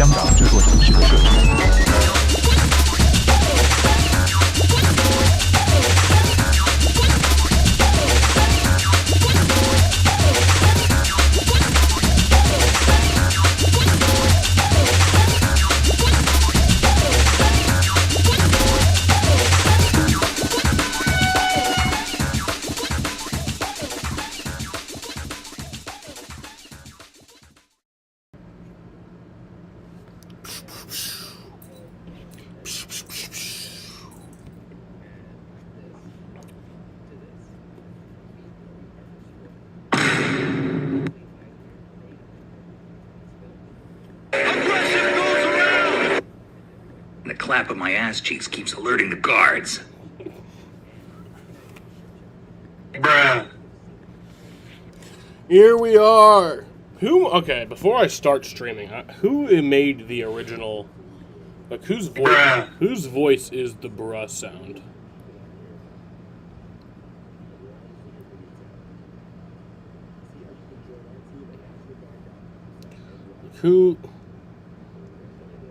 香港这座城市的设计。The clap of my ass cheeks keeps alerting the guards. Bruh. Here we are. Okay, before I start streaming, who made the original, like, whose voice is the bruh sound?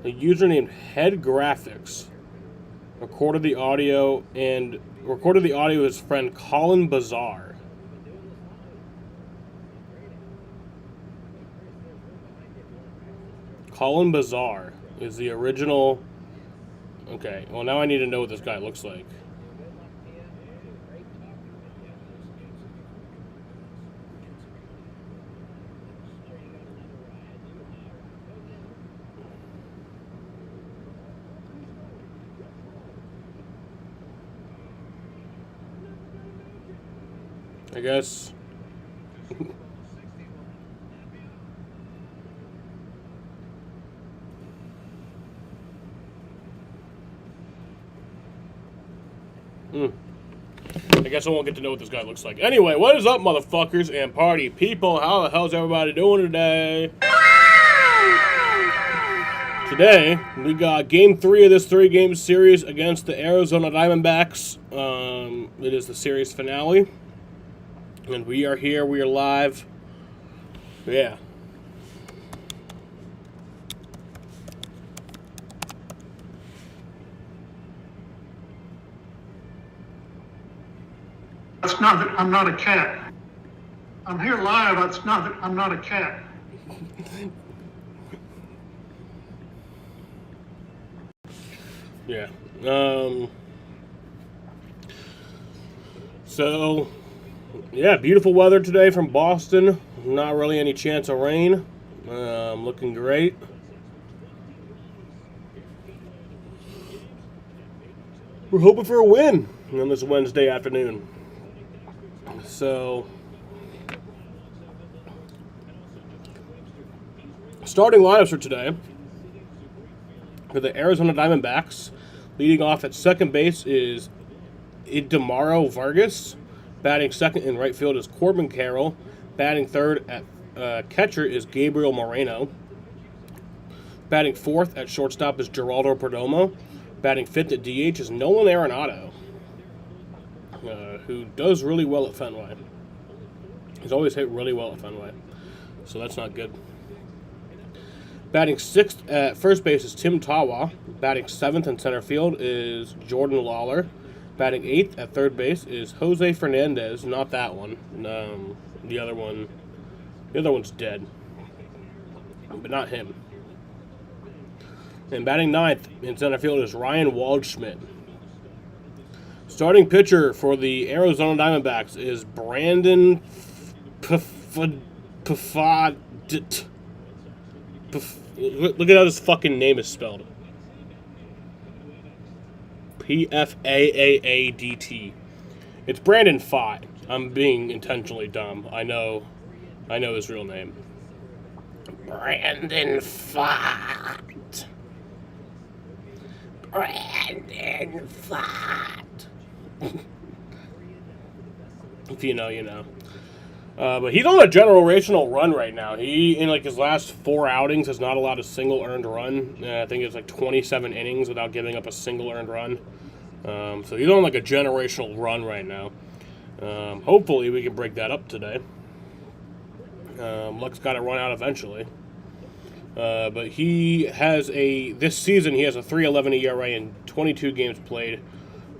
A user named Head Graphics recorded the audio with his friend Colin Bazaar. Colin Bazaar is the original. Okay, well now I need to know what this guy looks like. I guess. I guess I won't get to know what this guy looks like. Anyway, what is up, motherfuckers and party people? How the hell's everybody doing today? Today, we got Game 3 of this 3-game series against the Arizona Diamondbacks. It is the series finale. And we are here, we are live. Yeah. It's not that I'm not a cat. I'm here live. It's not that I'm not a cat. Yeah. So, yeah, beautiful weather today from Boston. Not really any chance of rain. Looking great. We're hoping for a win on this Wednesday afternoon. So, starting lineups for today for the Arizona Diamondbacks. Leading off at second base is Idamaro Vargas. Batting second in right field is Corbin Carroll. Batting third at catcher is Gabriel Moreno. Batting fourth at shortstop is Geraldo Perdomo. Batting fifth at DH is Nolan Arenado, who does really well at Fenway. He's always hit really well at Fenway, so that's not good. Batting sixth at first base is Tim Tawa. Batting seventh in center field is Jordan Lawler. Batting eighth at third base is Jose Fernandez. Not that one. The other one's dead, but not him. And batting ninth in center field is Ryan Waldschmidt. Starting pitcher for the Arizona Diamondbacks is Brandon Pfaadt. Look at how this fucking name is spelled. Pfaadt. It's Brandon Pfaadt. I'm being intentionally dumb. I know his real name. Brandon Pfaadt. Brandon Pfaadt. If you know, you know. But he's on a generational run right now. He, in like his last 4 outings, has not allowed a single earned run. I think it's like 27 innings without giving up a single earned run. So he's on like a generational run right now. Hopefully we can break that up today. Luck's got to run out eventually. But he has this season he has a 3.11 ERA in 22 games played,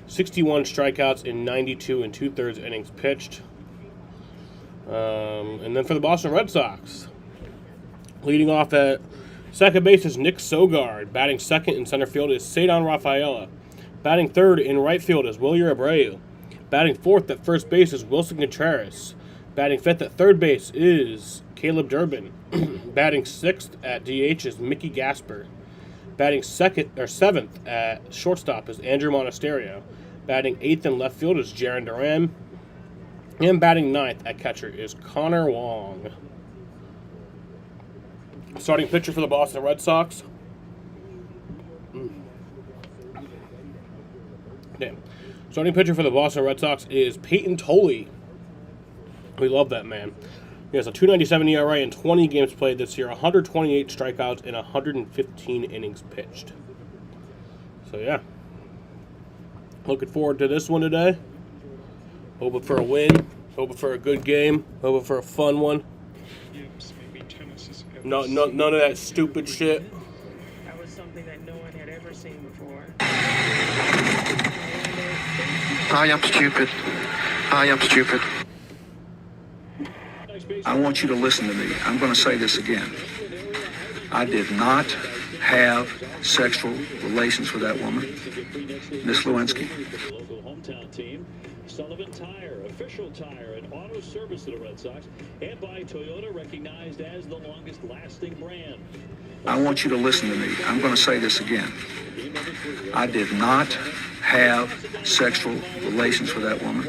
61 strikeouts in 92 and 2/3 innings pitched. And then for the Boston Red Sox, leading off at second base is Nick Sogard. Batting second in center field is Cedar Rafaela. Batting third in right field is Wilyer Abreu. Batting fourth at first base is Wilson Contreras. Batting fifth at third base is Caleb Durbin. Batting sixth at DH is Mickey Gasper. Batting seventh at shortstop is Andrew Monasterio. Batting eighth in left field is Jarren Duran. And batting ninth at catcher is Connor Wong. Starting pitcher for the Boston Red Sox. Damn. Starting pitcher for the Boston Red Sox is Peyton Tolley. We love that man. He has a 2.97 ERA in 20 games played this year, 128 strikeouts, and 115 innings pitched. So, yeah. Looking forward to this one today. Hoping for a win. Hoping for a good game. Hoping for a fun one. None of that stupid shit. That was something that no one had ever seen before. I am stupid. I am stupid. I want you to listen to me. I'm going to say this again. I did not have sexual relations with that woman, Miss Lewinsky. Local hometown team, Sullivan Tire, official tire and auto service to the Red Sox, and by Toyota, recognized as the longest lasting brand. I want you to listen to me. I'm going to say this again. I did not have sexual relations with that woman,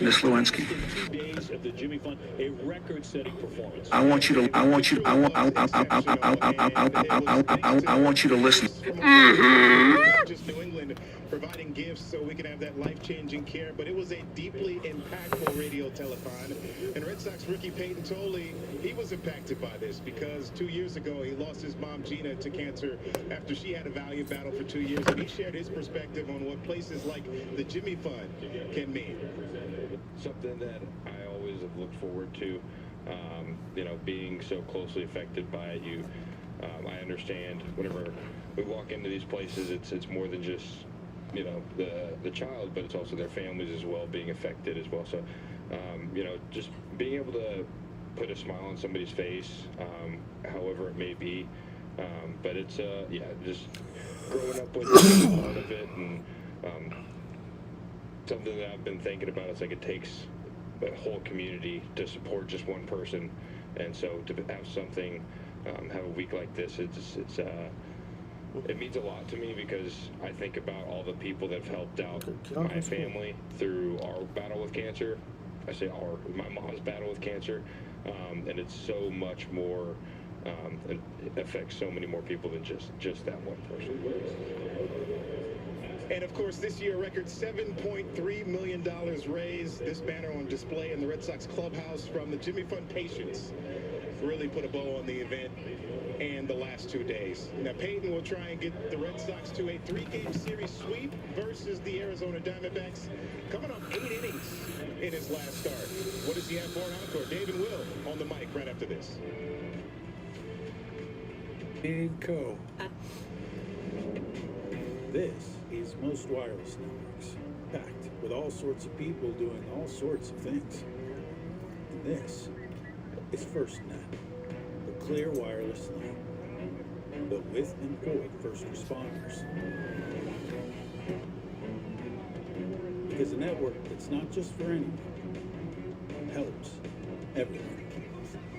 Miss Lewinsky. Of the Jimmy Fund, a record-setting performance. I want you to listen. Just New England providing gifts so we can have that life-changing care, but it was a deeply impactful radio telethon. And Red Sox rookie Peyton Tolley, he was impacted by this because 2 years ago he lost his mom Gina to cancer after she had a valiant battle for 2 years, and he shared his perspective on what places like the Jimmy Fund can mean. Something that I always have looked forward to, being so closely affected by it. I understand whenever we walk into these places, it's more than just, the child, but it's also their families as well being affected as well. So, just being able to put a smile on somebody's face, however it may be. But it's, just growing up with a part of it and, something that I've been thinking about. It's like it takes a whole community to support just one person, and so to have something, have a week like this, it means a lot to me because I think about all the people that have helped out my family through our battle with cancer. I say my mom's battle with cancer, and it's so much more. It affects so many more people than just that one person. And of course, this year, a record $7.3 million raised. This banner on display in the Red Sox clubhouse from the Jimmy Fund patients really put a bow on the event and the last 2 days. Now, Peyton will try and get the Red Sox to a 3-game series sweep versus the Arizona Diamondbacks, coming up 8 innings in his last start. What does he have for an encore? Dave and Will on the mic right after this. Big Co. This is Most Wireless Networks, packed with all sorts of people doing all sorts of things. And this is FirstNet, the clear wireless line, but with and for first responders. Because a network that's not just for anyone, helps everyone.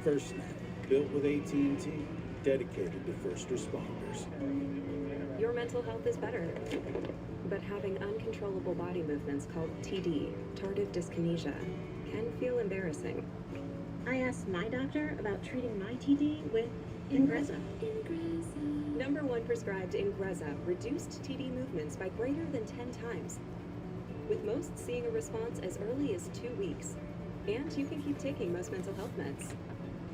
FirstNet, built with AT&T, dedicated to first responders. Your mental health is better, but having uncontrollable body movements called TD, tardive dyskinesia, can feel embarrassing. I asked my doctor about treating my TD with Ingrezza. #1 prescribed Ingrezza reduced TD movements by greater than 10 times, with most seeing a response as early as 2 weeks. And you can keep taking most mental health meds.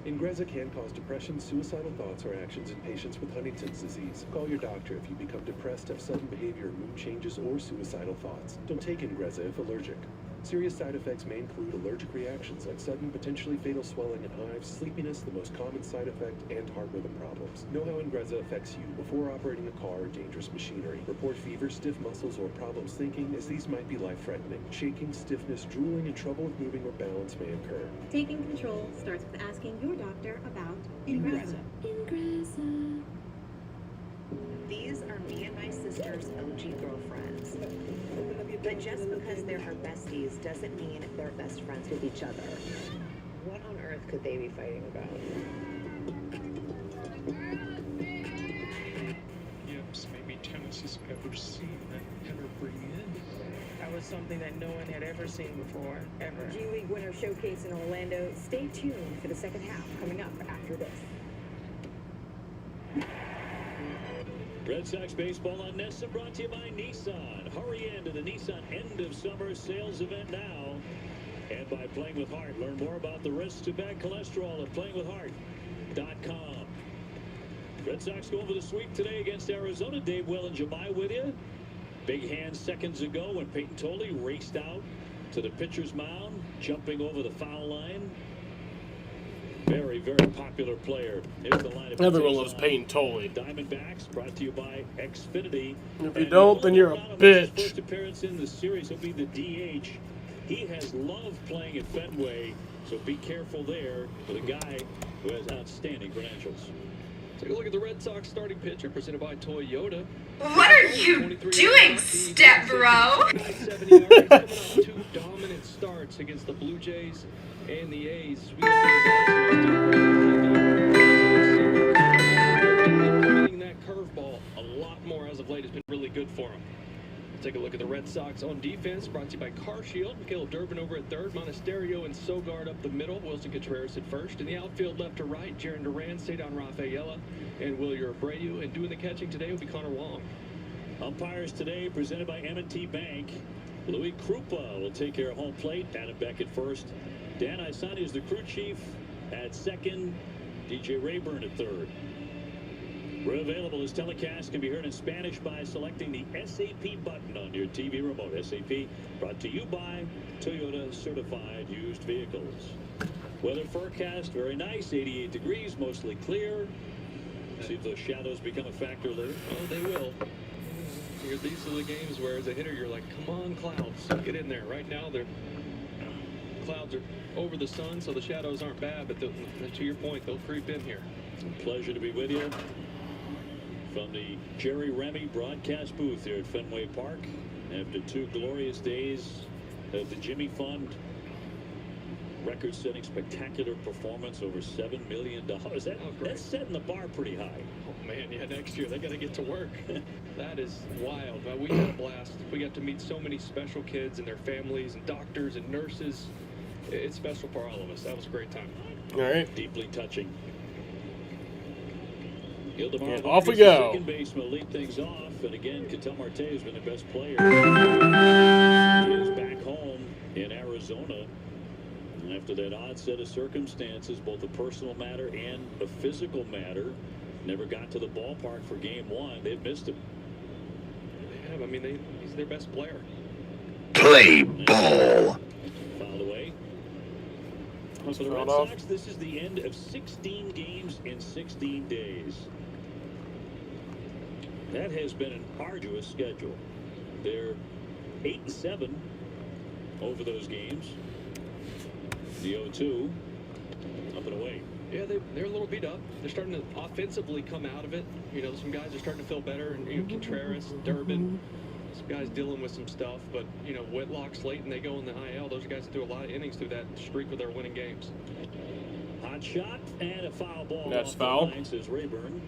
Ingrezza can cause depression, suicidal thoughts, or actions in patients with Huntington's disease. Call your doctor if you become depressed, have sudden behavior, mood changes, or suicidal thoughts. Don't take Ingrezza if allergic. Serious side effects may include allergic reactions like sudden, potentially fatal swelling and hives, sleepiness, the most common side effect, and heart rhythm problems. Know how Ingrezza affects you before operating a car or dangerous machinery. Report fever, stiff muscles, or problems thinking, as these might be life-threatening. Shaking, stiffness, drooling, and trouble with moving or balance may occur. Taking control starts with asking your doctor about Ingrezza. Ingrezza. These are me and my sister's OG girlfriends. But just because they're her besties doesn't mean they're best friends with each other. What on earth could they be fighting about? Yips, maybe Tennessee's ever seen that ever bring in. That was something that no one had ever seen before, ever. G League Winter Showcase in Orlando. Stay tuned for the second half coming up after this. Red Sox baseball on Nessa, brought to you by Nissan. Hurry into the Nissan end of summer sales event now. And by Playing with Heart, learn more about the risks of bad cholesterol at playingwithheart.com. Red Sox go over the sweep today against Arizona. Dave Willinger with you. Big hand seconds ago when Peyton Tolley raced out to the pitcher's mound, jumping over the foul line. Very, very popular player. Here's the lineup. Everyone loves Peyton Tolley. Diamondbacks brought to you by Xfinity. If you don't, then you're a bitch. His first appearance in the series will be the DH. He has loved playing at Fenway, so be careful there with a guy who has outstanding credentials. Take a look at the Red Sox starting pitcher presented by Toyota. What are you doing, step bro? 70 yards, coming off 2 dominant starts against the Blue Jays and the A's. Hitting that curveball a lot more as of late has been really good for him. Take a look at the Red Sox on defense, brought to you by CarShield. Caleb Durbin over at third, Monasterio and Sogard up the middle, Wilson Contreras at first. In the outfield, left to right, Jaron Duran, Cedon Rafaela, and Wilyer Abreu. And doing the catching today will be Connor Wong. Umpires today presented by M&T Bank. Louis Krupa will take care of home plate. Adam Beck at first. Dan Isani is the crew chief at second. DJ Rayburn at third. We're available as telecast can be heard in Spanish by selecting the SAP button on your TV remote. SAP brought to you by Toyota Certified Used Vehicles. Weather forecast, very nice, 88 degrees, mostly clear. See if those shadows become a factor later. Oh, they will. These are the games where as a hitter you're like, come on clouds, get in there. Right now the clouds are over the sun, so the shadows aren't bad, but to your point, they'll creep in here. Pleasure to be with you from the Jerry Remy broadcast booth here at Fenway Park after 2 glorious days of the Jimmy Fund record-setting spectacular performance, over $7 million. That's setting the bar pretty high. Oh man, yeah, next year they got to get to work. That is wild. But we had a blast. We got to meet so many special kids and their families and doctors and nurses. It's special for all of us. That was a great time. All right. Deeply touching. And off we go. Second baseman will lead things off, and again, Ketel Marte has been the best player. He is back home in Arizona after that odd set of circumstances, both a personal matter and a physical matter. Never got to the ballpark for Game 1. They've missed him. They have. I mean, he's their best player. Play ball. Fouled away. For the Red Sox, this is the end of 16 games in 16 days. That has been an arduous schedule. They're 8-7 over those games. The 0-2 up and away. Yeah, they're a little beat up. They're starting to offensively come out of it. You know, some guys are starting to feel better. And Contreras, Durbin, some guys dealing with some stuff. But, you know, Whitlock's late and they go in the IL. Those guys do a lot of innings through that streak where they're winning games. Hot shot and a foul ball. That's foul. Says Rayburn.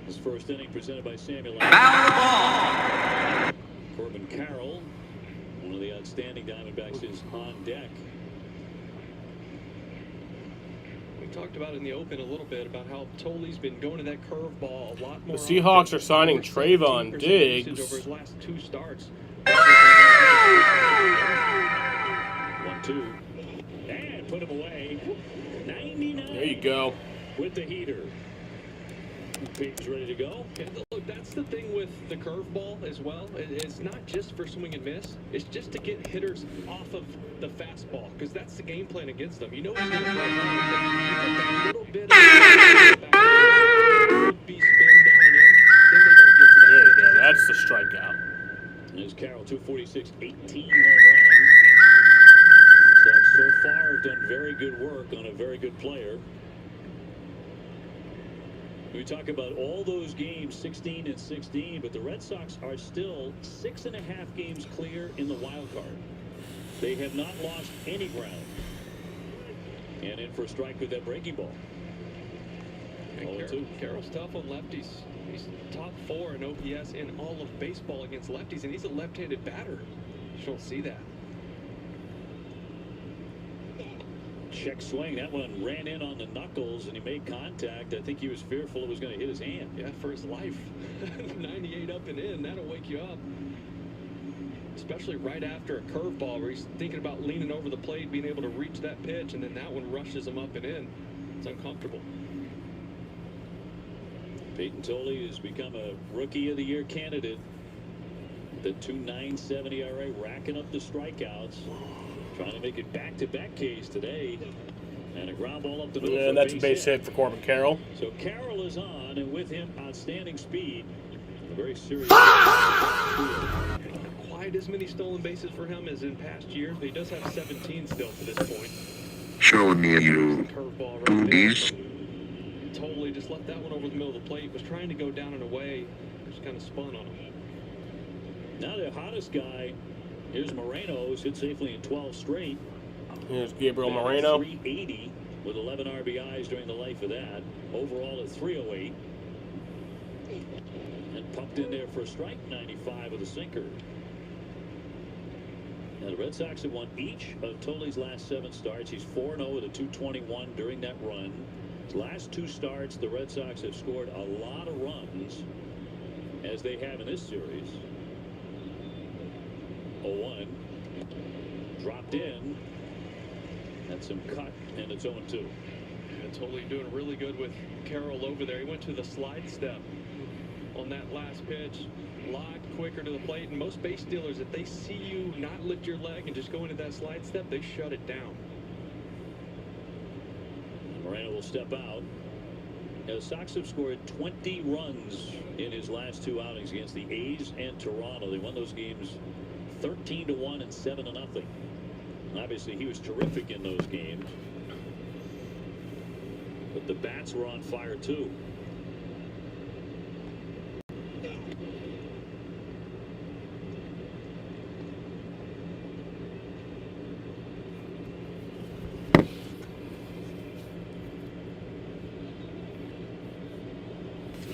His first inning presented by Samuel. Foul ball. Corbin Carroll, one of the outstanding Diamondbacks, is on deck. We talked about it in the open a little bit about how Tolley's been going to that curveball a lot more. The Seahawks are signing Trayvon Diggs. Over his last 2 starts. 1-2. And put him away. 99. There you go. With the heater. Peyton's ready to go. And look, that's the thing with the curveball as well. It's not just for swing and miss. It's just to get hitters off of the fastball, because that's the game plan against them. You know he's going to throw a little bit of be spin down and in, then they don't get to that. There you go. That's the strikeout. There's Carroll, 246, 18 home runs. Sox so far have done very good work on a very good player. We talk about all those games, 16 and 16, but the Red Sox are still 6.5 games clear in the wild card. They have not lost any ground. And in for a strike with that breaking ball. Carroll's tough on lefties. He's top 4 in OPS in all of baseball against lefties, and he's a left-handed batter. You don't see that. Check swing. That one ran in on the knuckles, and he made contact. I think he was fearful it was going to hit his hand. Yeah, for his life. 98 up and in. That'll wake you up. Especially right after a curveball where he's thinking about leaning over the plate, being able to reach that pitch, and then that one rushes him up and in. It's uncomfortable. Peyton Tolley has become a Rookie of the Year candidate. The 2.97 ERA, racking up the strikeouts. Trying to make it back-to-back case today. And a ground ball up the middle. And that's a base hit for Corbin Carroll. So Carroll is on, and with him, outstanding speed. A very serious. Quite as many stolen bases for him as in past years, but he does have 17 still to this point. Showing me you Curveball do right these. there. Totally just left that one over the middle of the plate. Was trying to go down and away. Just kind of spun on him. Now the hottest guy. Here's Moreno, who's hit safely in 12 straight. Here's Gabriel Moreno. 380 with 11 RBIs during the life of that. Overall at 308. And pumped in there for a strike, 95 with a sinker. Now the Red Sox have won each of Tolley's last 7 starts. He's 4-0 with a 221 during that run. His last 2 starts, the Red Sox have scored a lot of runs, as they have in this series. 0-1. Dropped in. And some cut, and it's 0-2. And Tolley doing really good with Carroll over there. He went to the slide step on that last pitch. A lot quicker to the plate. And most base stealers, if they see you not lift your leg and just go into that slide step, they shut it down. Moreno will step out. Now, the Sox have scored 20 runs in his last 2 outings against the A's and Toronto. They won those games 13-1 and 7-0. Obviously, he was terrific in those games. But the bats were on fire, too.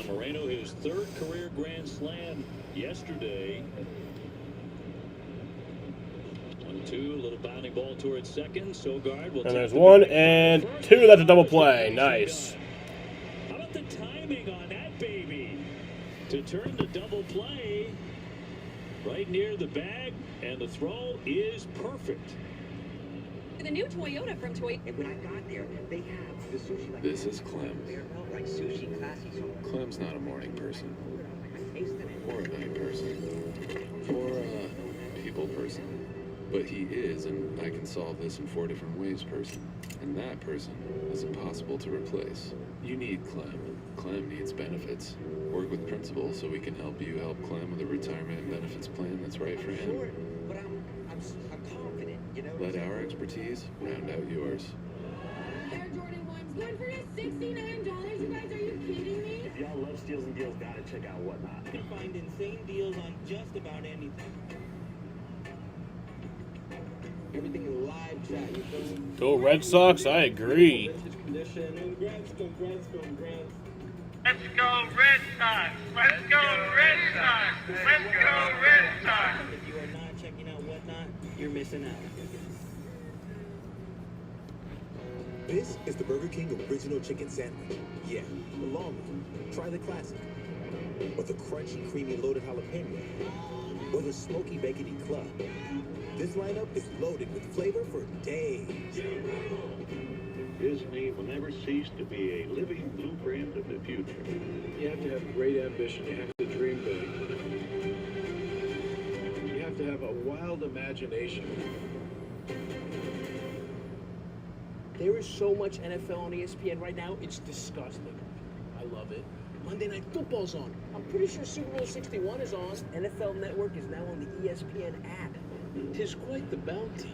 Moreno, his 3rd career grand slam yesterday. 1-2, a little bounding ball towards second. Sogard will. And there's 1 and 2. That's a double play. Nice. How about the timing on that baby? To turn the double play right near the bag, and the throw is perfect. The new Toyota from Toyota. And when I got there, they have the sushi. Like this is Clem. They're like sushi, classy. So Clem's not a morning person. Or a night person. Or a people person. But he is, and I can solve this in 4 different ways person. And that person is impossible to replace. You need Clem. Clem needs benefits. Work with Principal so we can help you help Clem with a retirement and benefits plan that's right for him. Sure, but I'm confident, you know. Let our expertise round out yours. Air Jordan 1s going for just $69. You guys, are you kidding me? If y'all love steals and deals, gotta check out Whatnot. You can find insane deals on just about anything. Everything in live chat, you feel me? Go Red Sox, I agree. Congrats. Let's go Red Sox! Let's go Red Sox! Let's go Red Sox! If you are not checking out Whatnot, you're missing out. This is the Burger King Original Chicken Sandwich. Yeah, the long one. Try the classic. Or the crunchy, creamy, loaded jalapeno. Or the smoky, bacony club. This lineup is loaded with flavor for days. Disney will never cease to be a living blueprint of the future. You have to have great ambition. You have to dream big. You have to have a wild imagination. There is so much NFL on ESPN right now, it's disgusting. I love it. Monday Night Football's on. I'm pretty sure Super Bowl 61 is on. NFL Network is now on the ESPN app. 'Tis quite the bounty.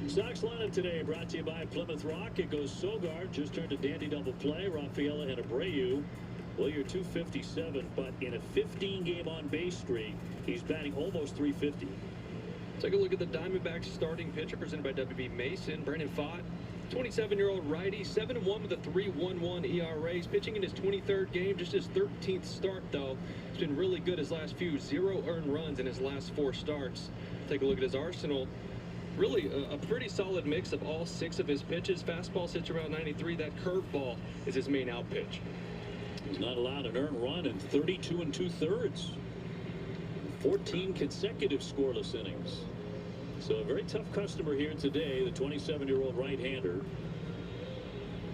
Sox lineup today brought to you by Plymouth Rock. It goes Sogard, just turned a dandy double play. Rafaela and Abreu. Well, you're 257, but in a 15-game on-base streak, he's batting almost 350. Take a look at the Diamondbacks starting pitcher presented by WB Mason. Brandon Pfaadt, 27-year-old righty, 7-1 with a 3.11 ERA. He's pitching in his 23rd game, just his 13th start, though. He's been really good his last few. 0 earned runs in his last 4 starts. Take a look at his arsenal. Really a pretty solid mix of all 6 of his pitches. Fastball sits around 93. That curveball is his main out pitch. He's not allowed an earned run in 32 2/3. 14 consecutive scoreless innings. So a very tough customer here today, the 27-year-old right-hander.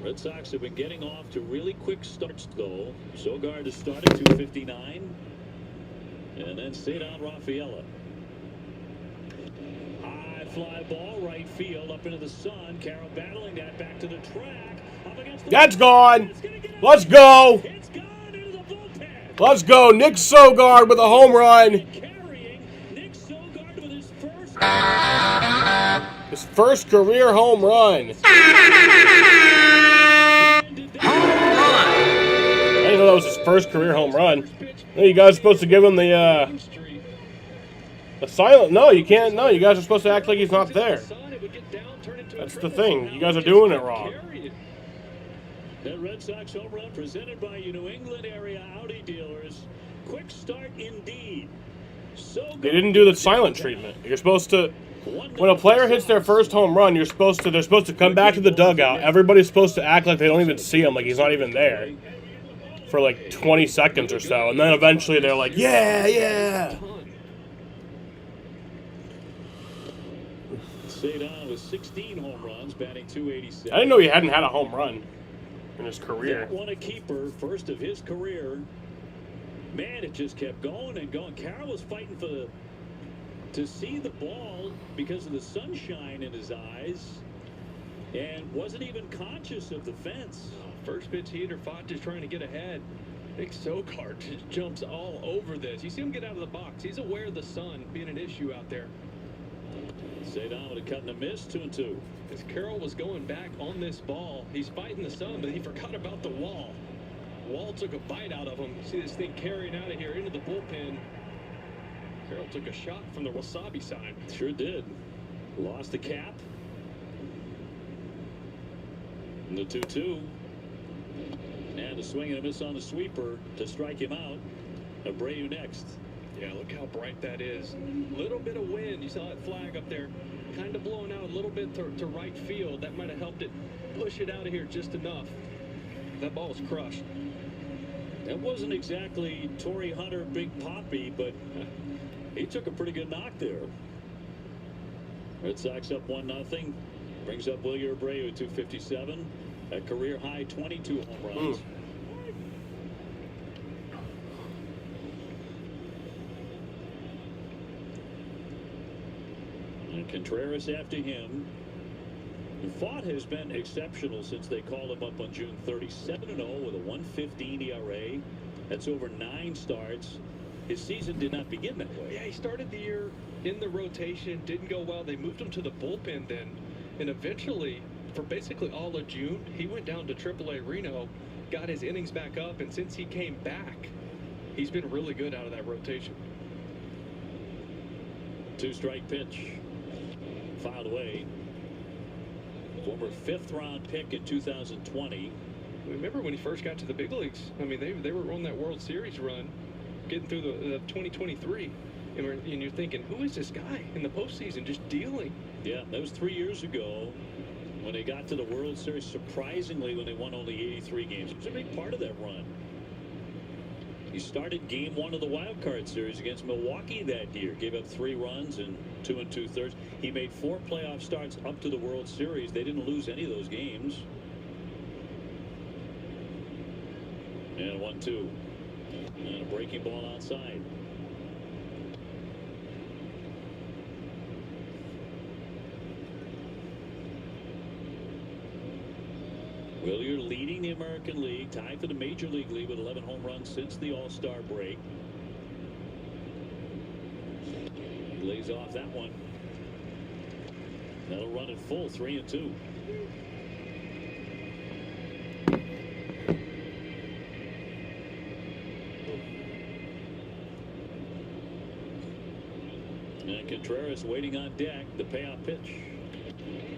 Red Sox have been getting off to really quick starts, though. Sogard is starting 259. And then Ceddanne Rafaela. High fly ball, right field, up into the sun. Carroll battling that back to the track. Up against the That's gone. Let's go. Let's go. Nick Sogard with a home run. His first career home run. I didn't know that was his first career home run. You guys are supposed to give him the silent. No, you can't. No, you guys are supposed to act like he's not there. That's the thing. You guys are doing it wrong. That Red Sox home run presented by your New England area Audi dealers. Quick start indeed. They didn't do the silent treatment. You're supposed to, when a player hits their first home run, they're supposed to come back to the dugout. Everybody's supposed to act like they don't even see him, like he's not even there, for like 20 seconds or so, and then eventually they're like, yeah, yeah. Ceddanne with 16 home runs, batting 287. I didn't know he hadn't had a home run in his career. Won a keeper, first of his career. Man, it just kept going and going. Carroll was fighting to see the ball because of the sunshine in his eyes, and wasn't even conscious of the fence. First pitch heater, Pfaadt just trying to get ahead. Nick Sogard just jumps all over this. You see him get out of the box. He's aware of the sun being an issue out there. Ceddanne with a cut and a miss, 2-2. As Carroll was going back on this ball, he's fighting the sun, but he forgot about the wall. Wall took a bite out of him. See this thing carrying out of here into the bullpen. Carroll took a shot from the wasabi sign. Sure did. Lost the cap. And the 2-2. And a swing and a miss on the sweeper to strike him out. Abreu next. Yeah, look how bright that is. Little bit of wind. You saw that flag up there. Kind of blowing out a little bit to right field. That might have helped it push it out of here just enough. That ball was crushed. That wasn't exactly Torrey Hunter Big Poppy, but he took a pretty good knock there. Red Sox up 1-0. Brings up Wilyer Abreu at 257. A career high 22 home runs. And Contreras after him. Pfaadt has been exceptional since they called him up on June 30. 7-0 with a 1.15 ERA. That's over 9 starts. His season did not begin that way. Yeah, he started the year in the rotation, didn't go well. They moved him to the bullpen then, and eventually, for basically all of June, he went down to AAA Reno, got his innings back up, and since he came back, he's been really good out of that rotation. 2-strike pitch. Fouled away. Former 5th-round pick in 2020. Remember when he first got to the big leagues? I mean, they were on that World Series run, getting through the 2023, and you're thinking, who is this guy in the postseason just dealing? Yeah, that was 3 years ago when they got to the World Series. Surprisingly, when they won only 83 games, it was a big part of that run. He started game 1 of the wild card series against Milwaukee that year. Gave up 3 runs in 2 2/3. He made 4 playoff starts up to the World Series. They didn't lose any of those games. And 1-2. And a breaking ball outside. Willier leading the American League, tied for the Major League lead with 11 home runs since the All-Star break. He lays off that one. That'll run it full, 3-2. And Contreras waiting on deck. The payoff pitch.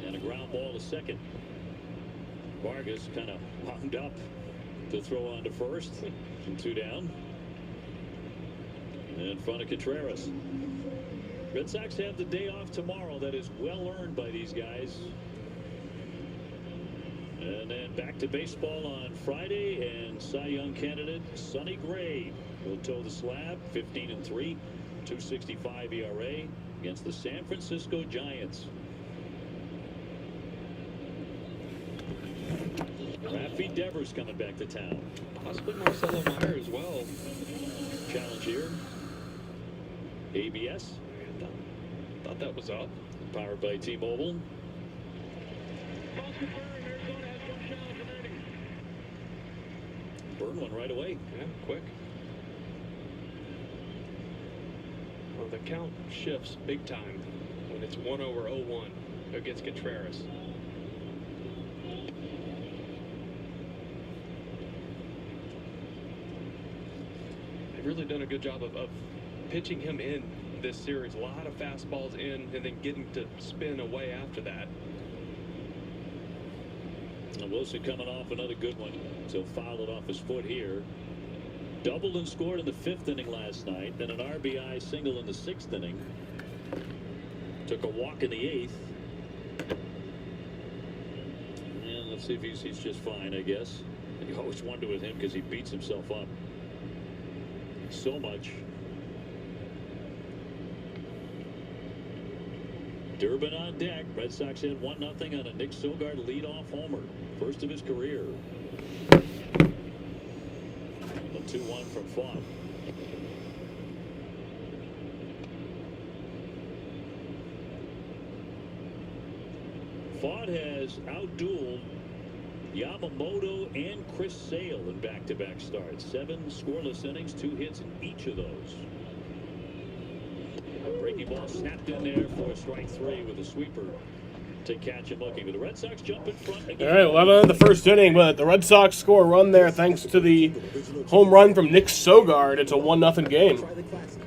And a ground ball to second. Vargas kind of wound up to throw on to first. And 2 down. And in front of Contreras. Red Sox have the day off tomorrow. That is well earned by these guys. And then back to baseball on Friday. And Cy Young candidate Sonny Gray will toe the slab. 15-3. 2.65 ERA against the San Francisco Giants. Rafi Devers coming back to town. Possibly Marcelo Meyer as well. Challenge here. ABS. Thought that was up. Powered by T-Mobile. Burn one right away. Yeah, quick. Well, the count shifts big time when it's 1/0 against Contreras. They've really done a good job of pitching him in this series. A lot of fastballs in and then getting to spin away after that. And Wilson coming off another good one. So fouled it off his foot here. Doubled and scored in the 5th inning last night. Then an RBI single in the 6th inning. Took a walk in the 8th. And let's see if he's just fine, I guess. You always wonder with him because he beats himself up so much. Durbin on deck. Red Sox had 1-0 on a Nick Sogard leadoff homer. First of his career. 2-1 from Font. Font has outdueled Yamamoto and Chris Sale in back-to-back starts. 7 scoreless innings, 2 hits in each of those. A breaking ball snapped in there for strike 3 with a sweeper to catch him looking. But the Red Sox jump in front again. All right, 11 in the 1st inning, but the Red Sox score a run there thanks to the home run from Nick Sogard. It's a 1-0 game. Try the classic.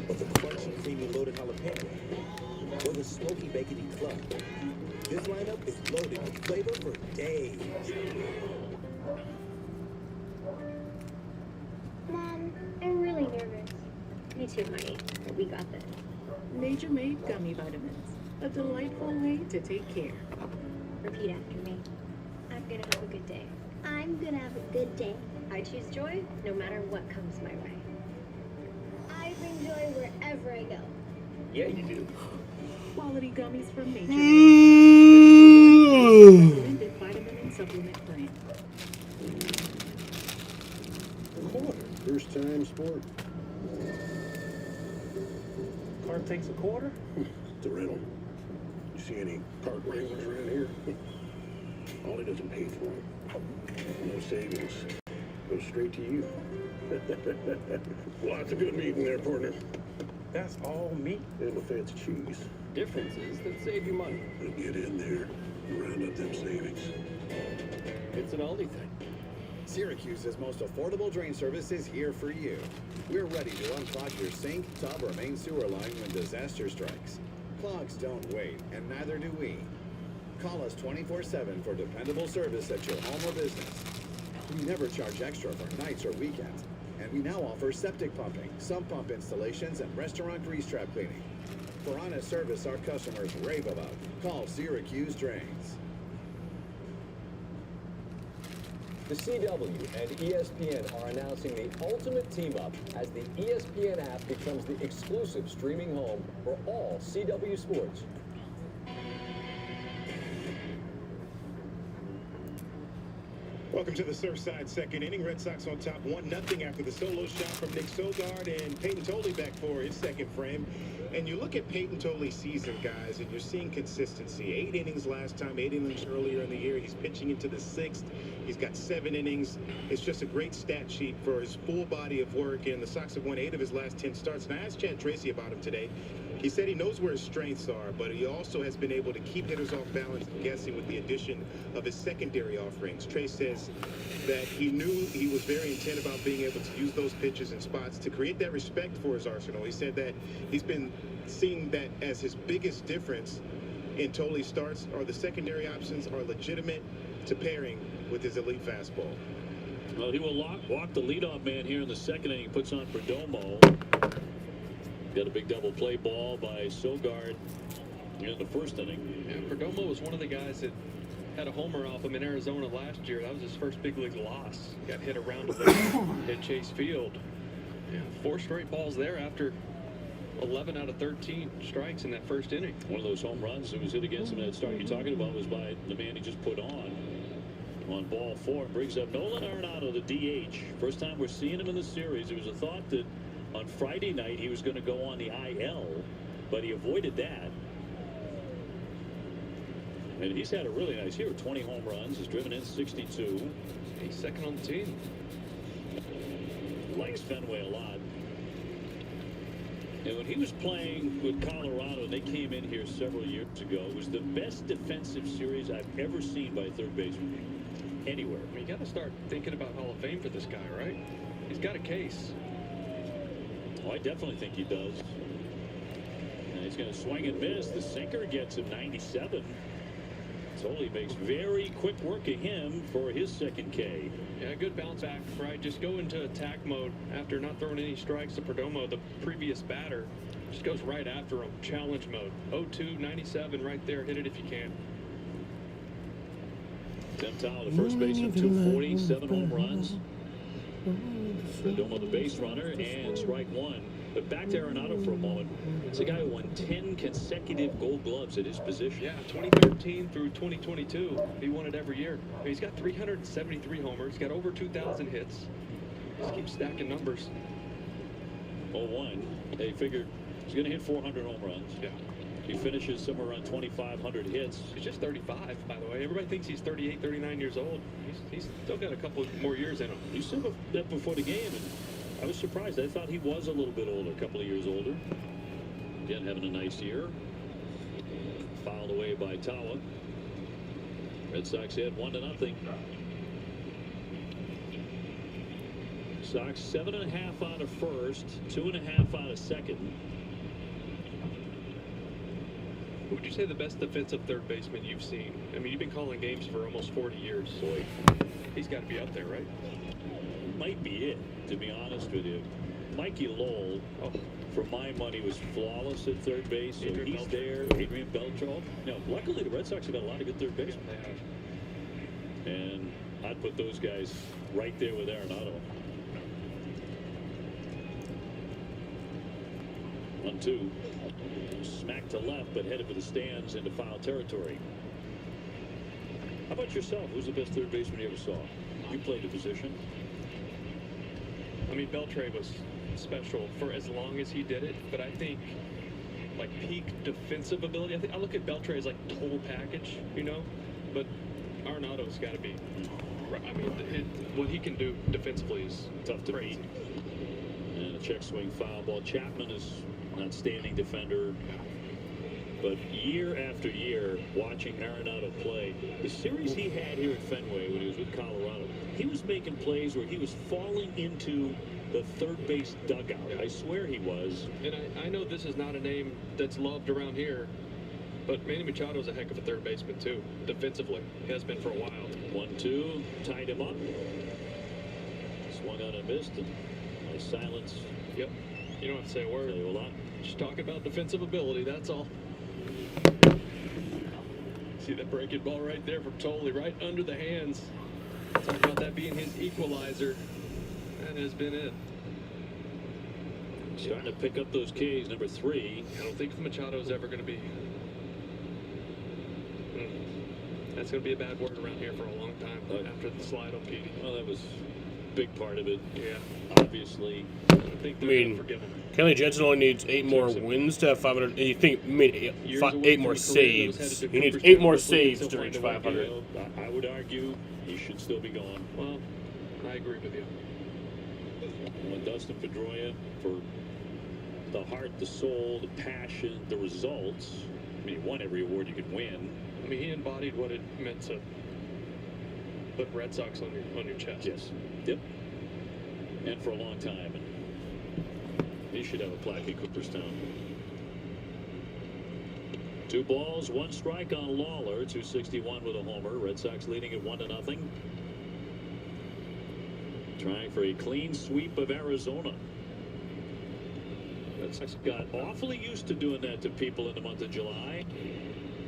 Or the crunchy, creamy, loaded jalapeno. Or the smoky, bacony club. This lineup is loaded with flavor for days. Mom, I'm really nervous. Me too, honey. But we got this. Major Made Gummy Vitamins. A delightful way to take care. Repeat after me. I'm gonna have a good day. I'm gonna have a good day. I choose joy no matter what comes my way. I bring joy wherever I go. Yeah, you do. Quality gummies from Major Made. Vitamin and supplement plan. Quarter. First time sport. Car takes a quarter? It's a rental. You see any cart wranglers around here? All he doesn't pay for them. No savings. Goes straight to you. Lots of good meat in there, partner. That's all meat. And a fancy cheese. Differences that save you money. We'll get in there and round up them savings. It's an Aldi thing. Syracuse's most affordable drain service is here for you. We're ready to unclog your sink, tub, or main sewer line when disaster strikes. Clogs don't wait, and neither do we. Call us 24/7 for dependable service at your home or business. We never charge extra for nights or weekends, and we now offer septic pumping, sump pump installations, and restaurant grease trap cleaning. For honest service our customers rave about, call Syracuse Drains. The CW and ESPN are announcing the ultimate team-up as the ESPN app becomes the exclusive streaming home for all CW sports. Welcome to the Surfside second inning. Red Sox on top 1-0 after the solo shot from Nick Sogard, and Peyton Tolley back for his second frame. And you look at Peyton Tolley's season, guys, and you're seeing consistency. 8 innings last time, 8 innings earlier in the year. He's pitching into the 6th. He's got 7 innings. It's just a great stat sheet for his full body of work, and the Sox have won 8 of his last 10 starts. And I asked Chad Tracy about him today. He said he knows where his strengths are, but he also has been able to keep hitters off balance and guessing with the addition of his secondary offerings. Trace says that he knew he was very intent about being able to use those pitches and spots to create that respect for his arsenal. He said that he's been seeing that as his biggest difference in Tolley's starts are the secondary options are legitimate to pairing with his elite fastball. Well, he will walk the leadoff man here in the second inning. He puts on Perdomo. Got a big double play ball by Sogard in the first inning. Yeah, Perdomo was one of the guys that had a homer off him in Arizona last year. That was his first big league loss. Got hit around at Chase Field. Yeah, 4 straight balls there after 11 out of 13 strikes in that first inning. One of those home runs that was hit against him in that start you're talking about was by the man he just put on ball 4. Brings up Nolan Arenado, the DH. First time we're seeing him in the series. It was a thought that on Friday night he was going to go on the IL, but he avoided that. And he's had a really nice year, 20 home runs. He's driven in 62. He's second on the team. Likes Fenway a lot. And when he was playing with Colorado, and they came in here several years ago, it was the best defensive series I've ever seen by a third baseman anywhere. I mean, you got to start thinking about Hall of Fame for this guy, right? He's got a case. Oh, I definitely think he does. And he's going to swing and miss. The sinker gets him 97. Tolley makes very quick work of him for his second K. Yeah, good bounce back, right? Just go into attack mode after not throwing any strikes to Perdomo, the previous batter. Just goes right after him. Challenge mode. 0-2, 97 right there. Hit it if you can. Tim Towle, the first baseman, 240, 7 home runs. Perdomo, the base runner, and strike 1. But back to Arenado for a moment. It's a guy who won 10 consecutive Gold Gloves at his position. Yeah, 2013 through 2022, he won it every year. He's got 373 homers, got over 2,000 hits. Just keeps stacking numbers. 0-1. They figured he's going to hit 400 home runs. Yeah. He finishes somewhere around 2,500 hits. He's just 35, by the way. Everybody thinks he's 38, 39 years old. He's still got a couple more years in him. You said that before the game, and I was surprised. I thought he was a little bit older, a couple of years older. Again, having a nice year. Fouled away by Tawa. Red Sox had 1-0. Sox 7.5 out of first, 2.5 out of second. Who would you say the best defensive third baseman you've seen? I mean, you've been calling games for almost 40 years. Boy, he's got to be up there, right? Might be it, to be honest with you. Mikey Lowell, for my money, was flawless at third base. So he's there. Adrian Beltre. You know, luckily the Red Sox have got a lot of good third basemen. And I'd put those guys right there with Arenado. 1-2. Smack to left, but headed for the stands into foul territory. How about yourself? Who's the best third baseman you ever saw? You played the position. I mean, Beltre was special for as long as he did it, but I think like peak defensive ability, I look at Beltre as like total package, you know, but Arenado's got to be. I mean, what he can do defensively is tough to beat. And a check swing foul ball. Chapman is an outstanding defender. But year after year, watching Arenado play, the series he had here at Fenway when he was with Colorado, he was making plays where he was falling into the third base dugout. I swear he was. And I know this is not a name that's loved around here, but Manny Machado's a heck of a third baseman too, defensively. He has been for a while. 1-2, tied him up. Swung on and missed, and nice silence. Yep. You don't have to say a word. Tell you a lot. Just talk about defensive ability, that's all. See that breaking ball right there from Tolley, right under the hands. Talk about that being his equalizer. That has been it. Starting to pick up those Ks, number 3. I don't think Machado's ever going to be. That's going to be a bad word around here for a long time after the slide on Petey. Well, that was a big part of it. Yeah. Obviously. I think I they're mean, going to forgive him. Kelly Jensen only needs 8 more wins to have 500. You think, 8 more saves. He needs 8 more saves to reach 500. I would argue he should still be gone. Well, I agree with you. When Dustin Pedroia, for the heart, the soul, the passion, the results. I mean, he won every award you could win. I mean, he embodied what it meant to put Red Sox on your chest. Yes. Yep. And for a long time. And he should have a plaque in Cooperstown. 2 balls, 1 strike on Lawler. 261 with a homer. Red Sox leading at 1-0. Trying for a clean sweep of Arizona. Red Sox got awfully used to doing that to people in the month of July.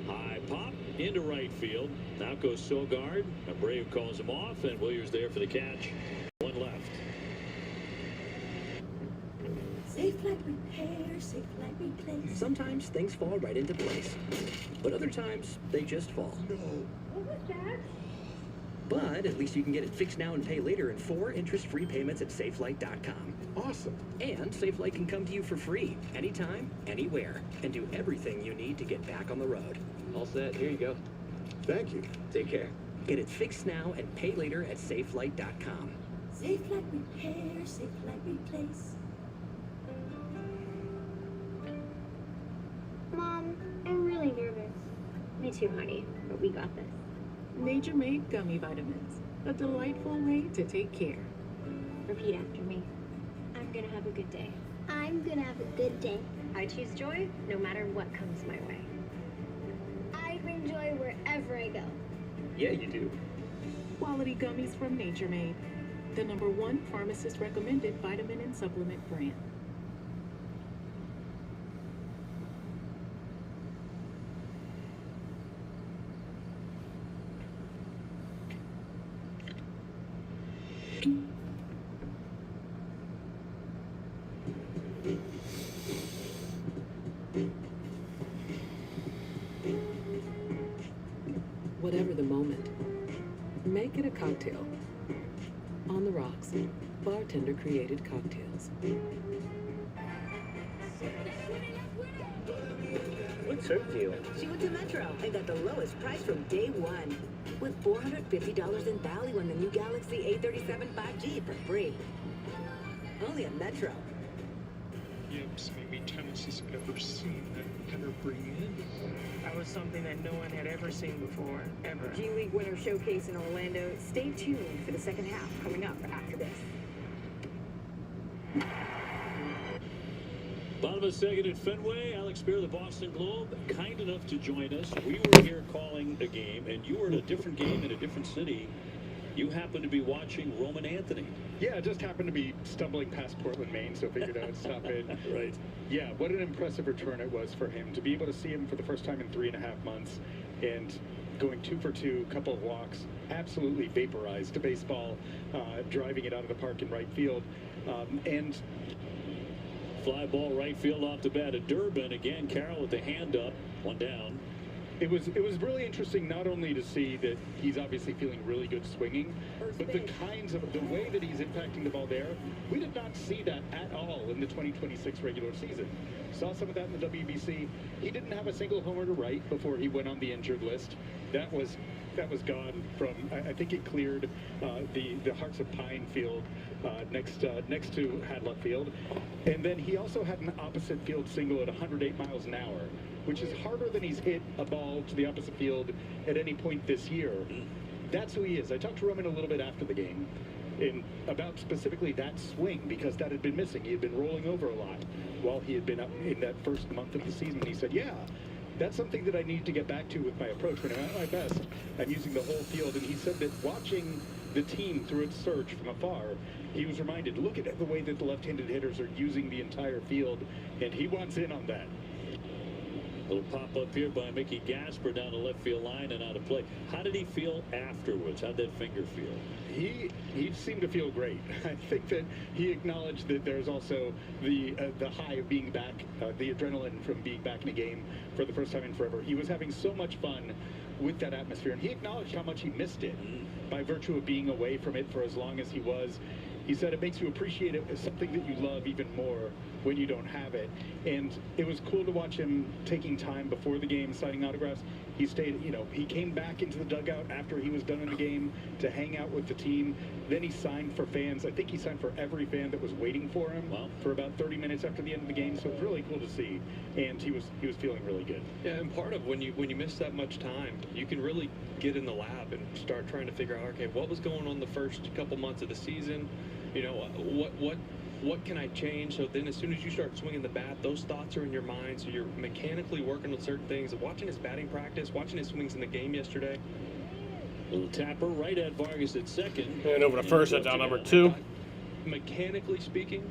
High pop into right field. Now goes Sogard. Abreu calls him off, and Williams there for the catch. 1 left. Safe Flight Repair, Safe Flight Replace. Sometimes things fall right into place, but other times they just fall. No. What was that? But at least you can get it fixed now and pay later in 4 interest-free payments at SafeLight.com. Awesome. And SafeLight can come to you for free, anytime, anywhere, and do everything you need to get back on the road. All set. Here you go. Thank you. Take care. Get it fixed now and pay later at SafeLight.com. Safe Flight Repair, Safe Flight Replace. Mom, I'm really nervous. Me too, honey, but we got this. Nature Made Gummy Vitamins. A delightful way to take care. Repeat after me. I'm gonna have a good day. I'm gonna have a good day. I choose joy no matter what comes my way. I bring joy wherever I go. Yeah, you do. Quality gummies from Nature Made. The #1 pharmacist recommended vitamin and supplement brand. Whatever the moment, make it a cocktail. On the Rocks, bartender created cocktails. What served you? She went to Metro and got the lowest price from day one. With $450 in value on the new Galaxy A37 5G for free. Only at Metro. Gibbs, maybe Tennessee's ever seen that evergreen. That was something that no one had ever seen before, ever. G League Winter Showcase in Orlando. Stay tuned for the second half coming up after this. Bottom of the second at Fenway. Alex Spear, the Boston Globe, kind enough to join us. We were here calling a game, and you were at a different game in a different city. You happened to be watching Roman Anthony. Yeah, I just happened to be stumbling past Portland, Maine, so figured I would stop in. Right. Yeah, what an impressive return it was for him. To be able to see him for the first time in 3.5 months and going 2 for 2, couple of walks, absolutely vaporized the baseball, driving it out of the park in right field. And fly ball right field off the bat at Durbin. Again, Carroll with the hand up, 1 down. It was really interesting not only to see that he's obviously feeling really good swinging, but the way that he's impacting the ball there, we did not see that at all in the 2026 regular season. Saw some of that in the WBC. He didn't have a single homer to right before he went on the injured list. That was gone from, I think it cleared the Hearts of Pine Field next to Hadley Field. And then he also had an opposite field single at 108 miles an hour, which is harder than he's hit a ball to the opposite field at any point this year. That's who he is. I talked to Roman a little bit after the game about specifically that swing, because that had been missing. He had been rolling over a lot while he had been up in that first month of the season. He said, yeah, that's something that I need to get back to with my approach. When I'm at my best, I'm using the whole field. And he said that watching the team through its surge from afar, he was reminded, look at the way that the left-handed hitters are using the entire field, and he wants in on that. Little pop-up here by Mickey Gasper down the left field line and out of play. How did he feel afterwards? How'd that finger feel? He seemed to feel great. I think that he acknowledged that there's also the high of being back, the adrenaline from being back in a game for the first time in forever. He was having so much fun with that atmosphere, and he acknowledged how much he missed it by virtue of being away from it for as long as he was. He said it makes you appreciate it as something that you love even more when you don't have it. And it was cool to watch him taking time before the game, signing autographs. He stayed, he came back into the dugout after he was done in the game to hang out with the team. Then he signed for fans. I think he signed for every fan that was waiting for him for about 30 minutes after the end of the game. So it was really cool to see. And he was feeling really good. Yeah, and part of when you miss that much time, you can really get in the lab and start trying to figure out, okay, what was going on the first couple months of the season? What can I change? So then as soon as you start swinging the bat, those thoughts are in your mind. So you're mechanically working on certain things. Watching his batting practice, watching his swings in the game yesterday. Little tapper right at Vargas at second. And over to first, that's out number 2. Mechanically speaking,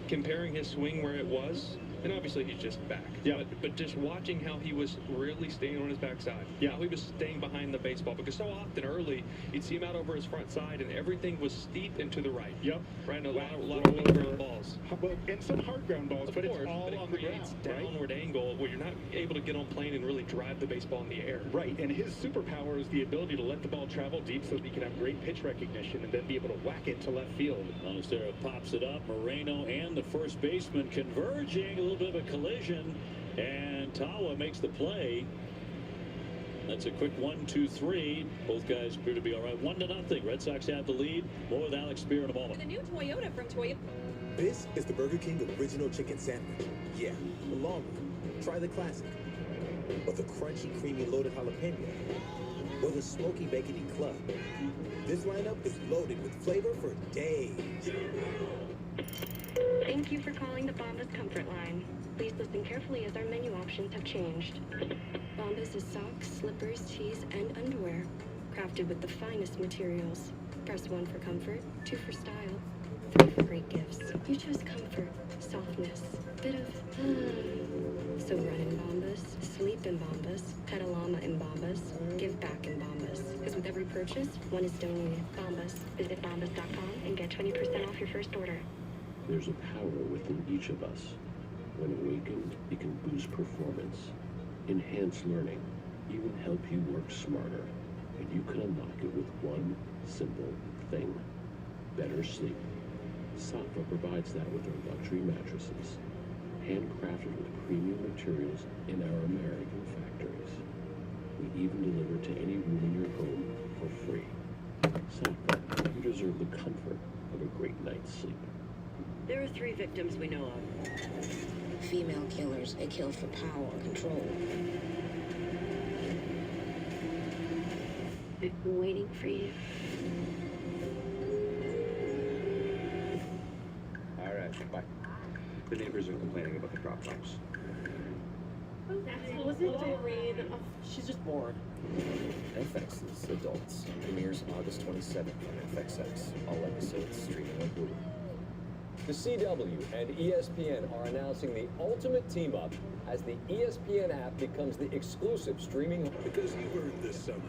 comparing his swing where it was, and obviously he's just back. Yeah. But just watching how he was really staying on his backside. Yeah. How he was staying behind the baseball. Because so often early, you'd see him out over his front side, and everything was steep and to the right. Yep. Right, and a lot of low ground balls. Well, and some hard ground balls, Of but course, it's all but it on the ground, creates right? downward angle where you're not able to get on plane and really drive the baseball in the air. Right, and his superpower is the ability to let the ball travel deep so that he can have great pitch recognition and then be able to whack it to left field. Montestero pops it up. Moreno and the first baseman converging. A little bit of a collision. And Tawa makes the play. That's a quick 1-2-3. Both guys appear to be all right. 1-0. Red Sox have the lead. More with Alex Spear in a moment. The new Toyota from Toyota. This is the Burger King original chicken sandwich. Yeah, the long one. Try the classic. Or the crunchy, creamy, loaded jalapeno. Or the smoky, bacony club. This lineup is loaded with flavor for days. Thank you for calling the Bombas Comfort Line. Please listen carefully as our menu options have changed. Bombas is socks, slippers, tees, and underwear. Crafted with the finest materials. Press 1 for comfort, 2 for style, 3 for great gifts. You choose comfort, softness, bit of So run in Bombas, sleep in Bombas, pet a llama in Bombas, give back in Bombas. Because with every purchase, one is donated. Bombas. Visit bombas.com and get 20% off your first order. There's a power within each of us. When awakened, it can boost performance, enhance learning, even help you work smarter. And you can unlock it with one simple thing: better sleep. Sattva provides that with our luxury mattresses, handcrafted with premium materials in our American factories. We even deliver to any room in your home for free. Sattva, you deserve the comfort of a great night's sleep. There are 3 victims we know of. Female killers. They kill for power or control. I've been waiting for you. All right, bye. The neighbors are complaining about the drop box. Was it Doreen? She's just bored. FX's Adults premieres August 27th on FXX. All episodes streaming on Hulu. The CW and ESPN are announcing the ultimate team-up as the ESPN app becomes the exclusive streaming. Because you earned this summer.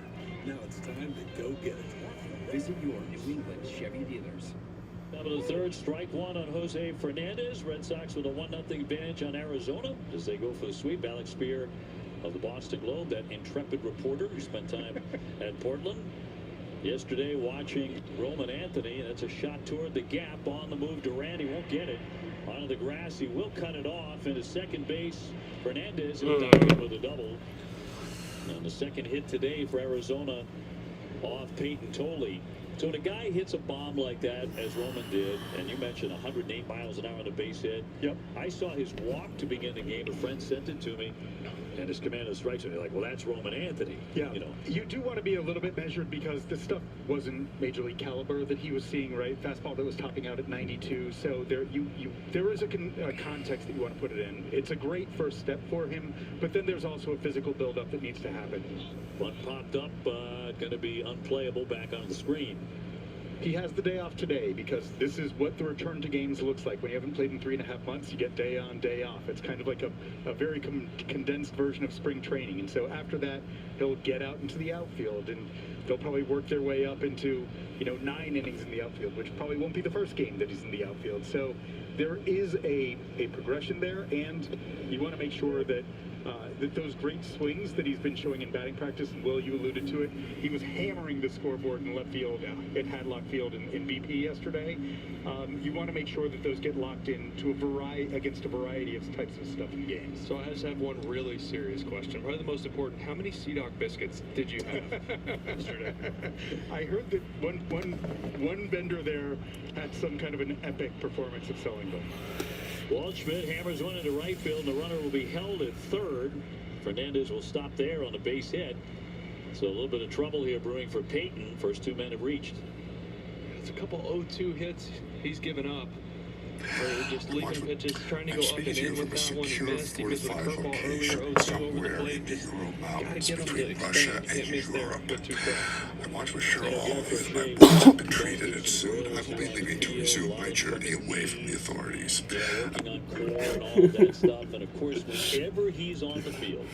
Now it's time to go get it. Visit your New England Chevy dealers. Top of the third, strike one on Jose Fernandez. Red Sox with a 1-0 advantage on Arizona as they go for the sweep. Alex Spear of the Boston Globe, that intrepid reporter who spent time at Portland yesterday watching Roman Anthony. That's a shot toward the gap. On the move, Durant. He won't get it. Onto the grass. He will cut it off into second base. Fernandez diving with a double. And the second hit today for Arizona off Peyton Tolley. So when a guy hits a bomb like that, as Roman did, and you mentioned 108 miles an hour on the base hit. Yep. I saw his walk to begin the game. A friend sent it to me, and his commander strikes me like, well, that's Roman Anthony. Yeah. You know. You do want to be a little bit measured because the stuff wasn't major league caliber that he was seeing, right? Fastball that was topping out at 92. So there is a context that you want to put it in. It's a great first step for him, but then there's also a physical buildup that needs to happen. One popped up, going to be unplayable back on the screen. He has the day off today because this is what the return to games looks like. When you haven't played in 3.5 months, you get day on, day off. It's kind of like a very condensed version of spring training. And so after that, he'll get out into the outfield, and they'll probably work their way up into, 9 innings in the outfield, which probably won't be the first game that he's in the outfield. So there is a progression there, and you want to make sure that that those great swings that he's been showing in batting practice, and Will, you alluded to it, he was hammering the scoreboard in left field at Hadlock Field in BP yesterday. You want to make sure that those get locked in to against a variety of types of stuff in games. So I just have one really serious question. Probably the most important. How many Sea Dog biscuits did you have yesterday? I heard that one vendor there had some kind of an epic performance of selling them. Waldschmidt hammers one into right field, and the runner will be held at third. Fernandez will stop there on a base hit. So a little bit of trouble here brewing for Peyton. First 2 men have reached. It's a couple 0-2 hits he's given up. Just leaping pitches, trying to go up and in with that one. He missed. He missed with a curveball earlier, 0-2 over the plate. Just gotta get him to extend. Can't miss there, but too quick. I want to assure all of you that my wounds have been treated, and soon I will be leaving to resume my journey away from the authorities. Working on core and all of that stuff, and of course, whenever he's on the field,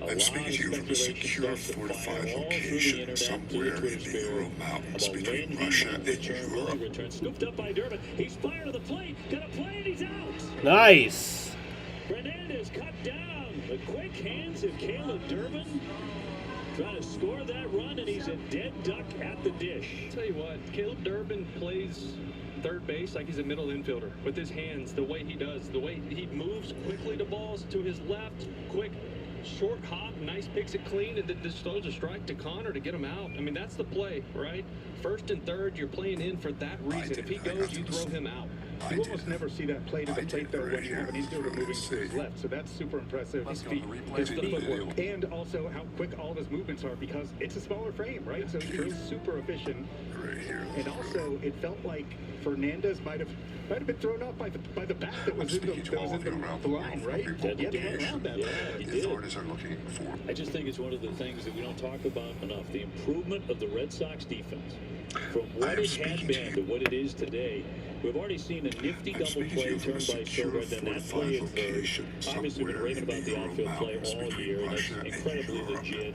I'm speaking to you from a secure, fortified location somewhere in the Ural Mountains between Russia and Europe. Scooped up by Durbin. He's fired to the plate. Gonna play, and he's out. Nice. Fernandez cut down. The quick hands of Caleb Durbin. Trying to score that run, and he's a dead duck at the dish. I'll tell you what, Caleb Durbin plays third base like he's a middle infielder with his hands, the way he does, the way he moves quickly to balls to his left, quick short hop, nice picks it clean, and then just throws a strike to Connor to get him out. I mean, that's the play, right? First and third, you're playing in for that reason. If he goes, you throw him out. You almost never see that play to the plate, though, when you have an infielder moving to his left. So that's super impressive. His feet, his footwork, and also how quick all of his movements are, because it's a smaller frame, right? So he's super efficient. And also, it felt like Fernandez might have been thrown off by the bat that was in the line, right? Yeah, he did. Authorities are looking for. I just think it's one of the things that we don't talk about enough. The improvement of the Red Sox defense from what it had been to what it is today. We've already seen a nifty double play turned by Sogard, then that play at third. Obviously, we've been raving about the outfield play all year, and that's incredibly legit.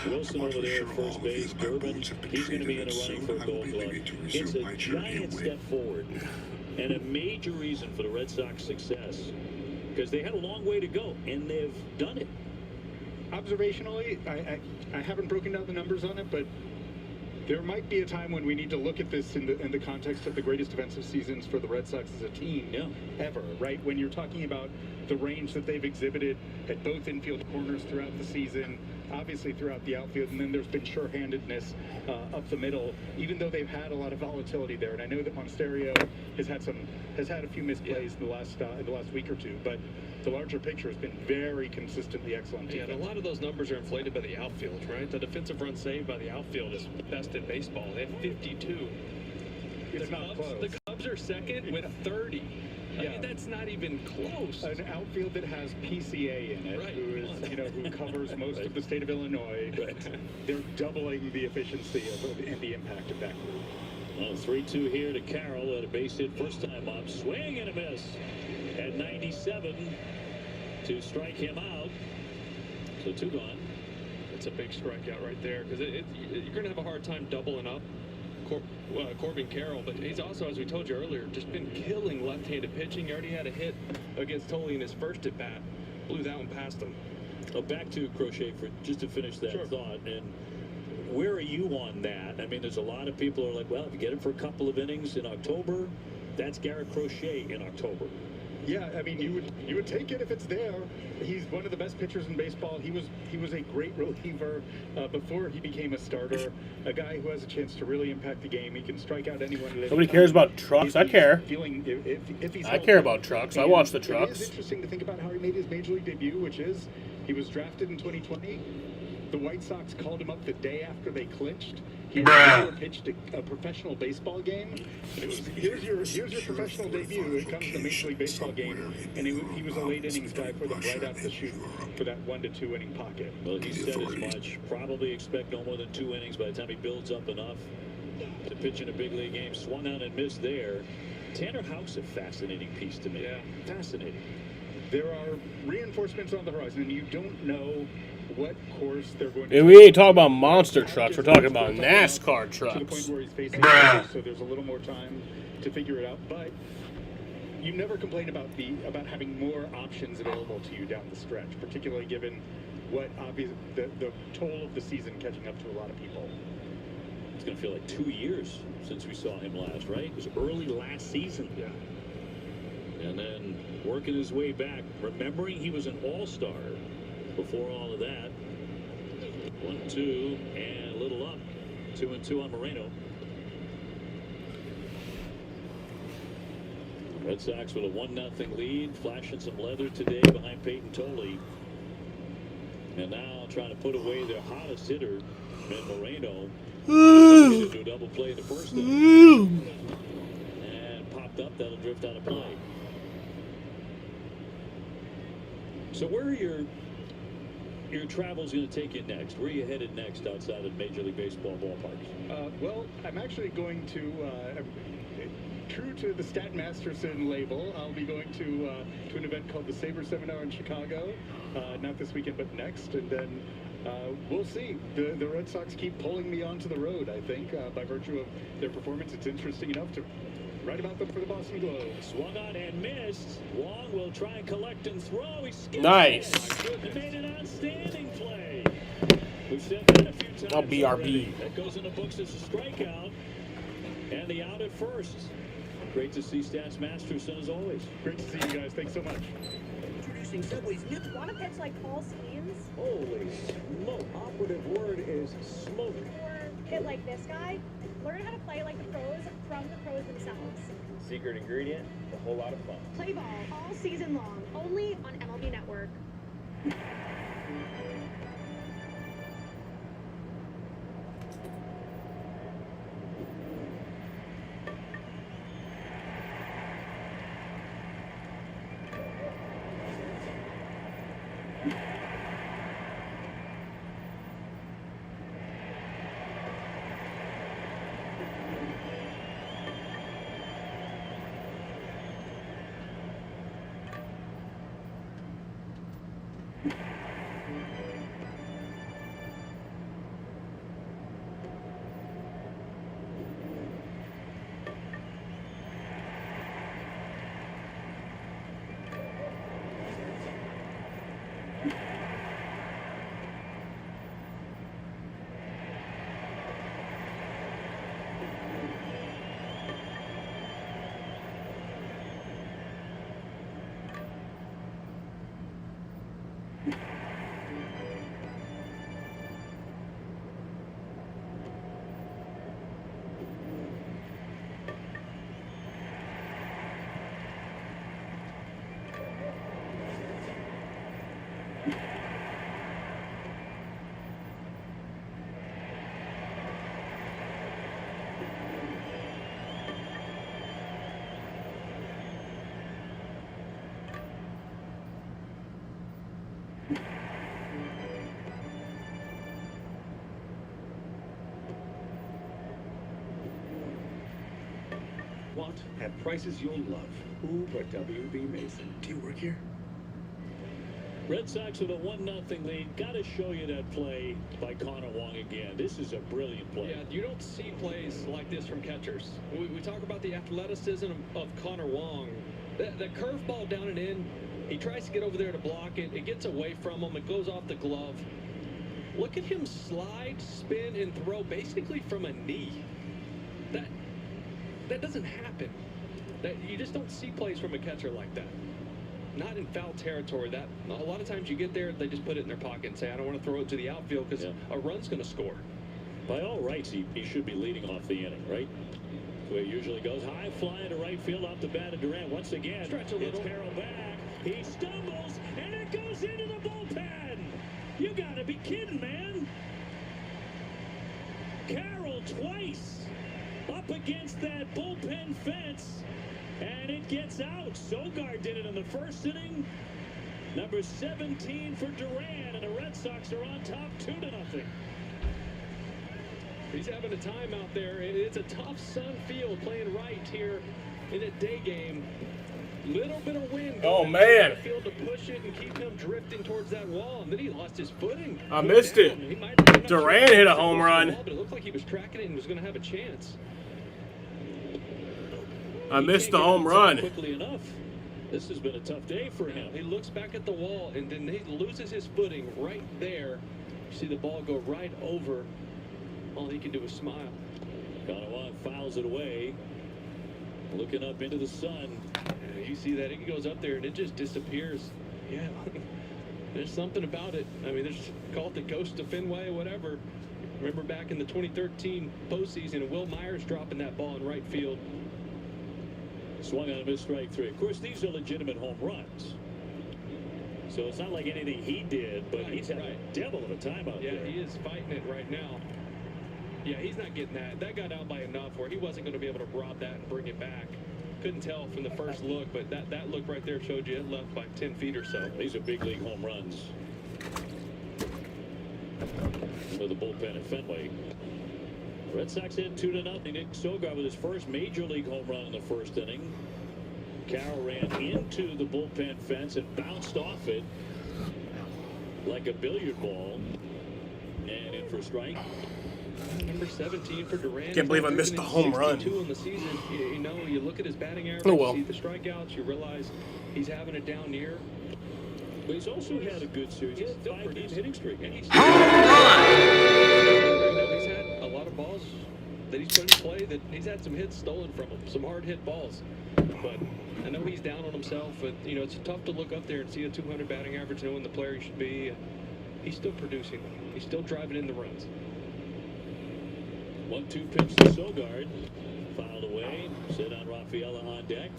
Wilson over there at first base. Durbin, he's going to be in a running for a Gold Glove. It's a giant step forward, and a major reason for the Red Sox success, because they had a long way to go, and they've done it. Observationally, I haven't broken down the numbers on it, but there might be a time when we need to look at this in the context of the greatest defensive seasons for the Red Sox as a team ever, right? When you're talking about the range that they've exhibited at both infield corners throughout the season, obviously throughout the outfield, and then there's been sure-handedness up the middle, even though they've had a lot of volatility there. And I know that Monasterio has had a few misplays in the last week or two, but the larger picture has been very consistently excellent. Yeah, and a lot of those numbers are inflated by the outfield, right? The defensive run saved by the outfield is best in baseball. They have 52. It's not close. The Cubs are second with 30. I mean, that's not even close. An outfield that has PCA in it, who covers most of the state of Illinois, but they're doubling the efficiency and the impact of that group. Well, 3-2 here to Carroll at a base hit first time up. Swing and a miss at 97 to strike him out. So 2 gone. It's a big strikeout right there, because you're going to have a hard time doubling up Corbin Carroll, but he's also, as we told you earlier, just been killing left-handed pitching. He already had a hit against Tolley in his first at-bat. Blew that one past him. Back to Crochet for just to finish that thought. And where are you on that? I mean, there's a lot of people who are like, well, if you get him for a couple of innings in October, that's Garrett Crochet in October. Yeah, I mean, you would take it if it's there. He's one of the best pitchers in baseball. He was a great reliever before he became a starter. A guy who has a chance to really impact the game. He can strike out anyone. Nobody cares about trucks. I care. If he's I care about trucks. I watch the trucks. It is interesting to think about how he made his major league debut, which is he was drafted in 2020. The White Sox called him up the day after they clinched. He never pitched a professional baseball game. It was, here's your professional debut. It comes to the Major League Baseball game, and he was a late innings guy for them right out the chute for that 1 to 2 inning pocket. Well, he said as much. Probably expect no more than 2 innings by the time he builds up enough to pitch in a big league game. Swung on and missed there. Tanner Houck's a fascinating piece to me. Yeah. Fascinating. There are reinforcements on the horizon, and you don't know what course they're going to And we ain't talking about monster trucks. We're talking about NASCAR to the point trucks. where he's facing so there's a little more time to figure it out. But you never complain about having more options available to you down the stretch, particularly given what the toll of the season catching up to a lot of people. It's going to feel like 2 years since we saw him last, right? It was early last season. Yeah. And then working his way back, remembering he was an all-star before all of that. 1-2 and a little up. 2-2 on Moreno. Red Sox with a 1-0 lead, flashing some leather today behind Peyton Tolley. And now trying to put away their hottest hitter, Ben Moreno. Into a double play in the first inning. And popped up, that'll drift out of play. So where are your travels going to take you next? Where are you headed next outside of Major League Baseball ballparks? Well, I'm actually going to, true to the Stat Masterson label, I'll be going to an event called the Sabre Seminar in Chicago. Not this weekend, but next. And then we'll see. The Red Sox keep pulling me onto the road, I think, by virtue of their performance. It's interesting enough to write about them for the Boston Globe. Swung on and missed. Wong will try and collect and throw. He skipped. Nice. He made an outstanding play. We've said that a few times. BRB. Already. That goes in the books as a strikeout. And the out at first. Great to see Stats Masterson as always. Great to see you guys. Thanks so much. Introducing Subway's new. Want to pitch like Paul Skeens? Holy smoke. Operative word is smoke. Or hit like this guy? Learn how to play like the pros from the pros themselves. Secret ingredient, a whole lot of fun. Play ball all season long, only on MLB Network. Want at prices you'll love. Who but W.B. Mason? Do you work here? Red Sox with a 1-0 lead. Got to show you that play by Connor Wong again. This is a brilliant play. Yeah, you don't see plays like this from catchers. We talk about the athleticism of Connor Wong. That curveball down and in, he tries to get over there to block it. It gets away from him. It goes off the glove. Look at him slide, spin, and throw basically from a knee. That doesn't happen. You just don't see plays from a catcher like that. Not in foul territory. That a lot of times you get there, they just put it in their pocket and say, I don't want to throw it to the outfield because a run's going to score. By all rights, he should be leading off the inning, right? The way it usually goes. High fly to right field off the bat of Durant. Once again, Stretch a little. it's Carroll back. He stumbles, and it goes into the bullpen. You got to be kidding, man. Carroll twice up against that bullpen fence, and it gets out. Sogard did it in the first inning. Number 17 for Durant, and the Red Sox are on top 2-0. He's having a time out there. It's a tough sun field playing right here in a day game. Little bit of wind. Oh, man. Field to push it and keep him drifting towards that wall, and then he lost his footing. I missed it. Durant hit a home run. But it looked like he was tracking it and was going to have a chance. I missed the home run. Quickly enough. This has been a tough day for him. He looks back at the wall, and then he loses his footing right there. You see the ball go right over. All he can do is smile. Kanawha fouls it away. Looking up into the sun. Yeah, you see that. It goes up there, and it just disappears. Yeah, there's something about it. I mean, there's called the ghost of Fenway, whatever. Remember back in the 2013 postseason, Will Myers dropping that ball in right field. Swung on a missed strike 3. Of course, these are legitimate home runs. So it's not like anything he did, but he's having a devil of a time out there. Yeah, he is fighting it right now. Yeah, he's not getting that. That got out by enough where he wasn't going to be able to rob that and bring it back. Couldn't tell from the first look, but that look right there showed you it left by 10 feet or so. These are big league home runs. Into the bullpen at Fenway. Red Sox hit 2-0. Nick Sogard with his first major league home run in the first inning. Carroll ran into the bullpen fence and bounced off it like a billiard ball. And in for a strike. Number 17 for Durant. Can't believe I missed the home run. 62 on the season. You know, you look at his batting average, Oh, well. you see the strikeouts, you realize he's having a down year. But he's also had a good series. He's 5-game hitting streak. And he's had a lot of balls that he's put in play that he's had some hits stolen from him, some hard hit balls. But I know he's down on himself, but you know, it's tough to look up there and see a 200 batting average, knowing the player he should be. He's still producing. He's still driving in the runs. 1-2 pitch to Sogard. Fouled away. Set on Rafaela on deck.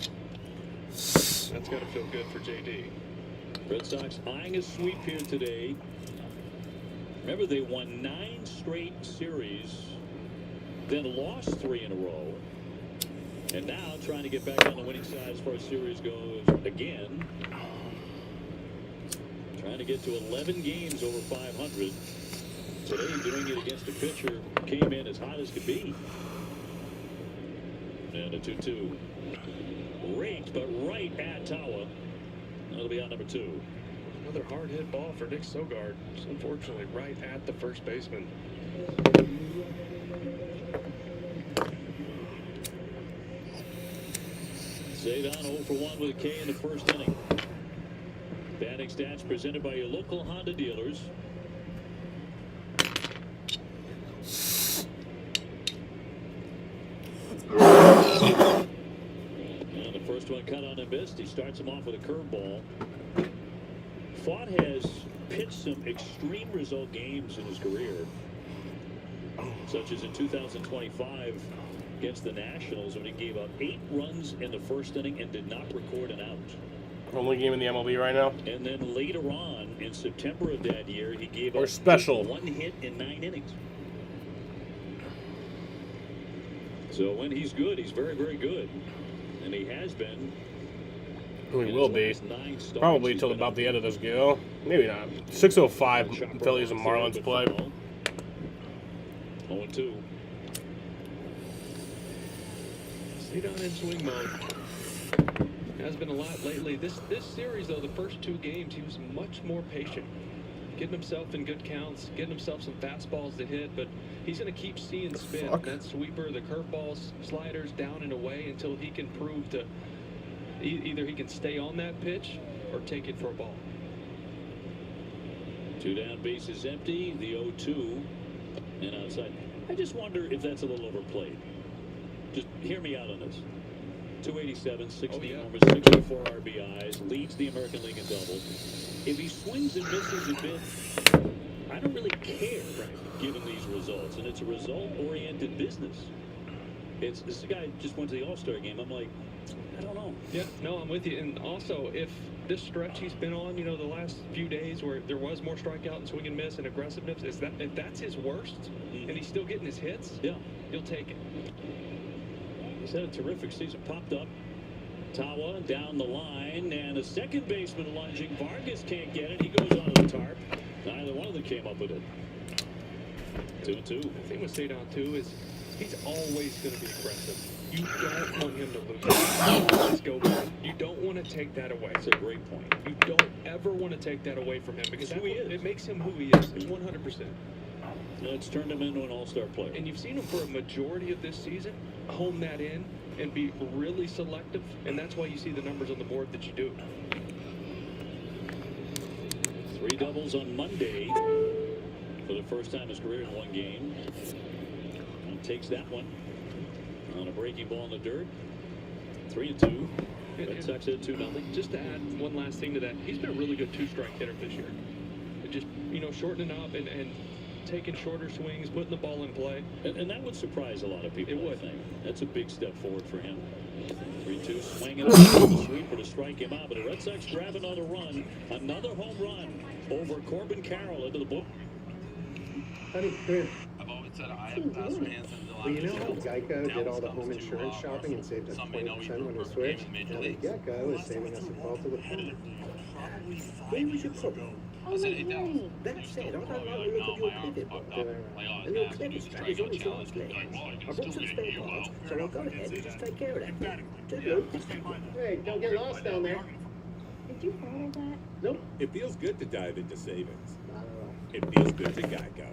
That's got to feel good for JD. Red Sox eyeing a sweep here today. Remember, they won 9 straight series, then lost 3 in a row. And now trying to get back on the winning side as far as series goes again. Trying to get to 11 games over 500. Today, doing it against a pitcher came in as hot as could be. And a 2-2. Raked, but right at Tawa. That'll be on number 2. Another hard hit ball for Nick Sogard. Just unfortunately, right at the first baseman. Zaydan 0 for 1 with a K in the first inning. Batting stats presented by your local Honda dealers. And the first one cut on and missed. He starts him off with a curveball. Fott has pitched some extreme result games in his career, such as in 2025 against the Nationals when he gave up 8 runs in the first inning and did not record an out. Only game in the MLB right now. And then later on in September of that year, he gave up special 1 hit in 9 innings. So when he's good, he's very, very good. And he has been. He will be. Probably until about the end of this game. Maybe not. 6:05 Phillies and Marlins play. 0-2. Stayed on in swing mode. Has been a lot lately. This series, though, the first 2 games, he was much more patient. Getting himself in good counts, getting himself some fastballs to hit, but he's going to keep seeing spin. That sweeper, the curveballs, sliders down and away until he can prove to either he can stay on that pitch or take it for a ball. 2 down, bases empty. The 0-2 and outside. I just wonder if that's a little overplayed. Just hear me out on this. 287, 60 homers, 64 RBIs, leads the American League in doubles. If he swings and misses a bit, I don't really care, given these results. And it's a result-oriented business. This guy just went to the All-Star game. I'm like, I don't know. Yeah, no, I'm with you. And also, if this stretch he's been on, you know, the last few days where there was more strikeout and swing and miss and aggressiveness, if that's his worst and he's still getting his hits, you'll take it. He's had a terrific season. Popped up. Tawa down the line, and a second baseman lunging. Vargas can't get it. He goes onto the tarp. Neither one of them came up with it. 2-2. The thing with Cedon, too, is he's always going to be aggressive. You don't want him to lose. Let's go. You don't want to take that away. That's a great point. You don't ever want to take that away from him because who he is. It makes him who he is. 100%. It's turned him into an all-star player. And you've seen him for a majority of this season hone that in and be really selective, and that's why you see the numbers on the board that you do. 3 doubles on Monday for the first time in his career in one game. And takes that one on a breaking ball in the dirt. 3-2. Red Sox at 2-0. Just to add one last thing to that, he's been a really good two-strike hitter this year. Just, shortening up and taking shorter swings, putting the ball in play. And that would surprise a lot of people, It would. I think. That's a big step forward for him. 3-2, swinging a sweeper to strike him out, but the Red Sox grab another run. Another home run over Corbin Carroll into the book. Honey, come here. I've always said I have faster hands than the Well, you know how Geico did all the home insurance shopping and saved us 20% when we switched? Now that Geico is saving us a twelfth of the payment. Where was your problem? I said 8,000. That said, I don't like the look of your pivot book. And your clever strap is on its last leg. I brought some spare parts, so I'll go ahead and just take care of that. Toodaloo. Hey, don't get lost down there. Did you follow that? Nope. It feels good to dive into savings. It feels good to Geico.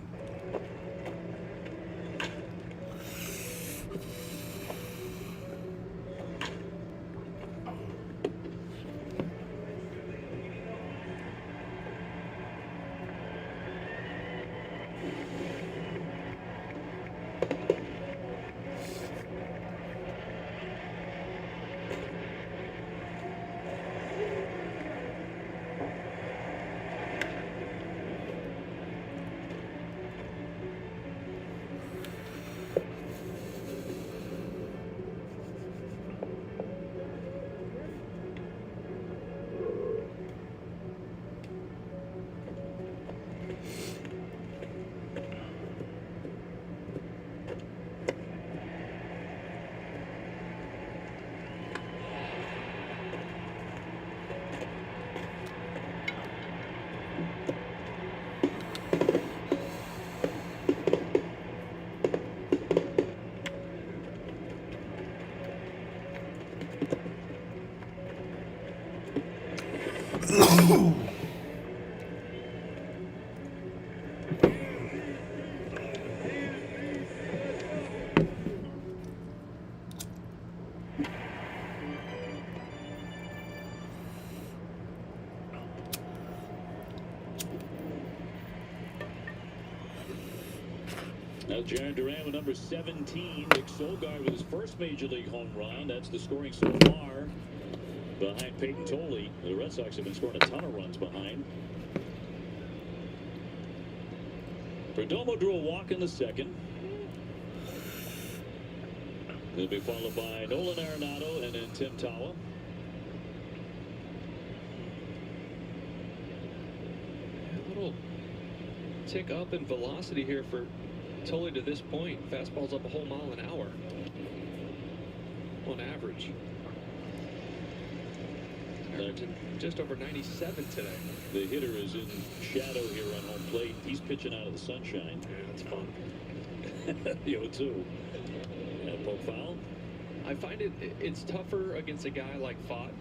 Now Jarren Duran with number 17. Nick Solgaard with his first Major League home run. That's the scoring so far behind Peyton Tolley. The Red Sox have been scoring a ton of runs behind. Perdomo drew a walk in the second. He'll be followed by Nolan Arenado and then Tim Tawa. A little tick up in velocity here for Tolley to this point. Fastball's up a whole mile an hour on average. Averaging just over 97 today. The hitter is in shadow here on home plate. He's pitching out of the sunshine. Yeah, that's fun. The 0-2. And poke foul. I find it's tougher against a guy like Fott,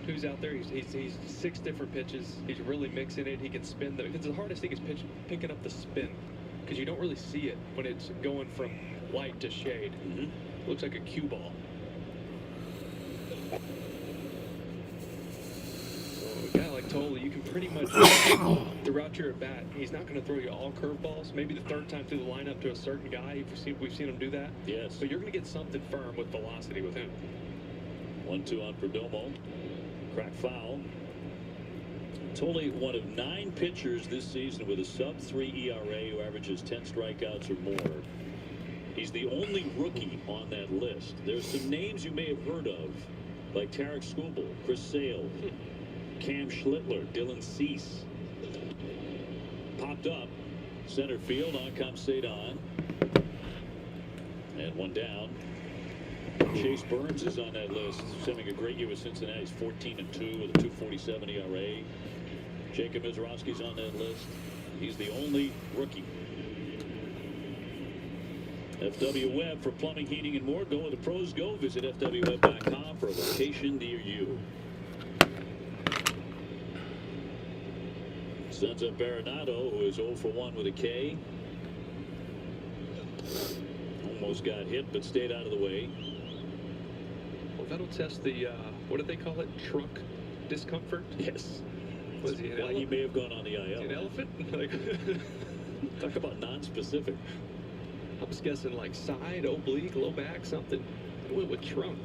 who's out there. He's 6 different pitches. He's really mixing it. He can spin because the hardest thing is picking up the spin, because you don't really see it when it's going from light to shade. Looks like a cue ball. So a guy like Tolley, you can pretty much throughout your at bat, he's not going to throw you all curveballs. Maybe the third time through the lineup to a certain guy, we've seen him do that. Yes. But you're going to get something firm with velocity with him. 1-2 on Perdomo. Crack foul. Tolley, one of 9 pitchers this season with a sub-3 ERA who averages 10 strikeouts or more. He's the only rookie on that list. There's some names you may have heard of, like Tarek Skubal, Chris Sale, Cam Schlittler, Dylan Cease. Popped up. Center field, on comes Cedon. And one down. Chase Burns is on that list. He's having a great year with Cincinnati. He's 14-2 with a 2.47 ERA. Jacob Mizrowski's on that list. He's the only rookie. FW Web for plumbing, heating, and more. Go where the pros go. Visit fwweb.com for a location near you. Sends up Arenado, who is 0 for 1 with a K. Almost got hit, but stayed out of the way. Well, that'll test the, what do they call it? Truck discomfort? Yes. Was he an Why he may have gone on the IL. An elephant? Talk about non-specific. I was guessing like side, oblique, low back, something. It went with trunk.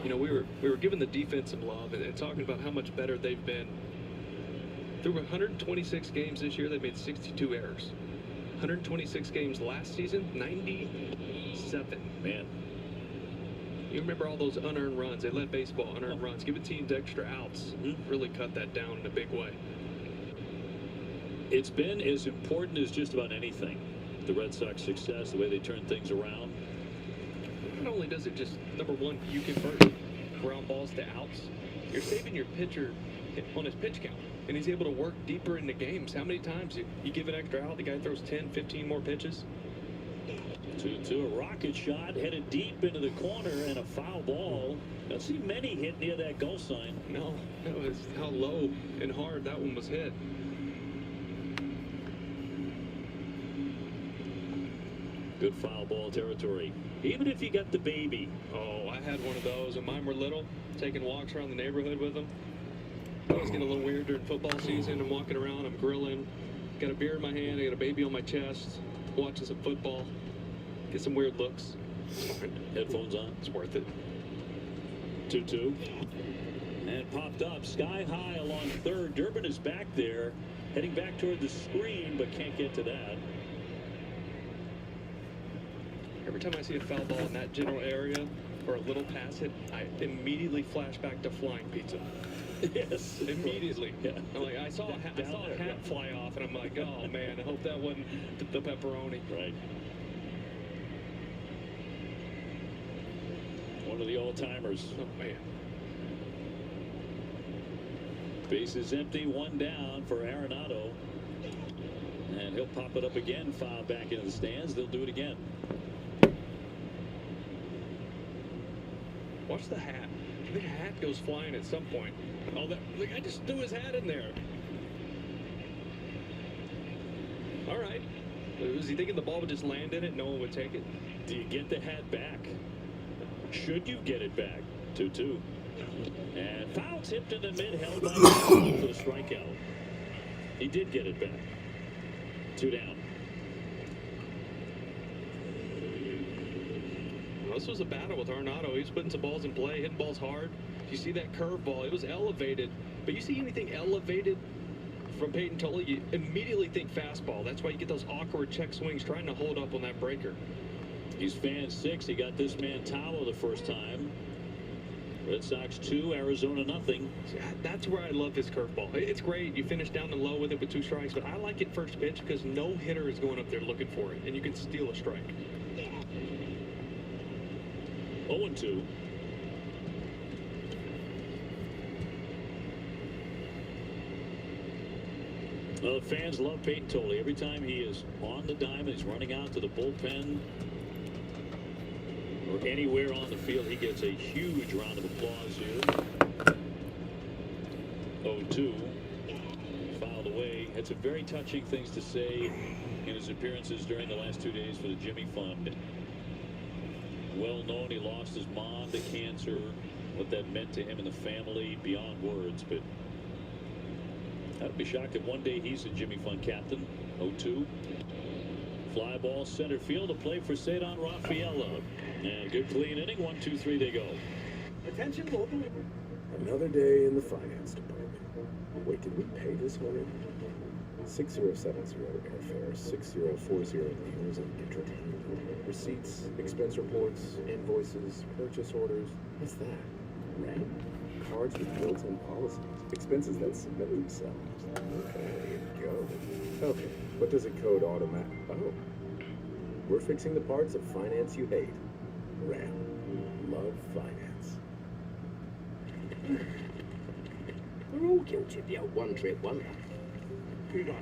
You know, we were giving the defense some love and talking about how much better they've been. Through 126 games this year, they've made 62 errors. 126 games last season, 97. Man. You remember all those unearned runs. They led baseball, unearned runs. Giving teams extra outs. Really cut that down in a big way. It's been as important as just about anything. The Red Sox success, the way they turn things around. Not only does it just, number one, you convert ground balls to outs, you're saving your pitcher on his pitch count. And he's able to work deeper into games. How many times you give an extra out, the guy throws 10, 15 more pitches? 2-2, a rocket shot headed deep into the corner and a foul ball. Don't see many hit near that goal sign. No, that was how low and hard that one was hit. Good foul ball territory. Even if you got the baby. Oh, I had one of those when mine were little, taking walks around the neighborhood with them. I was getting a little weird during football season. I'm walking around, I'm grilling, got a beer in my hand, I got a baby on my chest, watching some football, get some weird looks. Headphones on. It's worth it. 2-2. And popped up sky high along third. Durbin is back there, heading back toward the screen, but can't get to that. Every time I see a foul ball in that general area or a little pass hit, I immediately flash back to flying pizza. Yes. Immediately. Yeah. I'm like, I saw a hat fly off, and I'm like, oh, man, I hope that wasn't the pepperoni. Right. One of the all-timers. Oh, man. Base is empty, one down for Arenado. And he'll pop it up again, foul back into the stands. They'll do it again. Watch the hat. The hat goes flying at some point. Oh, that the guy just threw his hat in there. All right. Was he thinking the ball would just land in it, no one would take it? Do you get the hat back? Should you get it back? 2-2. And foul tipped in the mid, held by for the strikeout. He did get it back. 2 down. Well, this was a battle with Arenado. He was putting some balls in play, hitting balls hard. You see that curveball, it was elevated. But you see anything elevated from Peyton Tully, you immediately think fastball. That's why you get those awkward check swings trying to hold up on that breaker. He's fan 6. He got this man Talo the first time. Red Sox 2, Arizona nothing. That's where I love his curveball. It's great. You finish down and low with it with 2 strikes, but I like it first pitch because no hitter is going up there looking for it, and you can steal a strike. 0-2. Well, the fans love Peyton Tully. Every time he is on the diamond, he's running out to the bullpen or anywhere on the field, he gets a huge round of applause here. 0-2. Fouled away. Had some very touching things to say in his appearances during the last 2 days for the Jimmy Fund. Well known, he lost his mom to cancer. What that meant to him and the family, beyond words. But I'd be shocked if one day he's a Jimmy Fund captain. 0-2. Fly ball center field, a play for Cedar Rafaela. And good clean inning. 1-2-3 they go. Attention local. Another day in the finance department. Wait, did we pay this one in? 6070 airfare, 6040 meals and entertainment. Receipts, expense reports, invoices, purchase orders. What's that? Right? Cards with built-in policies. Expenses that submit themselves. Okay, go. Okay, what does it code automatic? Oh. We're fixing the parts of finance you hate. RAM. Love finance. We're all guilty of the old one-trick wonder. You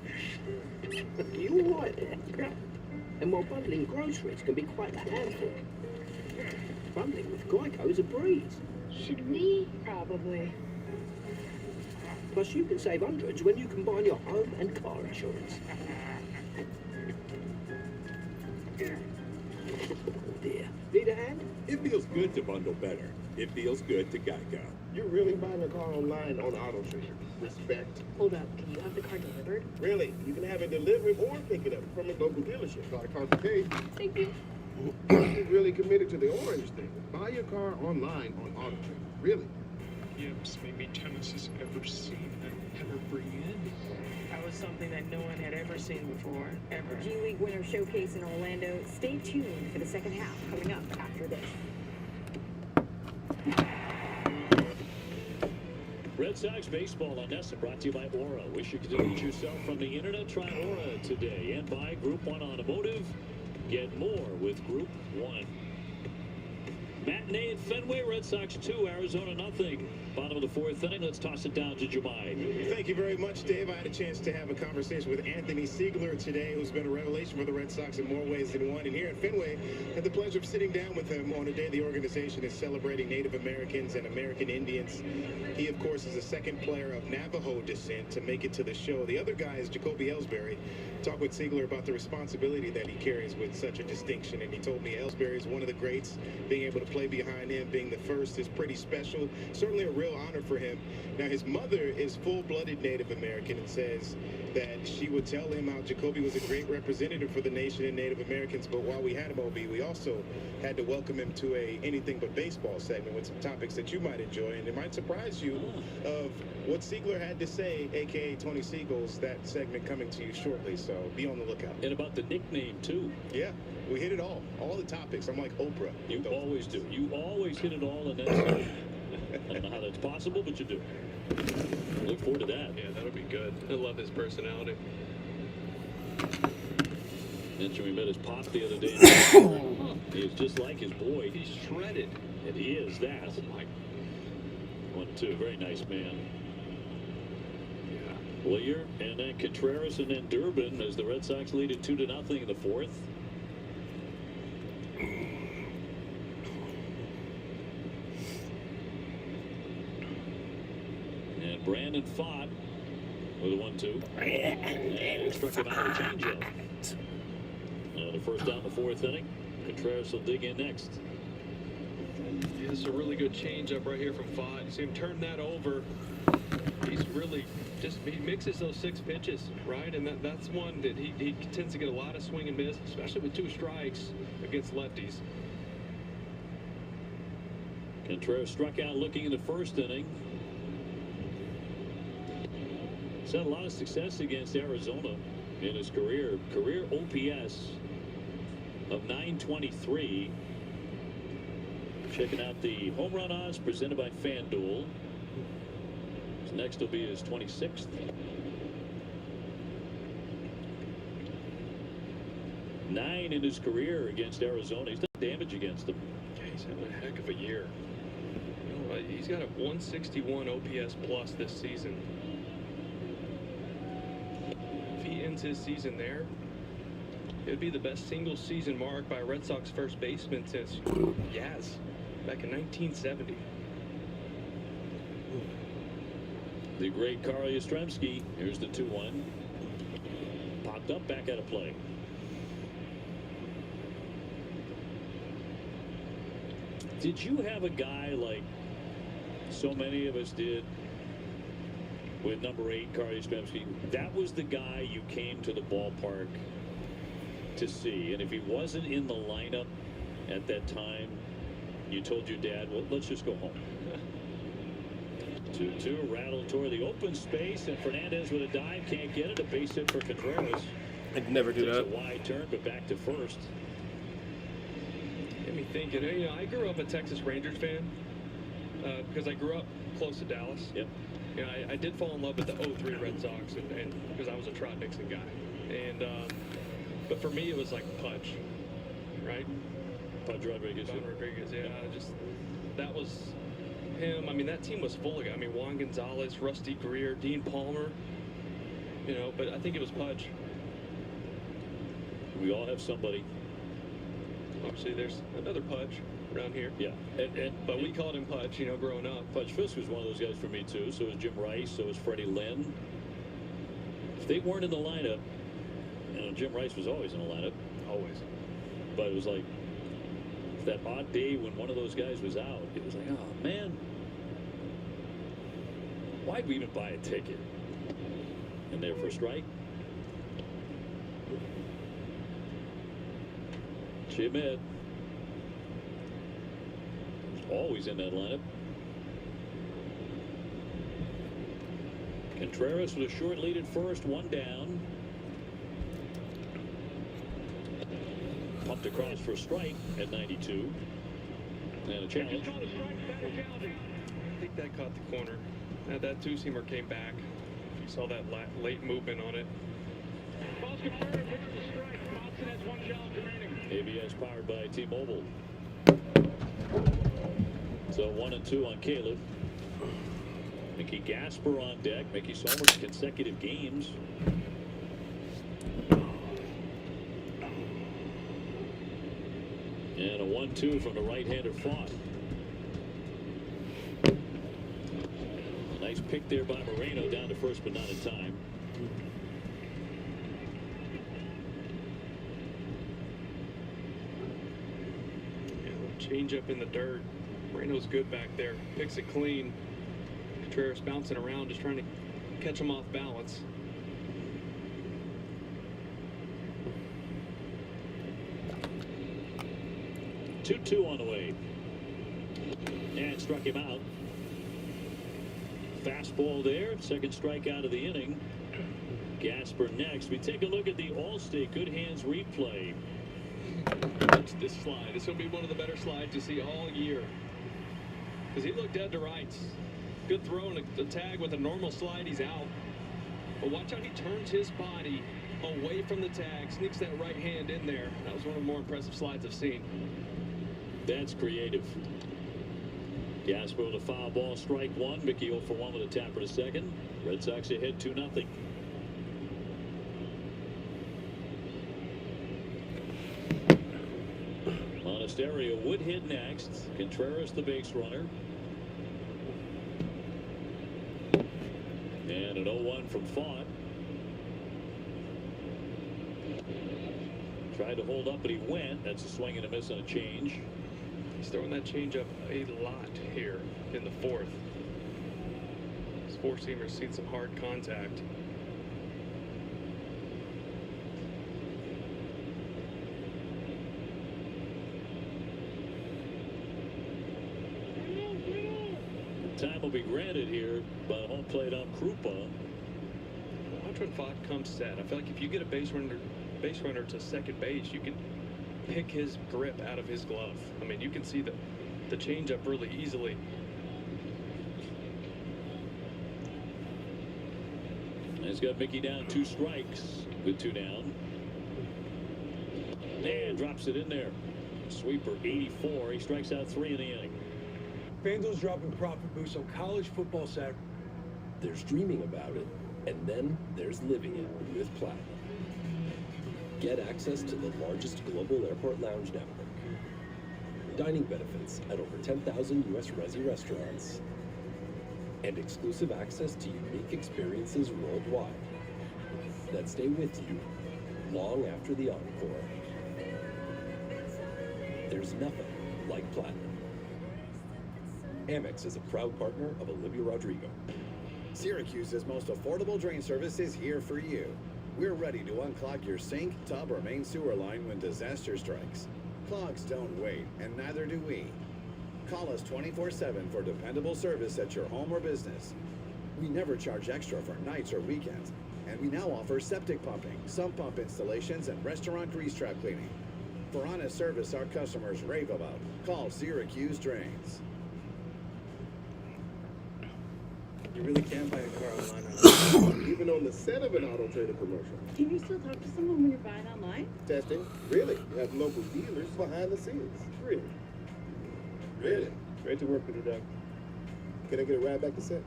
all right there? And while bundling groceries can be quite a handful, bundling with Geico is a breeze. Should we? Probably. Plus, you can save hundreds when you combine your home and car insurance. Oh dear. Need a hand? It feels good to bundle better. It feels good to Geico. You're really buying a car online on AutoTrader. Respect. Hold up. Can you have the car delivered? Really? You can have it delivered or pick it up from a local dealership. Got a car for Kate. Thank you. You're really committed to the orange thing. Buy your car online on AutoTrader. Really? Yips, maybe tennis has ever seen that ever bring in. That was something that no one had ever seen before, ever. G League Winter Showcase in Orlando. Stay tuned for the second half coming up after this. Red Sox baseball on Nessa, brought to you by Aura. Wish you could delete yourself from the internet? Try Aura today. And by Group 1 Automotive. Get more with Group 1. Matinee at Fenway, Red Sox 2, Arizona nothing. Bottom of the fourth inning, let's toss it down to Jemai. Thank you very much, Dave. I had a chance to have a conversation with Anthony Siegler today, who's been a revelation for the Red Sox in more ways than one. And here at Fenway, I had the pleasure of sitting down with him on a day the organization is celebrating Native Americans and American Indians. He, of course, is the second player of Navajo descent to make it to the show. The other guy is Jacoby Ellsbury. Talked with Siegler about the responsibility that he carries with such a distinction, and he told me Ellsbury is one of the greats. Being able to play behind him, being the first, is pretty special. Certainly a real honor for him. Now, his mother is full-blooded Native American and says that she would tell him how Jacoby was a great representative for the nation and Native Americans, but while we had him, OB, we also had to welcome him to a Anything But Baseball segment with some topics that you might enjoy, and it might surprise you of what Siegler had to say, a.k.a. Tony Siegels, that segment coming to you shortly, so be on the lookout. And about the nickname, too. Yeah, we hit it all the topics. I'm like Oprah. You always do. You always hit it all, and that's I don't know how that's possible, but you do. Look forward to that. Yeah, that'll be good. I love his personality. Mentioned we met his pop the other day. He is just like his boy. He's shredded. And he is that. Oh, my. 1-2. Very nice man. Yeah. Lear, and then Contreras, and then Durbin as the Red Sox lead it 2-0 in the fourth. And Brandon Pfaadt with a 1-2. And struck him out with a changeup. The first down the fourth inning. Contreras will dig in next. Yeah, this is a really good changeup right here from Pfaadt. You see him turn that over. He's really he mixes those 6 pitches, right? And that's one that he tends to get a lot of swing and miss, especially with 2 strikes against lefties. Contreras struck out looking in the first inning. He's had a lot of success against Arizona in his career. Career OPS of 923. Checking out the home run odds presented by FanDuel. His next will be his 26th. 9 in his career against Arizona. He's done damage against them. Yeah, he's having a heck of a year. You know, he's got a 161 OPS plus this season. If he ends his season there, it'd be the best single season mark by a Red Sox first baseman since Yaz back in 1970. The great Carl Yastrzemski. Here's the 2-1. Popped up, back out of play. Did you have a guy like so many of us did with number 8, Carl Yastrzemski? That was the guy you came to the ballpark to see, and if he wasn't in the lineup at that time, you told your dad, well, let's just go home. 2-2, rattle toward the open space, and Fernandez with a dive, can't get it. A base hit for Contreras. I'd never do that. Takes a wide turn, but back to first. Get me thinking. You know, I grew up a Texas Rangers fan because I grew up close to Dallas. Yep. You know, I did fall in love with the 03 Red Sox, and because I was a Trot Nixon guy. And but for me, it was like Pudge, right? Pudge Rodriguez. Don Rodriguez, yeah. That was him. I mean, that team was full of guys. I mean, Juan Gonzalez, Rusty Greer, Dean Palmer. you know, but I think it was Pudge. We all have somebody. Obviously, there's another Pudge around here. Yeah, but we called him Pudge, you know, growing up. Pudge Fisk was one of those guys for me too. So was Jim Rice. So was Freddie Lynn. If they weren't in the lineup, you know, Jim Rice was always in the lineup, always. But it was like that odd day when one of those guys was out. It was like, oh man, why'd we even buy a ticket? And there for a strike. Jim Ed. Always in that lineup. Contreras with a short lead at first, one down. Pumped across for a strike at 92. And a challenge. I think that caught the corner. Now that two-seamer came back. You saw that late movement on it. ABS powered by T-Mobile. So 1 and 2 on Caleb. Mickey Gasper on deck. Mickey Somers consecutive games. And a 1-2 from the right-hander Font. A nice pick there by Moreno, down to first but not in time. Change up in the dirt. Moreno's good back there. Picks it clean. Contreras bouncing around, just trying to catch him off balance. Two on the way. And struck him out. Fastball there. Second strikeout of the inning. Gasper next. We take a look at the Allstate Good Hands replay. Watch this slide. This will be one of the better slides you see all year. Because he looked dead to rights. Good throw and a tag with a normal slide. He's out. But watch how he turns his body away from the tag. Sneaks that right hand in there. That was one of the more impressive slides I've seen. That's creative. Gasper with a foul ball, strike one. Mickey 0 for 1 with a tapper to second. Red Sox ahead 2-0. Monasterio would hit next. Contreras the base runner. And an 0-1 from Font. Tried to hold up, but he went. That's a swing and a miss on a change. He's throwing that change up a lot here in the fourth. His four-seamer's seen some hard contact. Time will be granted here by home plate ump Krupa. Watch when Font comes set. I feel like if you get a base runner to second base, you can pick his grip out of his glove. I mean, you can see the changeup really easily. He's got Mickey down 2 strikes with 2 down. And drops it in there. Sweeper 84. He strikes out 3 in the inning. FanDuel's dropping profit boosts on college football Saturday. There's dreaming about it, and then there's living it with Platinum. Get access to the largest global airport lounge network, dining benefits at over 10,000 U.S. Resi restaurants, and exclusive access to unique experiences worldwide that stay with you long after the encore. There's nothing like Platinum. Amex is a proud partner of Olivia Rodrigo. Syracuse's most affordable drain service is here for you. We're ready to unclog your sink, tub, or main sewer line when disaster strikes. Clogs don't wait, and neither do we. Call us 24/7 for dependable service at your home or business. We never charge extra for nights or weekends, and we now offer septic pumping, sump pump installations, and restaurant grease trap cleaning. For honest service our customers rave about, call Syracuse Drains. You really can buy a car online. Even on the set of an Auto Trader commercial. Can you still talk to someone when you're buying online? Testing? Really? You have local dealers behind the scenes. Really? Really? Great to work with you, Doug. Can I get a ride back to set?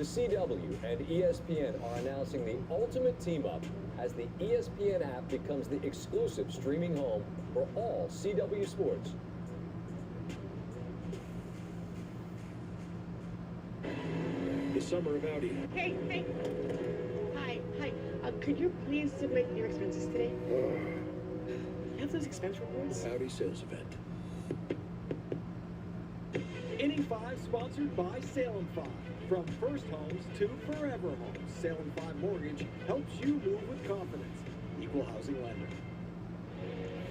The CW and ESPN are announcing the ultimate team-up as the ESPN app becomes the exclusive streaming home for all CW sports. The summer of Audi. Hey. Hi. Could you please submit your expenses today? You have those expense reports? Audi sales event. Inning 5 sponsored by Salem 5. From first homes to forever homes, Salem 5 Mortgage helps you move with confidence. Equal housing lender.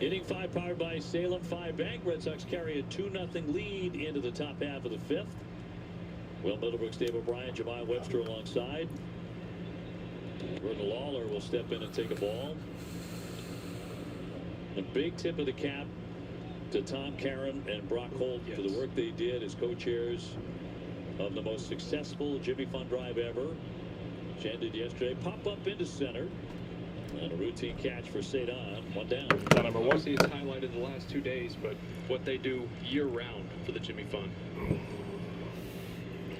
Inning 5 powered by Salem 5 Bank. Red Sox carry a 2-0 lead into the top half of the fifth. Will Middlebrooks, Dave O'Brien, Jemai Webster alongside. Vernon Lawler will step in and take a ball. A big tip of the cap to Tom Caron and Brock Holt for the work they did as co-chairs of the most successful Jimmy Fund drive ever. Jan did yesterday. Pop up into center. And a routine catch for Cedon. One down. Number one. Obviously, it's highlighted the last 2 days, but what they do year-round for the Jimmy Fund.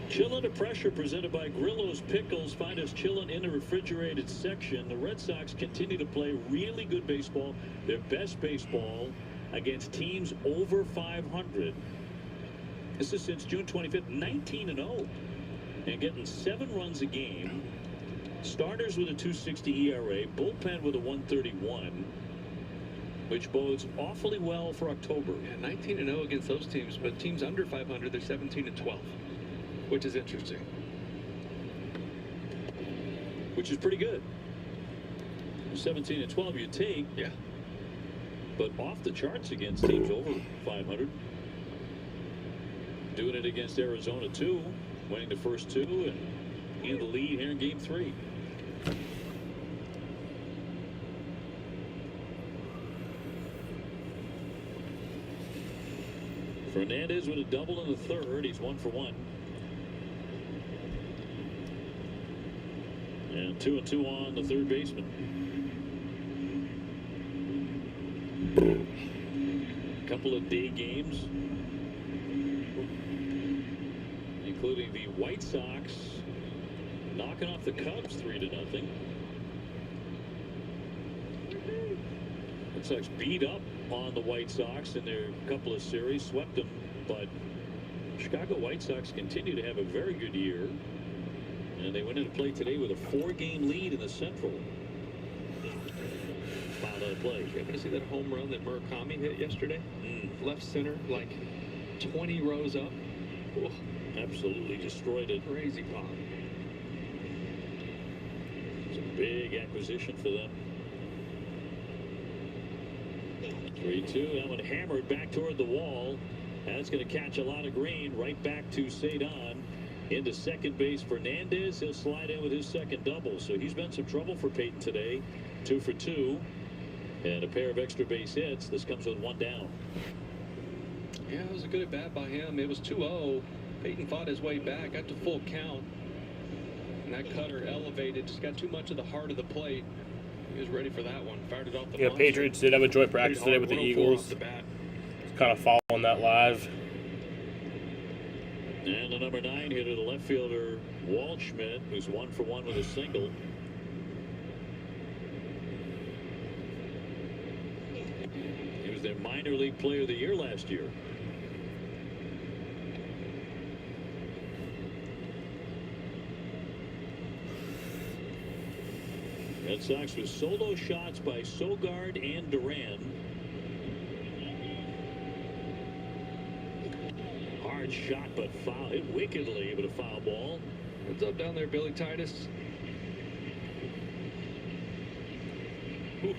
Chill Under Pressure presented by Grillo's Pickles. Find us chilling in the refrigerated section. The Red Sox continue to play really good baseball, their best baseball, against teams over 500. This is since June 25th, 19-0. And getting 7 runs a game. Starters with a 2.60 ERA, bullpen with a 1.31, which bodes awfully well for October. Yeah, 19-0 against those teams, but teams under 500, they're 17-12. Which is interesting. Which is pretty good. 17-12 you take. Yeah. But off the charts against teams over 500. Doing it against Arizona too. Winning the first 2 and in the lead here in game 3. Fernandez with a double in the third. He's 1 for 1. And 2-2 on the third baseman. A couple of day games, including the White Sox knocking off the Cubs 3-0. Red Sox beat up on the White Sox in their couple of series, swept them, but Chicago White Sox continue to have a very good year. And they went into play today with a 4-game lead in the Central. Foul out of play. You happen to see that home run that Murakami hit yesterday? Left center, like 20 rows up. Oh, absolutely destroyed it. Crazy pop. It's a big acquisition for them. 3-2. That one hammered back toward the wall. That's going to catch a lot of green. Right back to Cedon. Into second base, Fernandez. He'll slide in with his second double. So he's been some trouble for Peyton today. 2 for 2. And a pair of extra base hits. This comes with 1 down. Yeah, it was a good at bat by him. It was 2-0. Peyton fought his way back, got to full count. And that cutter elevated, just got too much of the heart of the plate. He was ready for that one. Fired it off the monster. Patriots did have a joint practice today with the Eagles. Just kind of following that live. And the number 9 hitter, the left fielder, Waldschmidt, who's 1 for 1 with a single. He was their minor league player of the year last year. Red Sox with solo shots by Sogard and Duran. Hard shot, but foul. Hit wickedly, but a foul ball. What's up down there, Billy Titus? Ooh.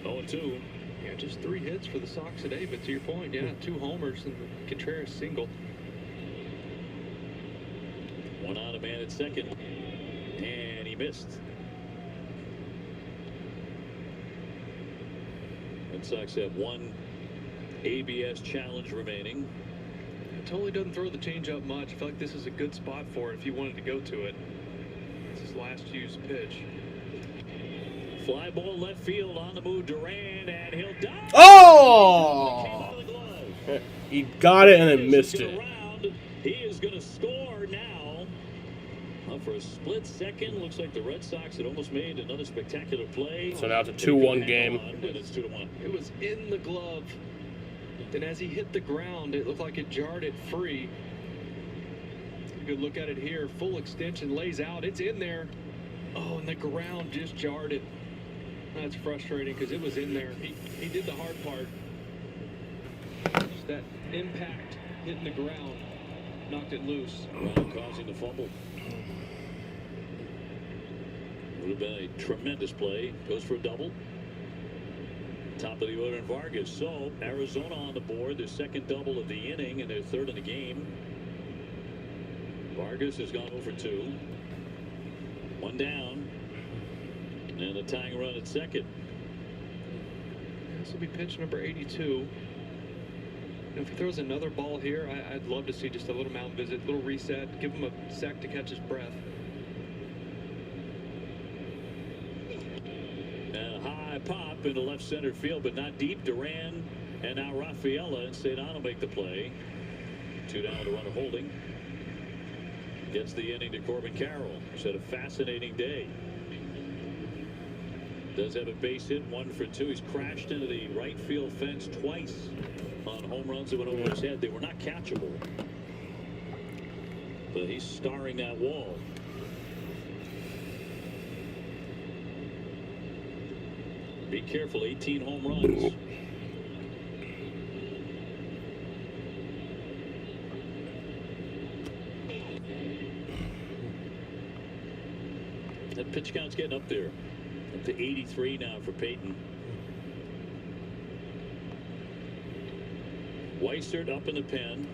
Oh, 2. Yeah, just 3 hits for the Sox today, but to your point, yeah, 2 homers and the Contreras single. 1 out, a man at second, and he missed. Red Sox have 1 ABS challenge remaining. Totally doesn't throw the changeup much. I feel like this is a good spot for it if you wanted to go to it. It's his last used pitch. Fly ball left field on the move, Duran, and he'll dive. Oh! Came out of the glove. He got it and then missed it. He is going to score now. For a split second, looks like the Red Sox had almost made another spectacular play. So now it's a 2-1 game. But it's 2-1. It was in the glove. Then as he hit the ground, it looked like it jarred it free. A good look at it here. Full extension, lays out. It's in there. Oh, and the ground just jarred it. That's frustrating because it was in there. He did the hard part. Just that impact hitting the ground knocked it loose. Brown causing the fumble. Would have been a tremendous play. Goes for a double. Top of the order in Vargas. So Arizona on the board, their second double of the inning and their third in the game. Vargas has gone over 2. 1 down. And a tying run at second. This will be pitch number 82. And if he throws another ball here, I'd love to see just a little mound visit, little reset, give him a sec to catch his breath. And a high pop into left center field, but not deep. Duran and now Rafaela and Sedano make the play. 2 down to runner holding. Gets the inning to Corbin Carroll. He's had a fascinating day. Does have a base hit, 1 for 2. He's crashed into the right field fence twice on home runs that went over his head. They were not catchable. But he's starring that wall. Be careful, 18 home runs. That pitch count's getting up there. Up to 83 now for Peyton. Weissert up in the pen.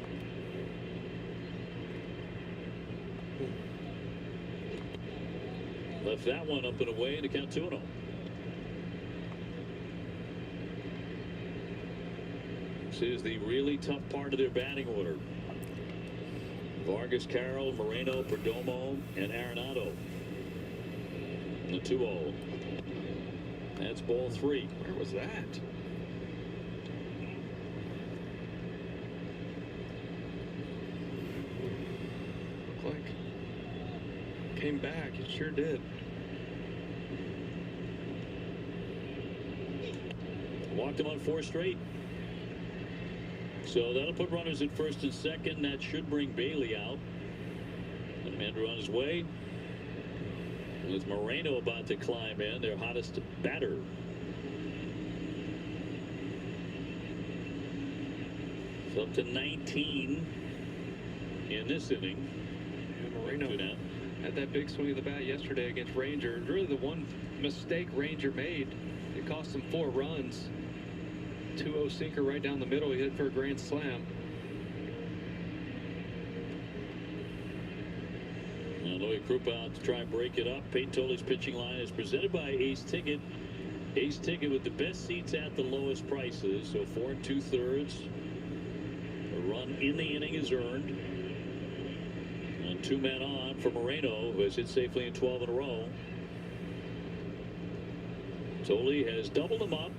Left that one up and away and to count 2-0. This is the really tough part of their batting order. Vargas, Carroll, Moreno, Perdomo, and Arenado. The 2-0. That's ball 3. Where was that? Looked like came back. It sure did. Walked him on 4 straight. So that'll put runners at first and second. That should bring Bailey out. And Mander on his way. With Moreno about to climb in, their hottest batter. It's up to 19 in this inning. And Moreno had that big swing of the bat yesterday against Ranger. Really the one mistake Ranger made. It cost them 4 runs. 2-0 sinker right down the middle. He hit for a grand slam. Louis Krupa out to try and break it up. Peyton Toley's pitching line is presented by Ace Ticket. Ace Ticket with the best seats at the lowest prices. So 4 2/3. A run in the inning is earned. And 2 men on for Moreno, who has hit safely in 12 in a row. Toley has doubled him up.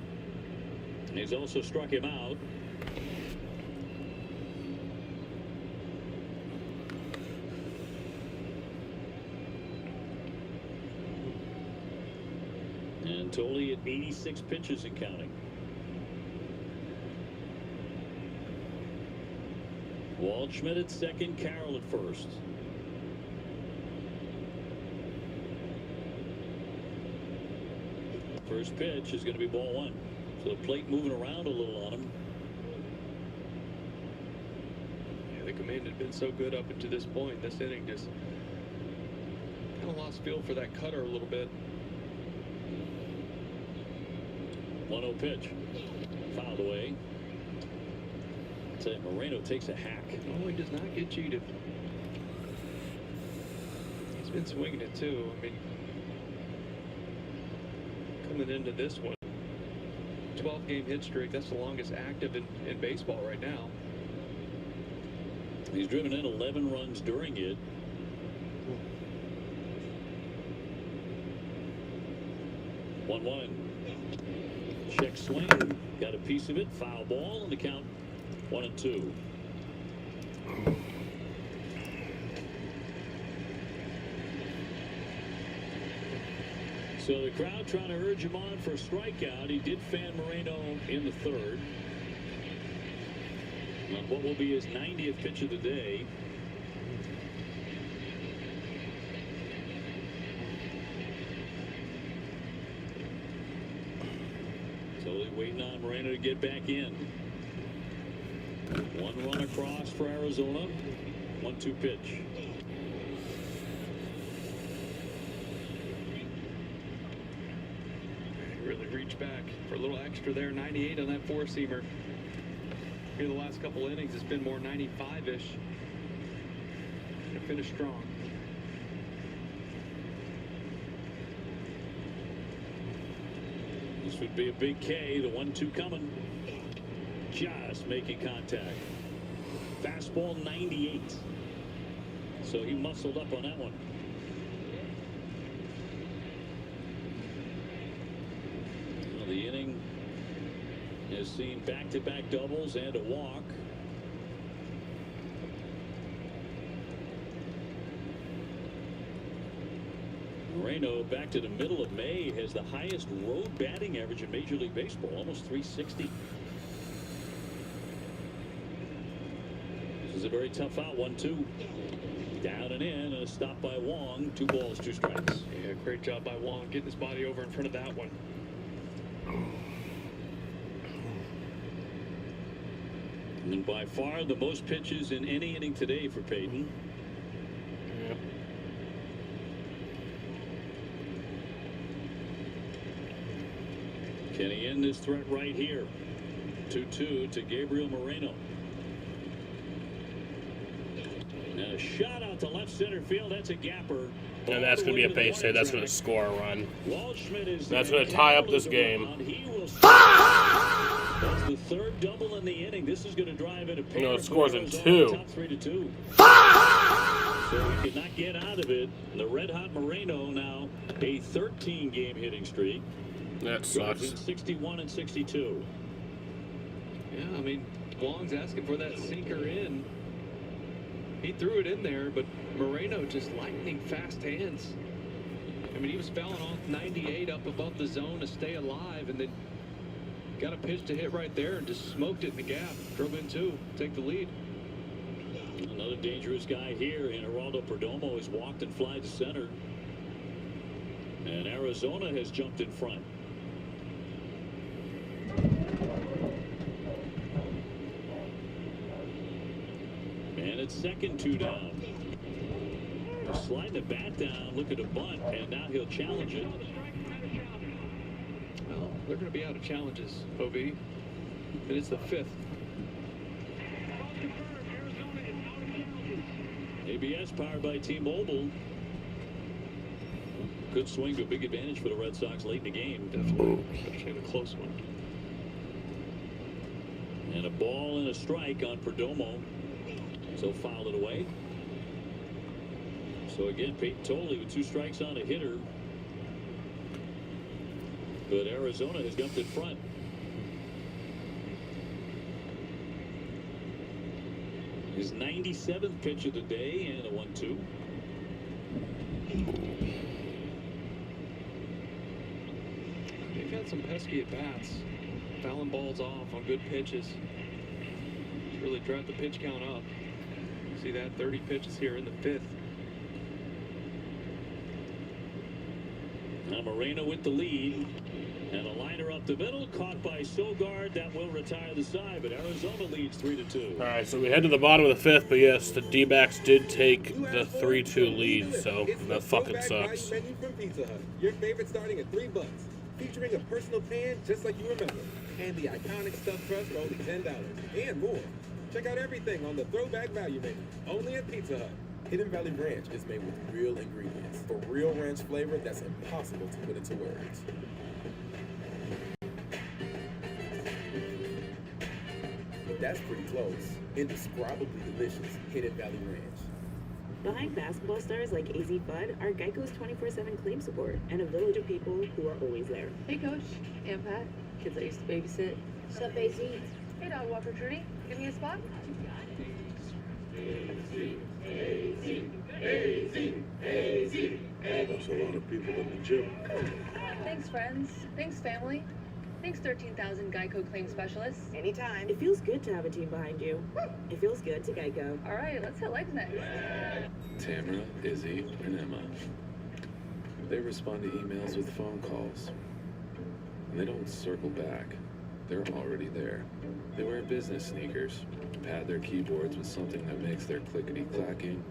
And he's also struck him out. And Toley at 86 pitches and counting. Waldschmidt at second, Carroll at first. First pitch is going to be ball 1. So the plate moving around a little on him. Yeah, the command had been so good up until this point. This inning just kind of lost feel for that cutter a little bit. 1-0 pitch. Fouled away. Moreno takes a hack. Oh, he does not get cheated. He's been swinging it too. I mean, coming into this one, 12-game hit streak. That's the longest active in baseball right now. He's driven in 11 runs during it. One. Check swing. Got a piece of it. Foul ball. And the count 1-2. So the crowd trying to urge him on for a strikeout. He did fan Moreno in the third. On what will be his 90th pitch of the day. Totally waiting on Moreno to get back in. One run across for Arizona. 1-2 pitch. Really reach back for a little extra there. 98 on that four-seamer. Here the last couple innings, it's been more 95-ish. And finish strong. This would be a big K. The 1-2 coming. Just making contact. Fastball 98. So he muscled up on that one. Well, the inning has seen back-to-back doubles and a walk. Moreno back to the middle of May has the highest road batting average in Major League Baseball, almost 360. This is a very tough out. 1-2. Down and in, and a stop by Wong. 2 balls, 2 strikes. Yeah, great job by Wong getting his body over in front of that one. And by far the most pitches in any inning today for Peyton. Yep. Can he end this threat right here? 2-2 to Gabriel Moreno. And a shot out to left center field. That's a gapper. And that's going to be a base hit. That's going to score a run. Waldschmidt is That's going to tie up this game. That's the third double in the inning. This is going to drive it a pair. No, it scores in 2. Top 3-2. So he could not get out of it. The red-hot Moreno now a 13-game hitting streak. That sucks. 61 and 62. Yeah, I mean, Wong's asking for that sinker in. He threw it in there, but Moreno just lightning fast hands. I mean, he was fouling off 98 up above the zone to stay alive, and then got a pitch to hit right there and just smoked it in the gap. Drove in 2, take the lead. Another dangerous guy here, and Geraldo Perdomo has walked and fly to center. And Arizona has jumped in front. And it's second, 2 down. They're sliding the bat down, looking to bunt, and now he'll challenge it. Well, they're going to be out of challenges, OB. And it's the 5th. ABS powered by T-Mobile. Good swing, but big advantage for the Red Sox late in the game. Definitely, especially in a close one. And a ball and a strike on Perdomo. So fouled it away. So again, Peyton Tolley with 2 strikes on a hitter. But Arizona has jumped in front. His 97th pitch of the day and a 1-2. They've had some pesky at-bats. Fouling balls off on good pitches. Just really drive the pitch count up. See that? 30 pitches here in the 5th. Now Moreno with the lead. And a liner up the middle, caught by Sogard. That will retire the side, but Arizona leads 3-2. All right, so we head to the bottom of the 5th, but yes, the D-backs did take the 3-2 lead, so that fucking sucks. Menu from Pizza Hut. Your favorite starting at $3. Featuring a personal pan just like you remember. And the iconic stuffed crust for only $10. And more. Check out everything on the Throwback Value menu. Only at Pizza Hut. Hidden Valley Ranch is made with real ingredients for real ranch flavor that's impossible to put into words. That's pretty close. Indescribably delicious Hidden Valley Ranch. Behind basketball stars like AZ Bud are Geico's 24/7 claim support and a village of people who are always there. Hey, Coach. Aunt Pat. Kids I used to babysit. Sup, AZ? Hey, dog walker Trudy. Give me a spot. That's a lot of people in the gym. Thanks, friends. Thanks, family. Thanks, 13,000 Geico claim specialists. Anytime. It feels good to have a team behind you. It feels good to Geico. All right, let's hit legs next. Tamara, Izzy, and Emma. They respond to emails with phone calls. And they don't circle back. They're already there. They wear business sneakers, pad their keyboards with something that makes their clickety-clacking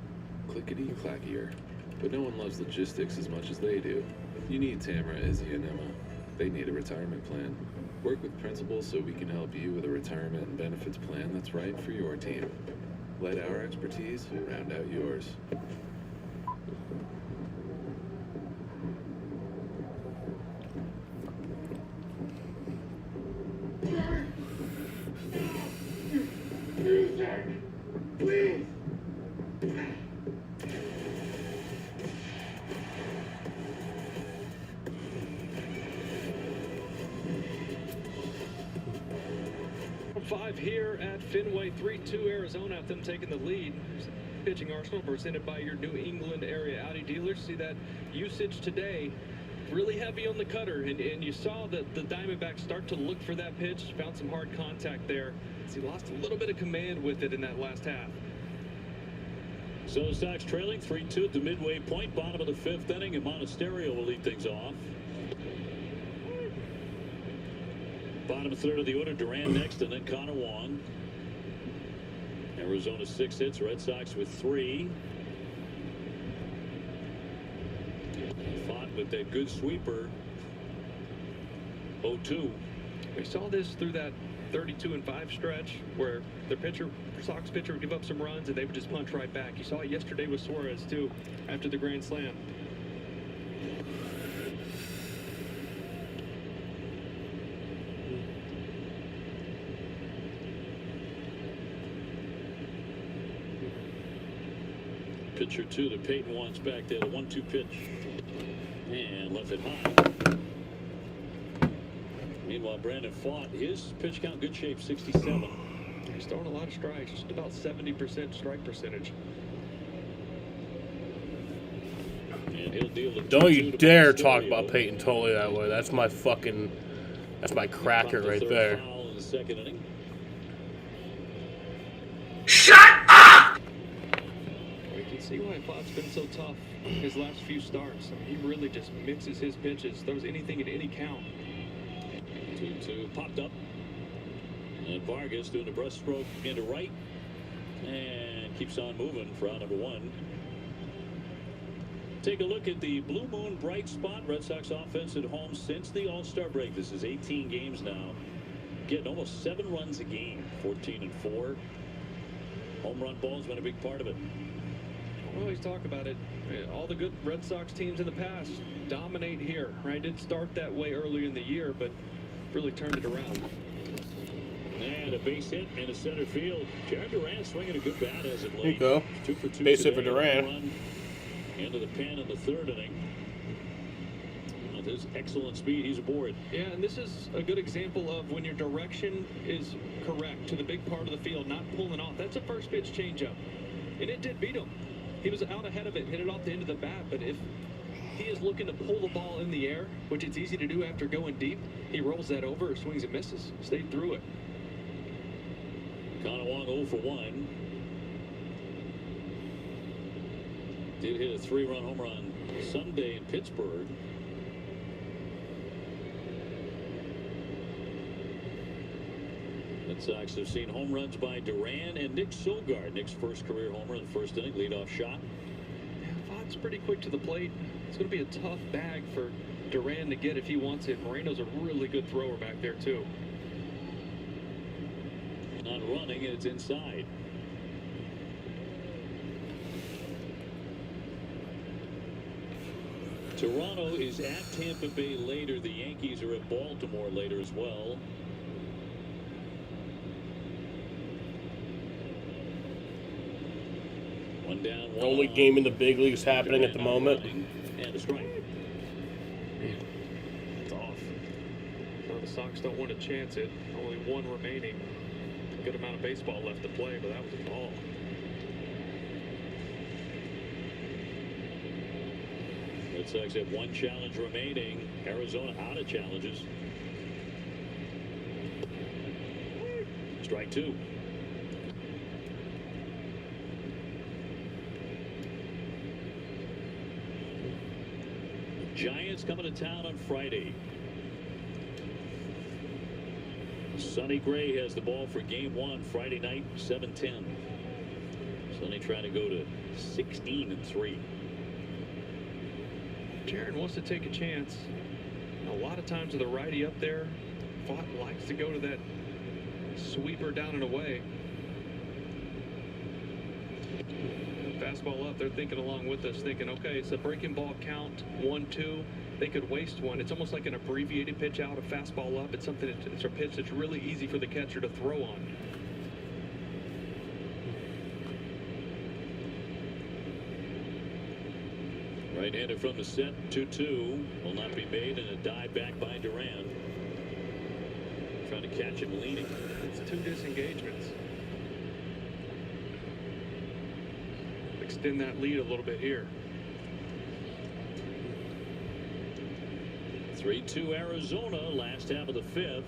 clickety-clackier. But no one loves logistics as much as they do. You need Tamara, Izzy, and Emma. They need a retirement plan. Work with principals so we can help you with a retirement and benefits plan that's right for your team. Let our expertise round out yours. Please. Five here at Fenway, 3-2 Arizona with them taking the lead. Pitching arsenal presented by your New England area Audi dealers. See that usage today, really heavy on the cutter, and you saw that the Diamondbacks start to look for that pitch, found some hard contact there. He lost a little bit of command with it in that last half. So the Sox trailing 3-2 at the midway point, bottom of the fifth inning, and Monasterio will lead things off. Bottom third of the order, Duran next, and then Connor Wong. Arizona 6 hits, Red Sox with 3. Fought with that good sweeper. 0-2. We saw this through that 32-5 stretch where the Sox pitcher would give up some runs and they would just punch right back. You saw it yesterday with Suarez too after the grand slam. Pitcher 2 that Peyton wants back there, the 1-2 pitch. And left it high. Meanwhile, Brandon Pfaadt, his pitch count, good shape, 67. He's throwing a lot of strikes, just about 70% strike percentage. And he'll deal the Don't you dare talk about Peyton Tolley that way. That's my cracker right there. Foul in the second inning. Shut up! You can see why Pfaadt's been so tough his last few starts. I mean, he really just mixes his pitches, throws anything at any count. 2-2 popped up. And Vargas doing the breaststroke into right. And keeps on moving for out number 1. Take a look at the Blue Moon bright spot. Red Sox offense at home since the All-Star break. This is 18 games now. Getting almost 7 runs a game. 14-4. Home run ball's been a big part of it. We always talk about it. All the good Red Sox teams in the past dominate here, right? Didn't start that way earlier in the year, but really turned it around. And a base hit in the center field. Jared Duran swinging a good bat as of late. There you go. 2 for 2 Base hit today. for Duran. Run into the pen in the third inning. With his excellent speed, he's aboard. Yeah, and this is a good example of when your direction is correct to the big part of the field, not pulling off. That's a first pitch changeup, and it did beat him. He was out ahead of it, hit it off the end of the bat, but if he is looking to pull the ball in the air, which it's easy to do after going deep, he rolls that over, swings and misses, stayed through it. Connor Wong 0 for 1. Did hit a 3-run home run Sunday in Pittsburgh. Red Sox have seen home runs by Duran and Nick Sogard. Nick's first career homer in the first inning, leadoff shot. Yeah, Pfaadt's pretty quick to the plate. It's going to be a tough bag for Duran to get if he wants it. Moreno's a really good thrower back there, too. Not running, it's inside. Toronto is at Tampa Bay later. The Yankees are at Baltimore later as well. One down, one Only on. game in the big leagues happening at the moment. And a strike. It's off. So the Sox don't want to chance it. Only 1 remaining. Good amount of baseball left to play, but that was a ball. Red Sox have one challenge remaining. Arizona out of challenges. Strike two. Giants coming to town on Friday. Sonny Gray has the ball for game one Friday night, 7:10. Sonny trying to go to 16-3. Jaron wants to take a chance. A lot of times with a righty up there, Fott likes to go to that sweeper down and away. Fastball up, they're thinking along with us, thinking, okay, it's a breaking ball count, 1-2. They could waste one. It's almost like an abbreviated pitch out, a fastball up. It's something. It's a pitch that's really easy for the catcher to throw on. Right-hander from the set, 2-2. Will not be made, and a dive back by Duran. Trying to catch him leaning. It's two disengagements. Extend that lead a little bit here. 3-2 Arizona, last half of the fifth.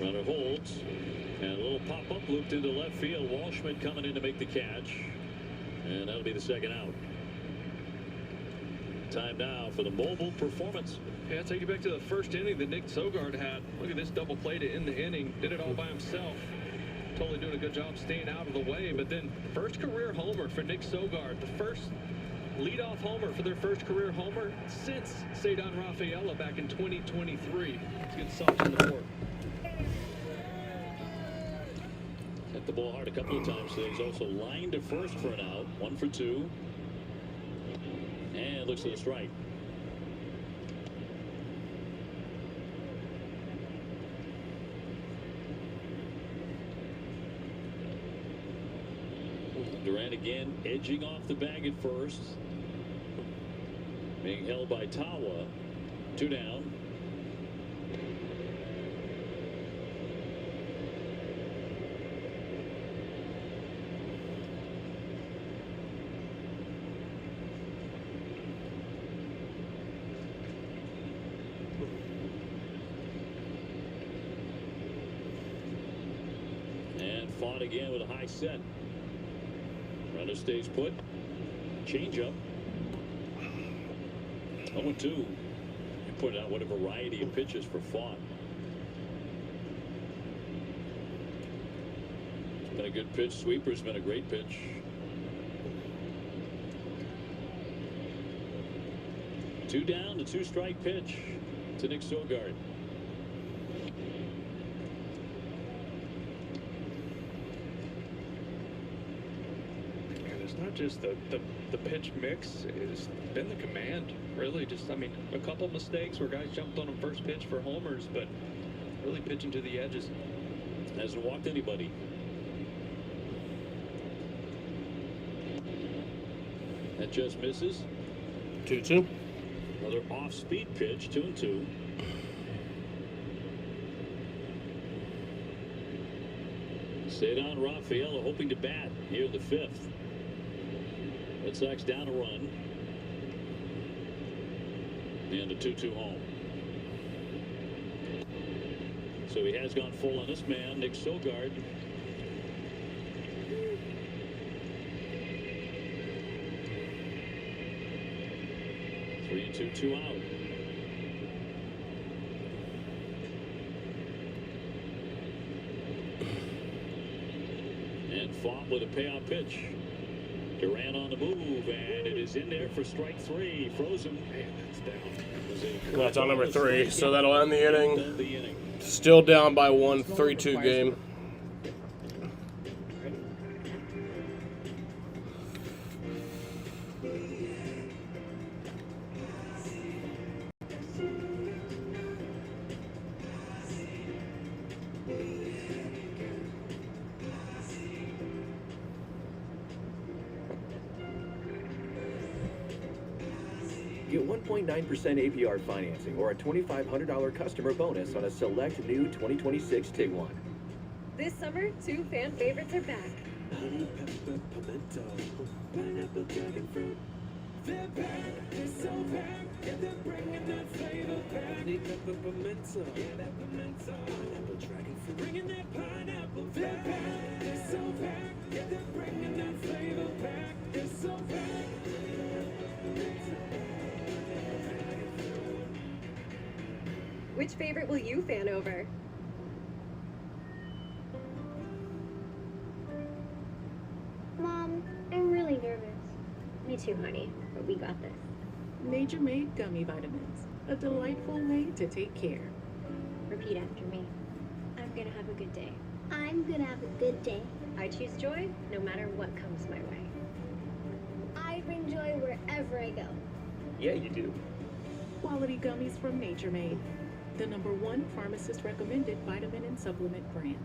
Runner holds. And a little pop-up looped into left field. Walshman coming in to make the catch. And that'll be the second out. Time now for the mobile performance. Yeah, take you back to the first inning that Nick Sogard had. Look at this double play to end the inning. Did it all by himself. Totally doing a good job staying out of the way. But then first career homer for Nick Sogard. The first leadoff homer for their first career homer since Cedar Rafaela back in 2023. Let's get soft on the board. Hit the ball hard a couple of times. So he's also lined to first for an out. 1 for 2. And looks to the strike. Duran again edging off the bag at first. Being held by Tawa. 2 down. And fought again with a high set. Runner stays put. Change-up. 0-2. You put out what a variety of pitches for Fought. It's been a good pitch. Sweeper's been a great pitch. Two down, the 2-strike pitch to Nick Sogard. Not just the pitch mix, it's been the command, really. Just, I mean, a couple mistakes where guys jumped on him first pitch for homers, but really pitching to the edges. Hasn't walked anybody. That just misses. 2-2. Another off-speed pitch, 2-2. Cedar Rafaela hoping to bat here in the fifth. Red Sox down a run. And a 2-2 home. So he has gone full on this man, Nick Sogard. Three and two out. And Fought with a payoff pitch. Duran on the move, and it is in there for strike 3. Frozen. Man, that's down. That's on number 3, so that'll end the inning. Still down by 1, 3-2 game. Get 1.9% APR financing or a $2,500 customer bonus on a select new 2026 Tiguan. This summer, 2 fan favorites are back. Honey, pepper, pimento, pineapple, dragon fruit. They're back, they're so back, yeah, they're bringing that flavor back. Honey, pepper, pimento, yeah, that pimento, pineapple, dragon fruit. Bringing that pineapple, they're back, they're so back, yeah, they're bringing that flavor back. They're so back. Which favorite will you fan over? Mom, I'm really nervous. Me too, honey, but we got this. Nature Made Gummy Vitamins. A delightful way to take care. Repeat after me. I'm gonna have a good day. I'm gonna have a good day. I choose joy, no matter what comes my way. I bring joy wherever I go. Yeah, you do. Quality gummies from Nature Made. The #1 pharmacist recommended vitamin and supplement brand.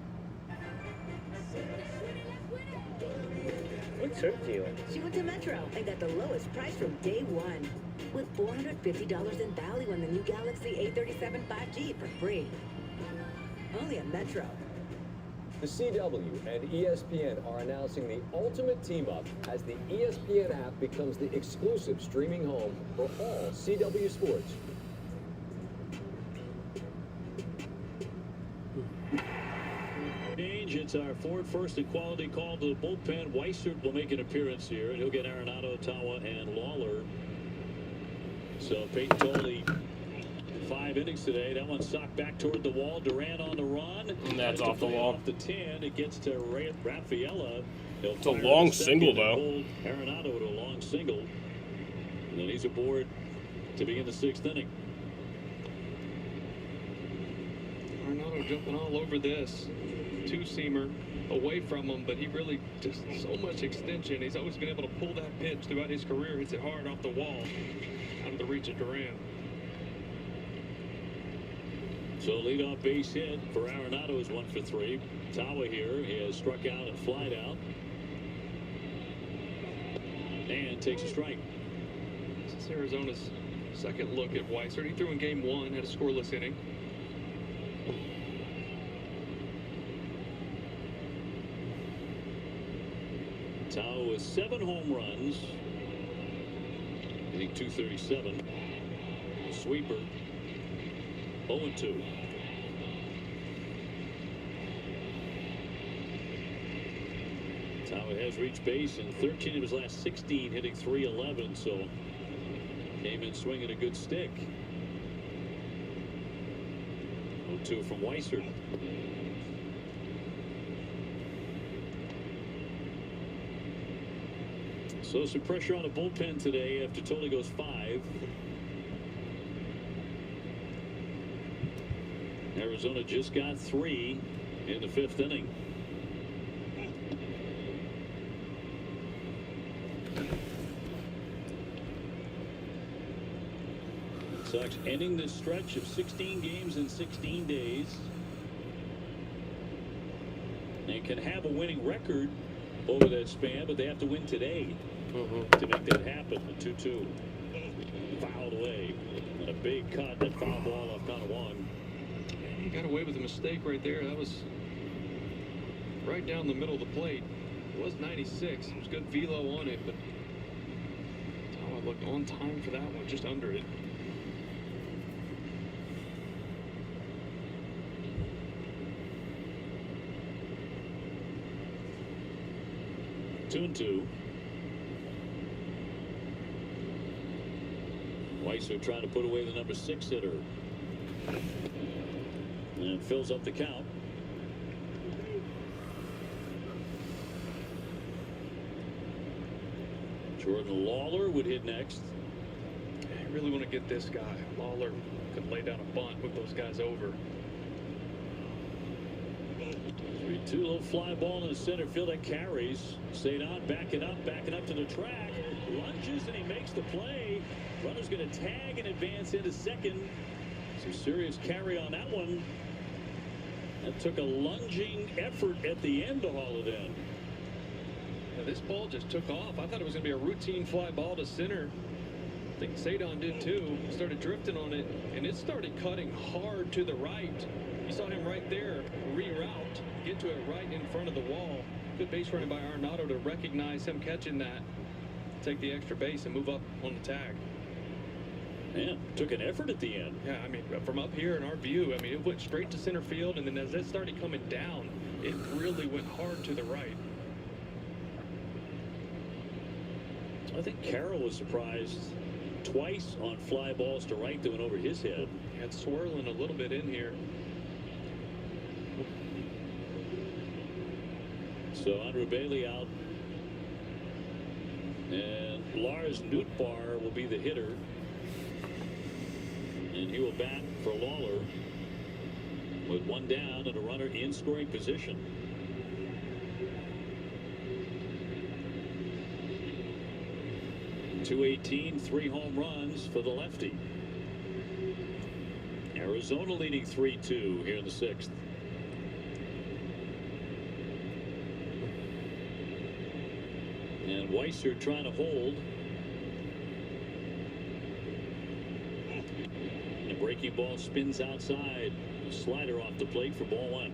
What's her deal? She went to Metro and got the lowest price from day one. With $450 in value on the new Galaxy A37 5G for free. Only at Metro. The CW and ESPN are announcing the ultimate team-up as the ESPN app becomes the exclusive streaming home for all CW sports. It's our Ford first and quality call to the bullpen. Weissert will make an appearance here, and he'll get Arenado, Tawa, and Lawler. So Peyton Tolley, 5 innings today. That one socked back toward the wall. Duran on the run. And that's off the wall. Off the 10. It gets to Rafaela. It's a long single, though. Arenado to a long single. And then he's aboard to begin the 6th inning. Arenado jumping all over this. 2-seamer away from him, but he really just so much extension. He's always been able to pull that pitch throughout his career. Hits it hard off the wall, out of the reach of Duran. So leadoff base hit for Arenado is 1 for 3. Tawa here, he has struck out and flied out, and takes a strike. This is Arizona's second look at Weissert. He threw in game 1, had a scoreless inning. Tawa with 7 home runs, hitting .237. Sweeper, 0-2. Tawa has reached base in 13 of his last 16, hitting .311, so came in swinging a good stick. 0-2 from Weissert. So some pressure on the bullpen today after Tolley goes 5. Arizona just got 3 in the 5th inning. Sox ending this stretch of 16 games in 16 days. They can have a winning record over that span, but they have to win today to make that happen. The 2-2 fouled away, and a big cut, that foul ball off Kanawang. He got away with a mistake right there. That was right down the middle of the plate. It was 96. It was good velo on it, but Tawa looked on time for that one, just under it. Two and 2. Weissert trying to put away the number 6 hitter. And fills up the count. Jordan Lawler would hit next. I really want to get this guy. Lawler could lay down a bunt, move those guys over. 3-2, little fly ball in the center field that carries. Stayed on, backing up to the track. Lunges and he makes the play. Runner's going to tag and advance into second. Some serious carry on that one. That took a lunging effort at the end to haul it in. Yeah, this ball just took off. I thought it was going to be a routine fly ball to center. I think Sadon did too. Started drifting on it, and it started cutting hard to the right. You saw him right there reroute, get to it right in front of the wall. Good base running by Arenado to recognize him catching that, take the extra base, and move up on the tag. Man, took an effort at the end. Yeah, I mean, from up here in our view, I mean, it went straight to center field, and then as it started coming down, it really went hard to the right. I think Carroll was surprised twice on fly balls to right that went over his head. Yeah, it's swirling a little bit in here. So Andrew Bailey out. And Lars Nootbaar will be the hitter. And he will bat for Lawler with one down and a runner in scoring position. .218, 3 home runs for the lefty. Arizona leading 3-2 here in the 6th. And Weiser trying to hold. And the breaking ball spins outside. A slider off the plate for ball 1.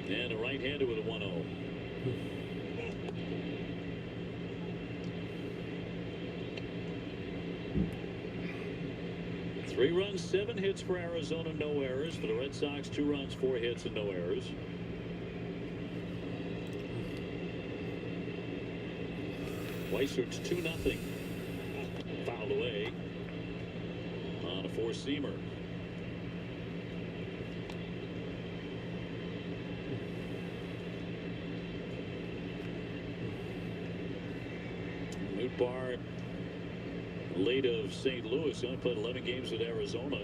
And a right-hander with a 1-0. Three runs, 7 hits for Arizona, no errors. For the Red Sox, 2 runs, 4 hits, and no errors. Weiser to 2-0. Fouled away on a 4-seamer. Nootbaar, late of St. Louis, only played 11 games with Arizona.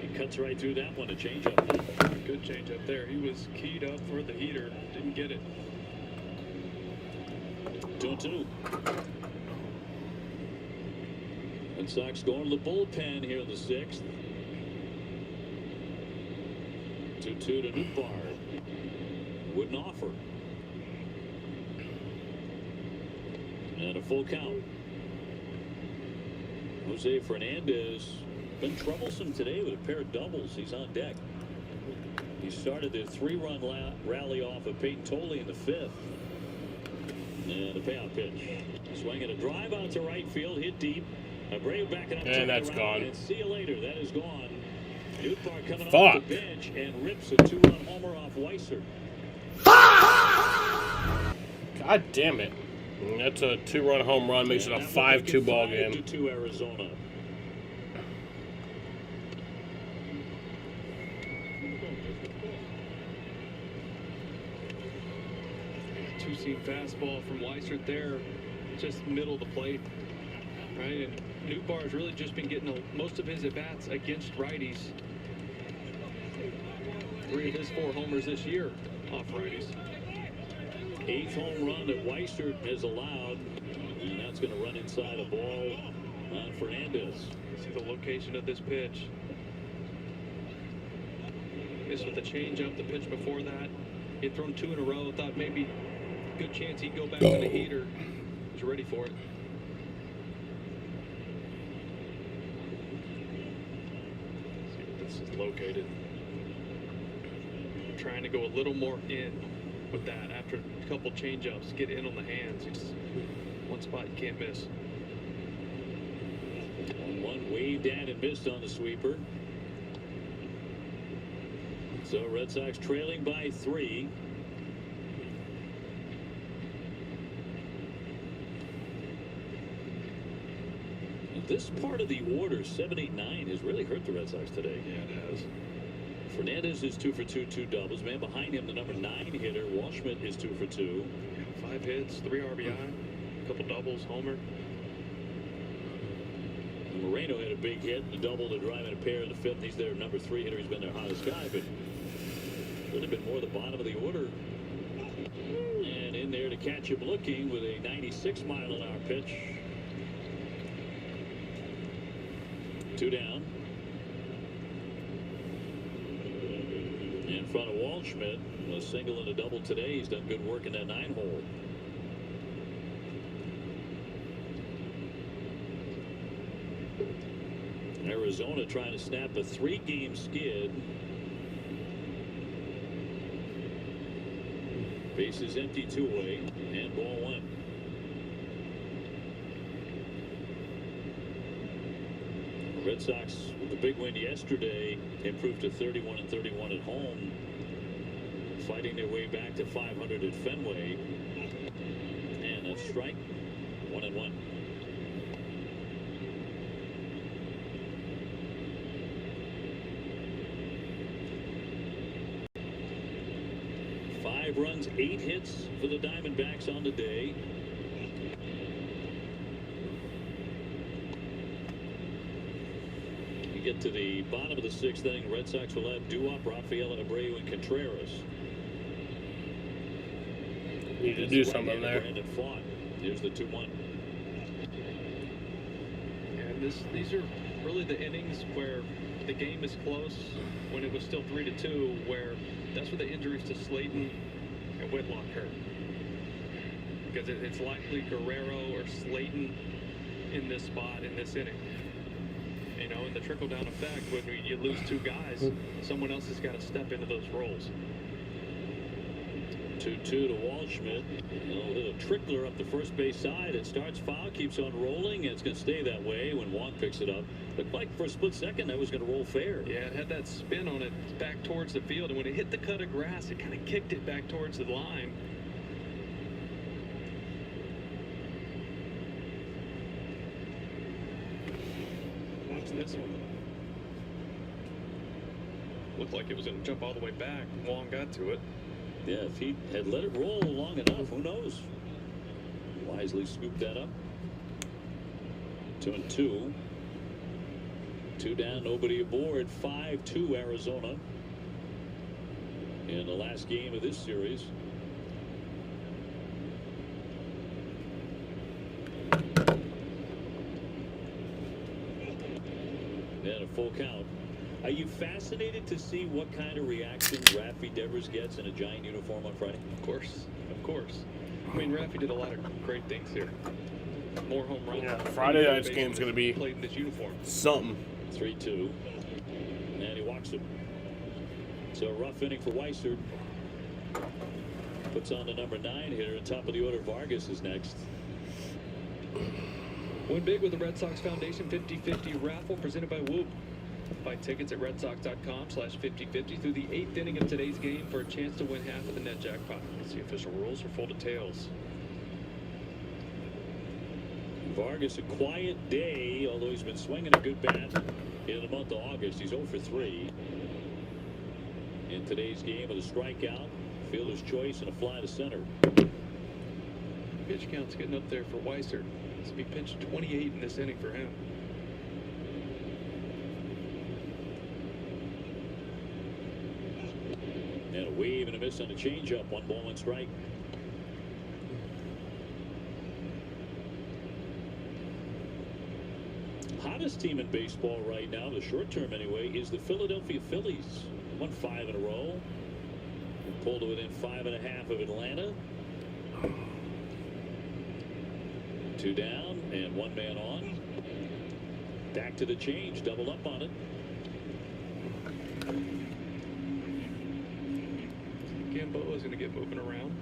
He cuts right through that one, a changeup. Good changeup there. He was keyed up for the heater, didn't get it. 2-2. Red Sox going to the bullpen here in the 6th. 2-2 to Nootbaar. Wouldn't offer. And a full count. Jose Fernandez been troublesome today with a pair of doubles. He's on deck. He started the 3-run rally off of Peyton Tolle in the 5th. And a payout pitch. Swinging a drive out to right field, hit deep. Abreu backing up. And that's gone. And see you later. That is gone. Nootbaar coming Fuck. off the bench and rips a 2-run homer off Weiser. God damn it. That's a 2-run home run, makes it a 5-2 ball game. 5-2 Arizona. Two-seam fastball from Weiser there, just middle of the plate, right? And Nootbaar has really just been getting most of his at-bats against righties. 3 of his 4 homers this year off righties. 8th home run that Weiser has allowed, and that's going to run inside a ball on Fernandez. See the location of this pitch. Missed with the changeup, the pitch before that. He had thrown 2 in a row, thought maybe good chance he'd go back to the heater. He's ready for it. See where this is located. Trying to go a little more in with that after a couple change-ups, get in on the hands. It's one spot you can't miss. 1-1 waved down and missed on the sweeper. So Red Sox trailing by 3. This part of the order, 7, 8, 9, has really hurt the Red Sox today. Yeah, it has. Fernandez is 2 for 2, 2 doubles. Man behind him, the number 9 hitter, Waldschmidt, is 2 for 2. 5 hits, 3 RBI, a couple doubles, homer. Moreno had a big hit, a double to drive in a pair in the 5th. He's their number 3 hitter. He's been their hottest guy, but would have been more the bottom of the order. And in there to catch him looking with a 96-mile-an-hour pitch. 2 down. in front of Waldschmidt. A single and a double today. He's done good work in that 9-hole. Arizona trying to snap a 3-game skid. Bases empty, 2-away, and ball 1. The Red Sox, with the big win yesterday, improved to 31-31 at home, fighting their way back to 500 at Fenway. And a strike, 1-1. Five runs, 8 hits for the Diamondbacks on the day. You get to the bottom of the 6th inning, Red Sox will have Duop, Rafael, Abreu, and Contreras. Need to do something there. Brandon Pfaadt. Here's the 2-1. And these are really the innings where the game is close, when it was still 3-2, where that's where the injuries to Slayton and Whitlock hurt. Because it's likely Guerrero or Slayton in this spot in this inning. You know, and the trickle-down effect, when you lose 2 guys, someone else has got to step into those roles. 2-2 to Waldschmidt. A little trickler up the first base side. It starts foul, keeps on rolling, and it's going to stay that way when Wong picks it up. Looked like for a split second that was going to roll fair. Yeah, it had that spin on it back towards the field, and when it hit the cut of grass, it kind of kicked it back towards the line. Watch this one. Looked like it was going to jump all the way back. Wong got to it. Yeah, if he had let it roll long enough, who knows? Wisely scooped that up. 2-2. 2 down, nobody aboard. 5-2 Arizona in the last game of this series. And a full count. Are you fascinated to see what kind of reaction Rafi Devers gets in a Giant uniform on Friday? Of course, of course. I mean, Rafi did a lot of great things here. More home runs. Yeah, Friday night's game's going to be played in this uniform. Something. 3-2. And he walks him. So a rough inning for Weissert. Puts on the number 9 hitter. Top of the order, Vargas is next. Win big with the Red Sox Foundation 50-50 raffle presented by Whoop. Buy tickets at redsox.com/5050 through the 8th inning of today's game for a chance to win half of the net jackpot. See official rules for full details. Vargas, a quiet day, although he's been swinging a good bat in the month of August. He's 0 for 3 in today's game with a strikeout, fielder's choice, and a fly to center. Pitch count's getting up there for Weissert. This will be pitch 28 in this inning for him. And a wave and a miss on a changeup. 1 ball, 1 strike. Hottest team in baseball right now, the short term anyway, is the Philadelphia Phillies. Won 5 in a row. And pulled to within 5.5 of Atlanta. 2 down and 1 man on. Back to the change. Double up on it. Gamboa is going to get moving around.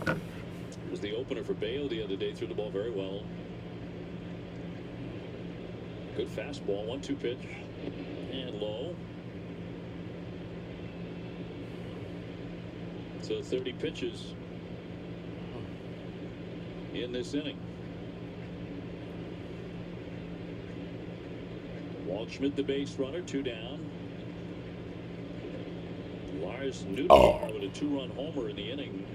It was the opener for Bayo the other day. Threw the ball very well. Good fastball. 1-2 pitch. And low. So 30 pitches in this inning. Waldschmidt, the base runner, 2 down. Lars Nootbaar with a 2-run homer in the inning.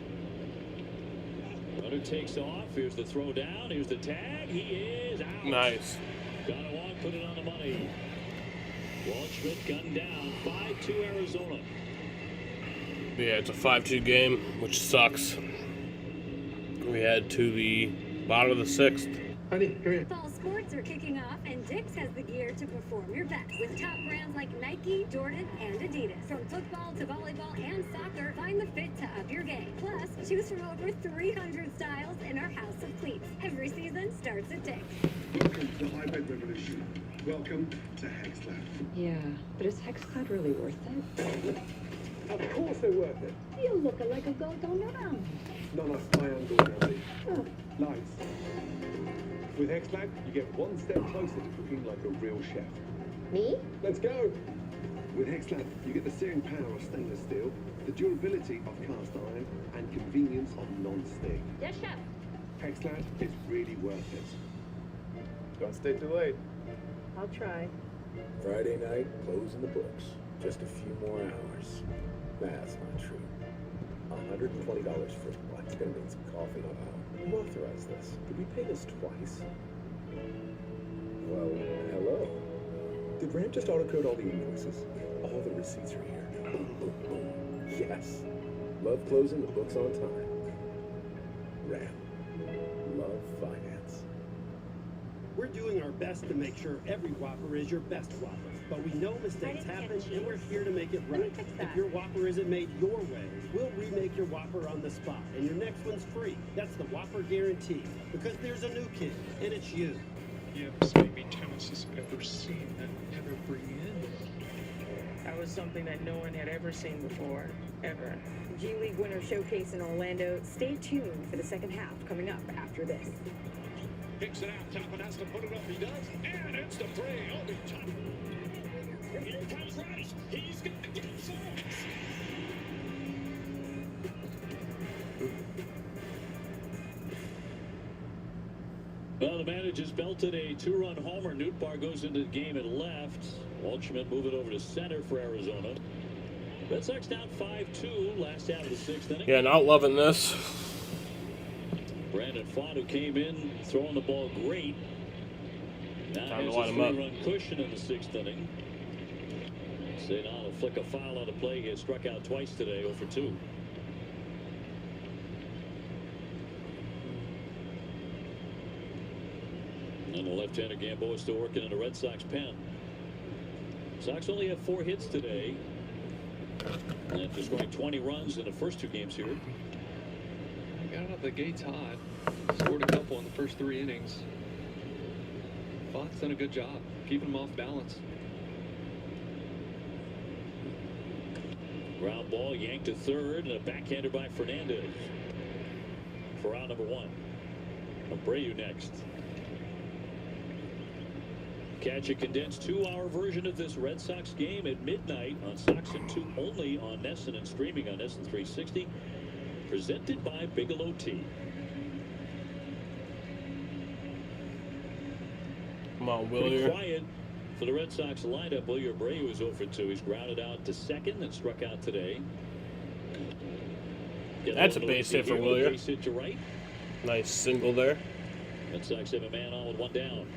Runner takes off. Here's the throw down. Here's the tag. He is out. Nice. Got a walk, put it on the money. Waldschmidt gunned down. 5-2 Arizona. Yeah, it's a 5-2 game, which sucks. We head to the bottom of the 6th. Honey, come here. Fall sports are kicking off, and Dick's has the gear to perform your best with top brands like Nike, Jordan, and Adidas. From football to volleyball and soccer, find the fit to up your game. Plus, choose from over 300 styles in our house of cleats. Every season starts at Dick's. Welcome to the high-bid revolution. Welcome to HexClad. Yeah, but is HexClad really worth it? Of course they're worth it. You're looking like a goat on your own. No, I am going early. Nice. With HexClad, you get one step closer to cooking like a real chef. Me? Let's go! With HexClad, you get the searing power of stainless steel, the durability of cast iron, and convenience of non-stick. Yes, chef. HexClad is really worth it. Don't stay too late. I'll try. Friday night, closing the books. Just a few more hours. That's not true. $120 for what? It's gonna need some coffee. Who authorized this? Did we pay this twice? Well, hello. Did Ram just auto-code all the invoices? All the receipts are here. Boom, boom, boom. Yes. Love closing the books on time. Ram. Love finance. We're doing our best to make sure every Whopper is your best Whopper. But we know mistakes happen, and we're here to make it right. If your Whopper isn't made your way, we'll remake your Whopper on the spot, and your next one's free. That's the Whopper guarantee. Because there's a new kid, and it's you. Yes, maybe Thomas has ever seen and ever bring in. That was something that no one had ever seen before, ever. G League Winter Showcase in Orlando. Stay tuned for the second half coming up after this. Picks it out, Toppin has to put it up, he does, and it's the three, Obi Toppin. Here comes Rice, he's got to get some. Well, the managers belted a two-run homer. Nootbaar goes into the game and left. Waldschmidt moving over to center for Arizona. Red Sox down 5-2 last out of the sixth inning. Yeah, not loving this. Brandon Pfaadt, who came in throwing the ball great. Now Time to has line a him up. three-run cushion in the sixth inning. St. Al will flick a foul out of play. He has struck out twice today, 0 for 2. And the left-hander Gamboa still working in the Red Sox pen. Sox only have 4 hits today. And after scoring 20 runs in the first 2 games here. Got out the gates hot. Scored a couple in the first 3 innings. Pfaadt's done a good job keeping them off balance. Ground ball yanked to third, and a backhander by Fernandez for out number 1. Abreu next. Catch a condensed 2-hour version of this Red Sox game at midnight on Sox and 2 only on NESN and streaming on NESN 360. Presented by Bigelow Tea. Come on, Pretty Willier. quiet for the Red Sox lineup. Wilyer Abreu is 0 for 2. He's grounded out to second and struck out today. That's a base hit for Willier. Base hit to right. Nice single there. Red Sox have a man on with 1 down.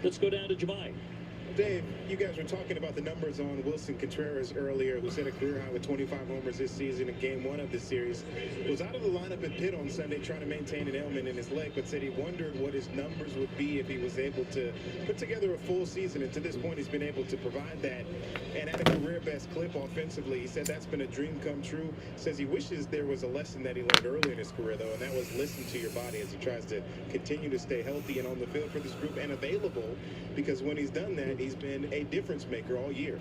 Let's go down to Jemai. Dave, you guys were talking about the numbers on Wilson Contreras earlier, who set a career high with 25 homers this season in Game 1 of the series. Was out of the lineup at Pitt on Sunday trying to maintain an ailment in his leg, but said he wondered what his numbers would be if he was able to put together a full season. And to this point, he's been able to provide that. And at a career-best clip offensively, he said that's been a dream come true. Says he wishes there was a lesson that he learned early in his career, though, and that was listen to your body as he tries to continue to stay healthy and on the field for this group and available, because when he's done that, he's been a difference maker all year.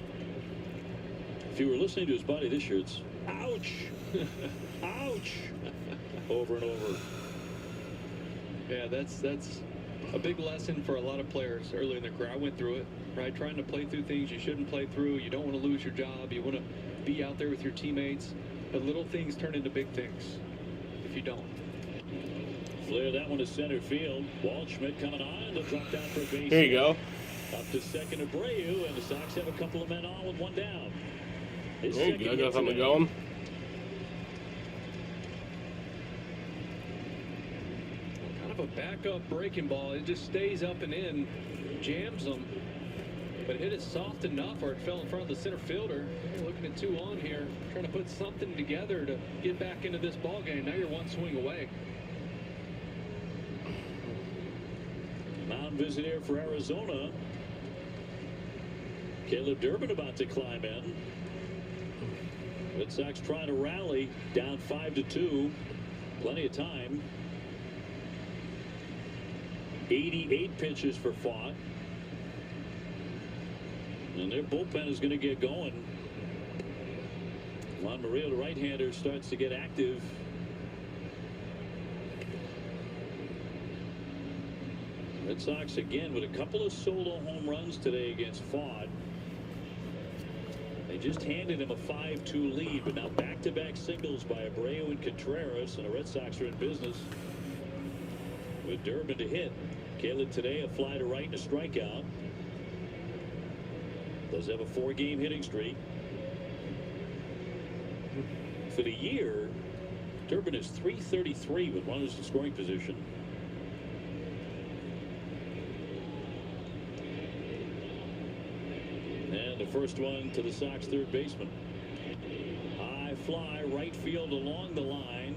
If you were listening to his body this year, it's ouch, ouch, over and over. Yeah, that's a big lesson for a lot of players early in their career. I went through it, right? Trying to play through things you shouldn't play through. You don't want to lose your job. You want to be out there with your teammates. But little things turn into big things if you don't. Flare that one to center field. Waldschmidt coming on to drop down for a base. Here you go. Up to second, Abreu, and the Sox have a couple of men on with 1 down. His There you second go. hit Got something today. going. Kind of a backup breaking ball. It just stays up and in, jams them. But hit it soft enough, or it fell in front of the center fielder. You're looking at 2 on here, trying to put something together to get back into this ball game. Now you're 1 swing away. Mound visit here for Arizona. Caleb Durbin about to climb in. Red Sox trying to rally, down 5-2. Plenty of time. 88 pitches for Font. And their bullpen is going to get going. Juan Murillo, the right-hander, starts to get active. Red Sox again with a couple of solo home runs today against Font. They just handed him a 5-2 lead, but now back-to-back singles by Abreu and Contreras, and the Red Sox are in business with Durbin to hit. Caleb today a fly to right and a strikeout. Does have a 4-game hitting streak. For the year, Durbin is .333 with runners in scoring position. And the first one to the Sox third baseman. High fly, right field along the line.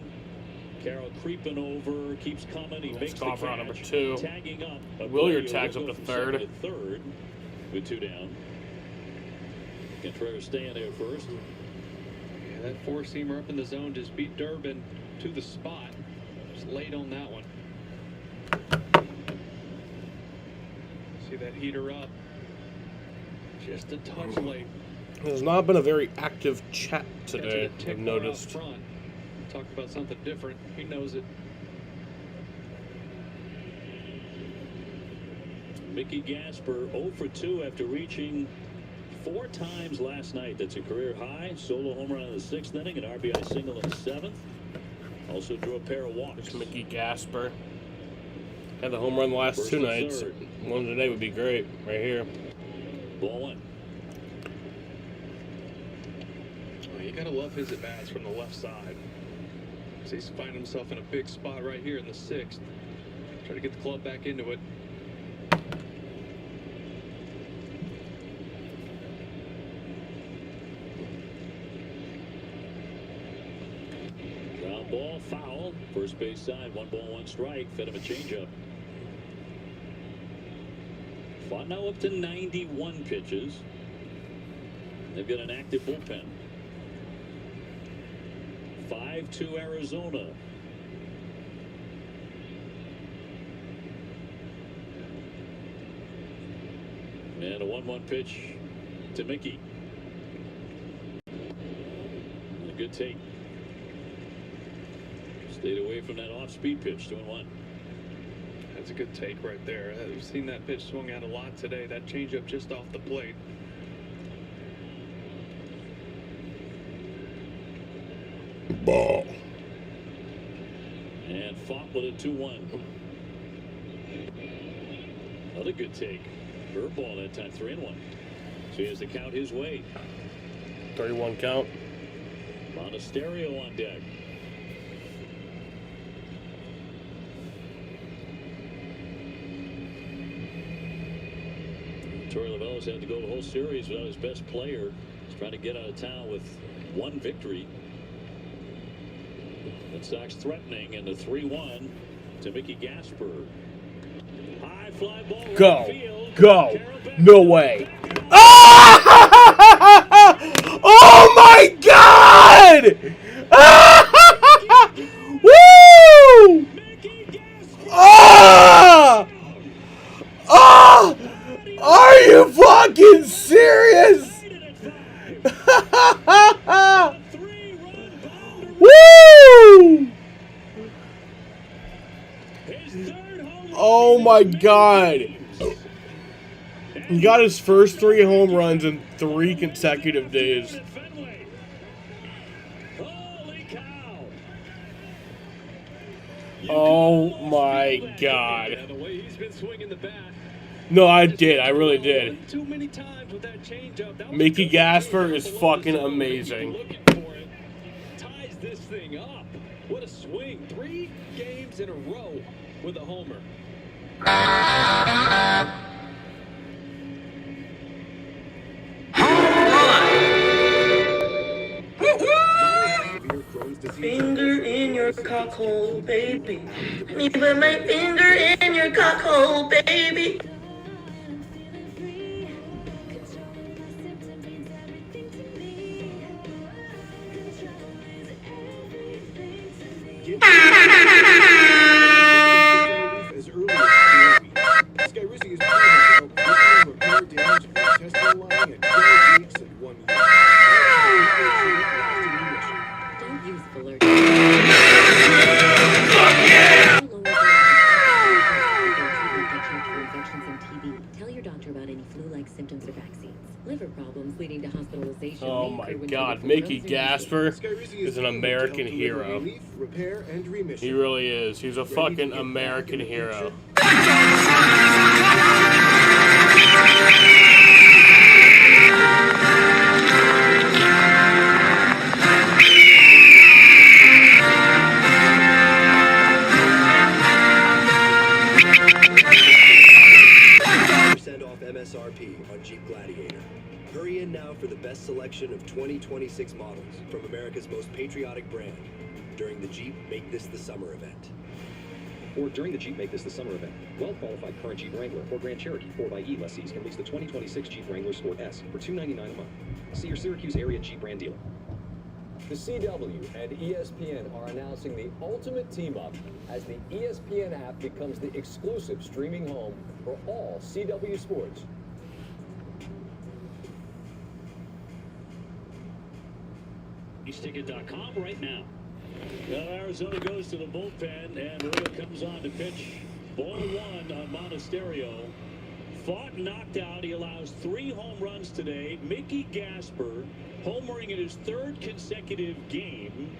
Carroll creeping over, keeps coming. He makes the catch. Number 2. Tagging up. Williard tags up to third. With 2 down. Contreras staying there first. Yeah, that 4-seamer up in the zone just beat Durbin to the spot. Just late on that one. See that heater up. Just a touch late. There's not been a very active chat today, I've noticed. Talk about something different. He knows it. Mickey Gasper 0 for 2 after reaching 4 times last night. That's a career high. Solo home run in the 6th inning, an RBI single in the 7th. Also drew a pair of walks. It's Mickey Gasper. Had the home run the last 2 nights. One today would be great, right here. Ball 1. Well, you gotta love his at-bats from the left side. So he's finding himself in a big spot right here in the 6th. Try to get the club back into it. Ground ball, foul. First base side, 1 ball, 1 strike. Fed him a changeup. Fought now up to 91 pitches. They've got an active bullpen. 5-2 Arizona. And a 1-1 pitch to Mickey. A good take. Stayed away from that off-speed pitch, 2-1. That's a good take right there. We've seen that pitch swung out a lot today. That changeup just off the plate. Ball. And fought with a 2-1. Another good take. Curveball that time, 3-1. So he has to count his way. 31 count. Monasterio on deck. Torey Lovullo's had to go the whole series without his best player. He's trying to get out of town with 1 victory. Red Sox threatening, and the 3-1 to Mickey Gasper. High fly ball. Go. Right field. Go. No way. Ah! Oh my God! Ah! Woo! Ah! Ah! Are you fucking serious? Woo! Oh my God. He got his first 3 home runs in 3 consecutive days. Oh my God. The way he's been swinging the bat. No, I did. I really did. Too many times with that changeup. Mickey Gasper is fucking amazing. Ties this thing up. What a swing. 3 games in a row with a homer. Finger in your your cockhole, baby. Me put my finger in your cockhole, baby. As early as 3 Sky Racing is proven to help repair damage from testing line in 12 weeks and 1 year. Don't use Valert. Infections and TB. Tell your doctor about any flu-like symptoms or vaccines. Liver problems leading to hospitalization. Oh my God, Mickey Gasper is an American hero. Repair and remission. He really is. He's a fucking American hero. Off MSRP on Jeep Gladiator. Hurry in now for the best selection of 2026 models from America's most patriotic brand during the Jeep Make This the Summer event. Or during the Jeep Make This the Summer event, well-qualified current Jeep Wrangler or Grand Cherokee 4xe lessees can lease the 2026 Jeep Wrangler Sport S for $299 a month. See your Syracuse area Jeep brand dealer. The CW and ESPN are announcing the ultimate team-up as the ESPN app becomes the exclusive streaming home for all CW sports. Ticket.com right now. Well, Arizona goes to the bullpen, and Rio comes on to pitch. Ball one on Monasterio. Fought and knocked out. He allows 3 home runs today. Mickey Gasper homering in his 3rd consecutive game.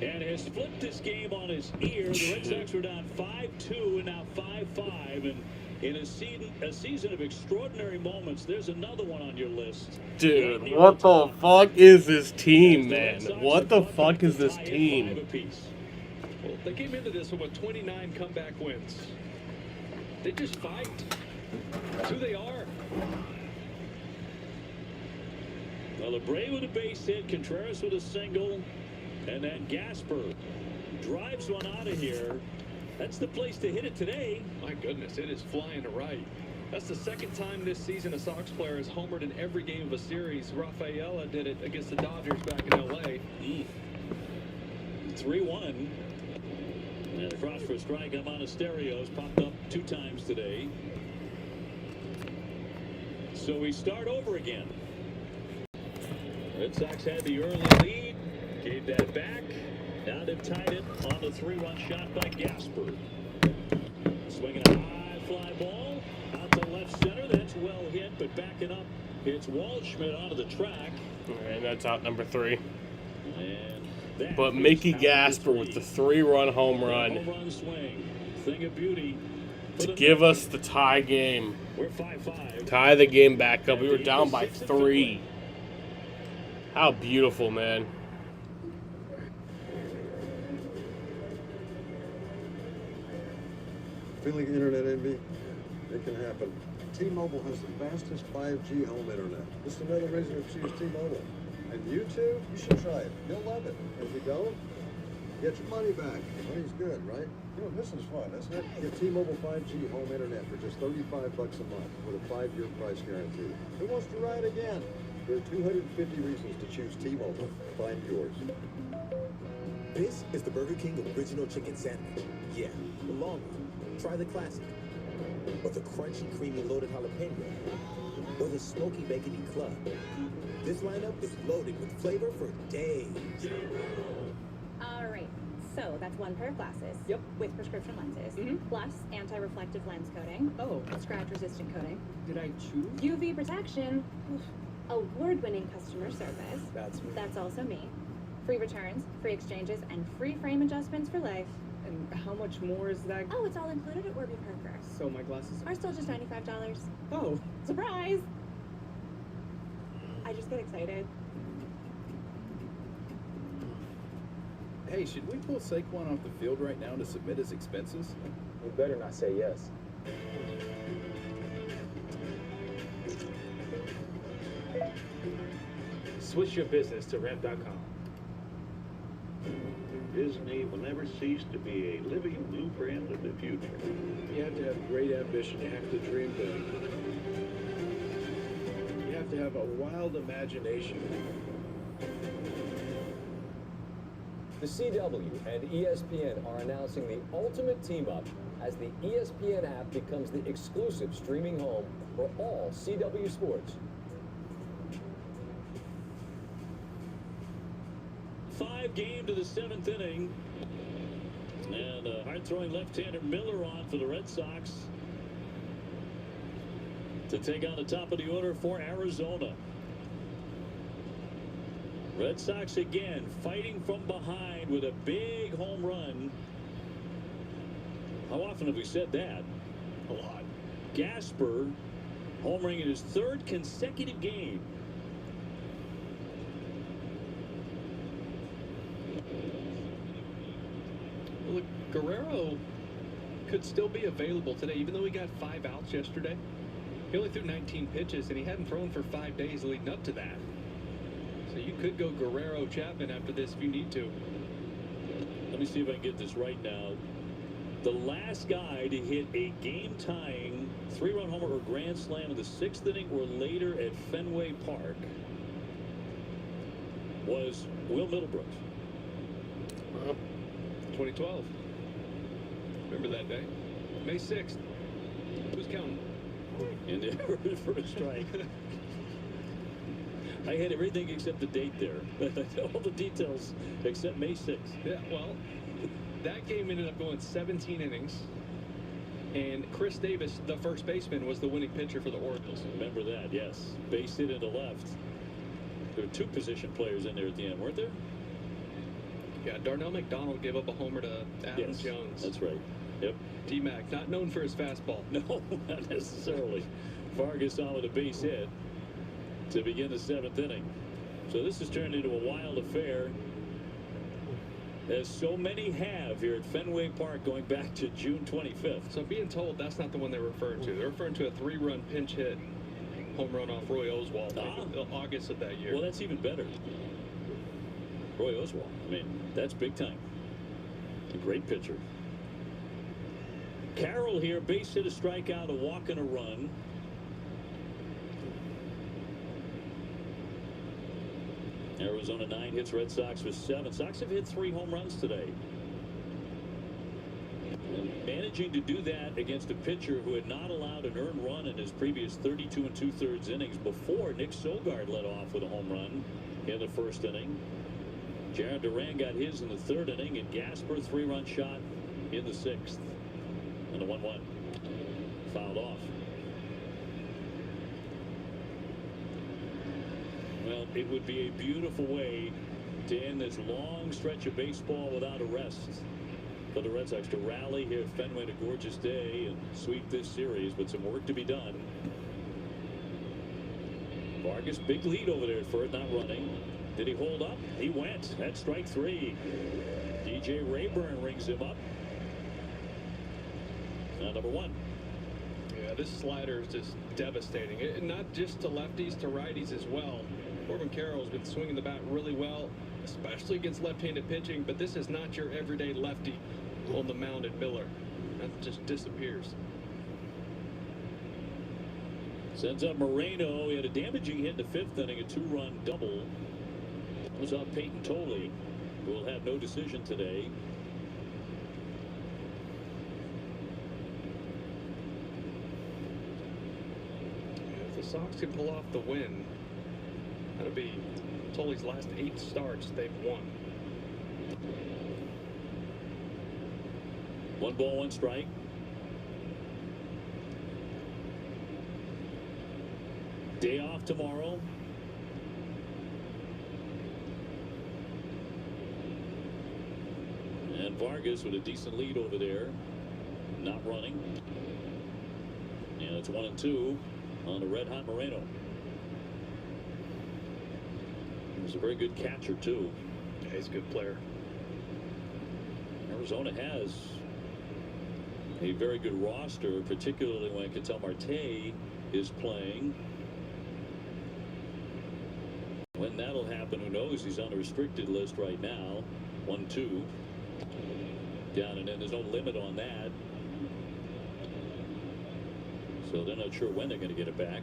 And has flipped this game on his ear. The Red Sox were down 5-2 and now 5-5. And in a season of extraordinary moments, there's another one on your list. Dude, what the fuck is this team, man? What the fuck is this team? Well, they came into this with 29 comeback wins. They just fight. That's who they are. Well, LeBray with a base hit, Contreras with a single, and then Gasper drives one out of here. That's the place to hit it today. My goodness, it is flying to right. That's the 2nd time this season a Sox player has homered in every game of a series. Rafaela did it against the Dodgers back in L.A. 3-1. And across for a strike on Monasterio's popped up 2 times today. So we start over again. Red Sox had the early lead, gave that back. Now they've tied it on the 3-run shot by Gasper. Swinging a high fly ball out to left center. That's well hit, but backing up, it's Waldschmidt onto the track. And that's out number 3. And but Mickey Gasper with the 3-run home run swing. Thing of beauty to give us the tie game. We're 5-5. Tie the game back up. We were down by 3. How beautiful, man. Feeling internet envy? It can happen. T-Mobile has the fastest 5G home internet. Just another reason to choose T-Mobile. And you too, you should try it. You'll love it. And if you don't, get your money back. Money's good, right? You know, this is fun, isn't it? Get T-Mobile 5G home internet for just $35 a month with a 5-year price guarantee. Who wants to ride again? There are 250 reasons to choose T-Mobile. Find yours. This is the Burger King original chicken sandwich. Yeah, the long one. Try the classic. Or the crunchy, creamy, loaded jalapeno. Or the smoky, bacony club. This lineup is loaded with flavor for days. All right. So that's 1 pair of glasses. Yep. With prescription lenses. Plus anti-reflective lens coating. Oh. Scratch-resistant coating. Did I choose? UV protection. Award-winning customer service. That's me. That's also me. Free returns, free exchanges, and free frame adjustments for life. And how much more is that? Oh, it's all included at Warby Parker. So my glasses are still just $95. Oh. Surprise! I just get excited. Hey, should we pull Saquon off the field right now to submit his expenses? You better not say yes. Switch your business to Ramp.com. Disney will never cease to be a living blueprint of the future. You have to have great ambition. You have to dream big. You have to have a wild imagination. The CW and ESPN are announcing the ultimate team-up as the ESPN app becomes the exclusive streaming home for all CW sports. 5 game to the 7th inning. And hard-throwing left-hander Miller on for the Red Sox to take on the top of the order for Arizona. Red Sox again fighting from behind with a big home run. How often have we said that? A lot. Gasper homering in his 3rd consecutive game. Look, Guerrero could still be available today, even though he got 5 outs yesterday. He only threw 19 pitches, and he hadn't thrown for 5 days leading up to that. So you could go Guerrero Chapman after this if you need to. Let me see if I can get this right now. The last guy to hit a game-tying 3-run homer or grand slam in the 6th inning or later at Fenway Park was Will Middlebrooks. 2012. Remember that day? May 6th. Who's counting? And the first strike. I had everything except the date there. All the details except May 6th. Yeah, well, that game ended up going 17 innings. And Chris Davis, the first baseman, was the winning pitcher for the Orioles. Remember that, yes. Base hit into left. There were 2 position players in there at the end, weren't there? Yeah, Darnell McDonald gave up a homer to Adam Jones. That's right. Yep. D-Mac, not known for his fastball. No, not necessarily. Vargas on with a base hit to begin the 7th inning. So this has turned into a wild affair, as so many have here at Fenway Park going back to June 25th. So being told that's not the one they're referring to. They're referring to a 3-run pinch hit home run off Roy Oswalt in August of that year. Well, that's even better. Roy Oswalt, I mean, that's big time. A great pitcher. Carroll here, base hit, a strikeout, a walk, and a run. Arizona 9 hits, Red Sox with 7. Sox have hit 3 home runs today. And managing to do that against a pitcher who had not allowed an earned run in his previous 32 2/3 innings before Nick Sogard led off with a home run in the 1st inning. Jaron Duran got his in the 3rd inning, and Gasper 3-run shot in the 6th. And the 1-1 fouled off. Well, it would be a beautiful way to end this long stretch of baseball without a rest for the Red Sox to rally here at Fenway, a gorgeous day, and sweep this series, but some work to be done. Vargas, big lead over there at 1st, not running. Did he hold up? He went. That's strike 3. DJ Rayburn rings him up. Now number 1. Yeah, this slider is just devastating. Not just to lefties, to righties as well. Corbin Carroll's been swinging the bat really well, especially against left-handed pitching, but this is not your everyday lefty on the mound at Miller. That just disappears. Sends up Moreno. He had a damaging hit in the 5th inning, a 2-run double. Was up Peyton Tolley, who will have no decision today. If the Sox can pull off the win, that'll be Tolley's last 8 starts they've won. 1 ball, 1 strike. Day off tomorrow. And Vargas with a decent lead over there, not running. And it's 1-2 on the red-hot Moreno. He's a very good catcher, too. Yeah, he's a good player. Arizona has a very good roster, particularly when Ketel Marte is playing. When that'll happen, who knows? He's on a restricted list right now. 1-2. Down and in. There's no limit on that. So they're not sure when they're going to get it back.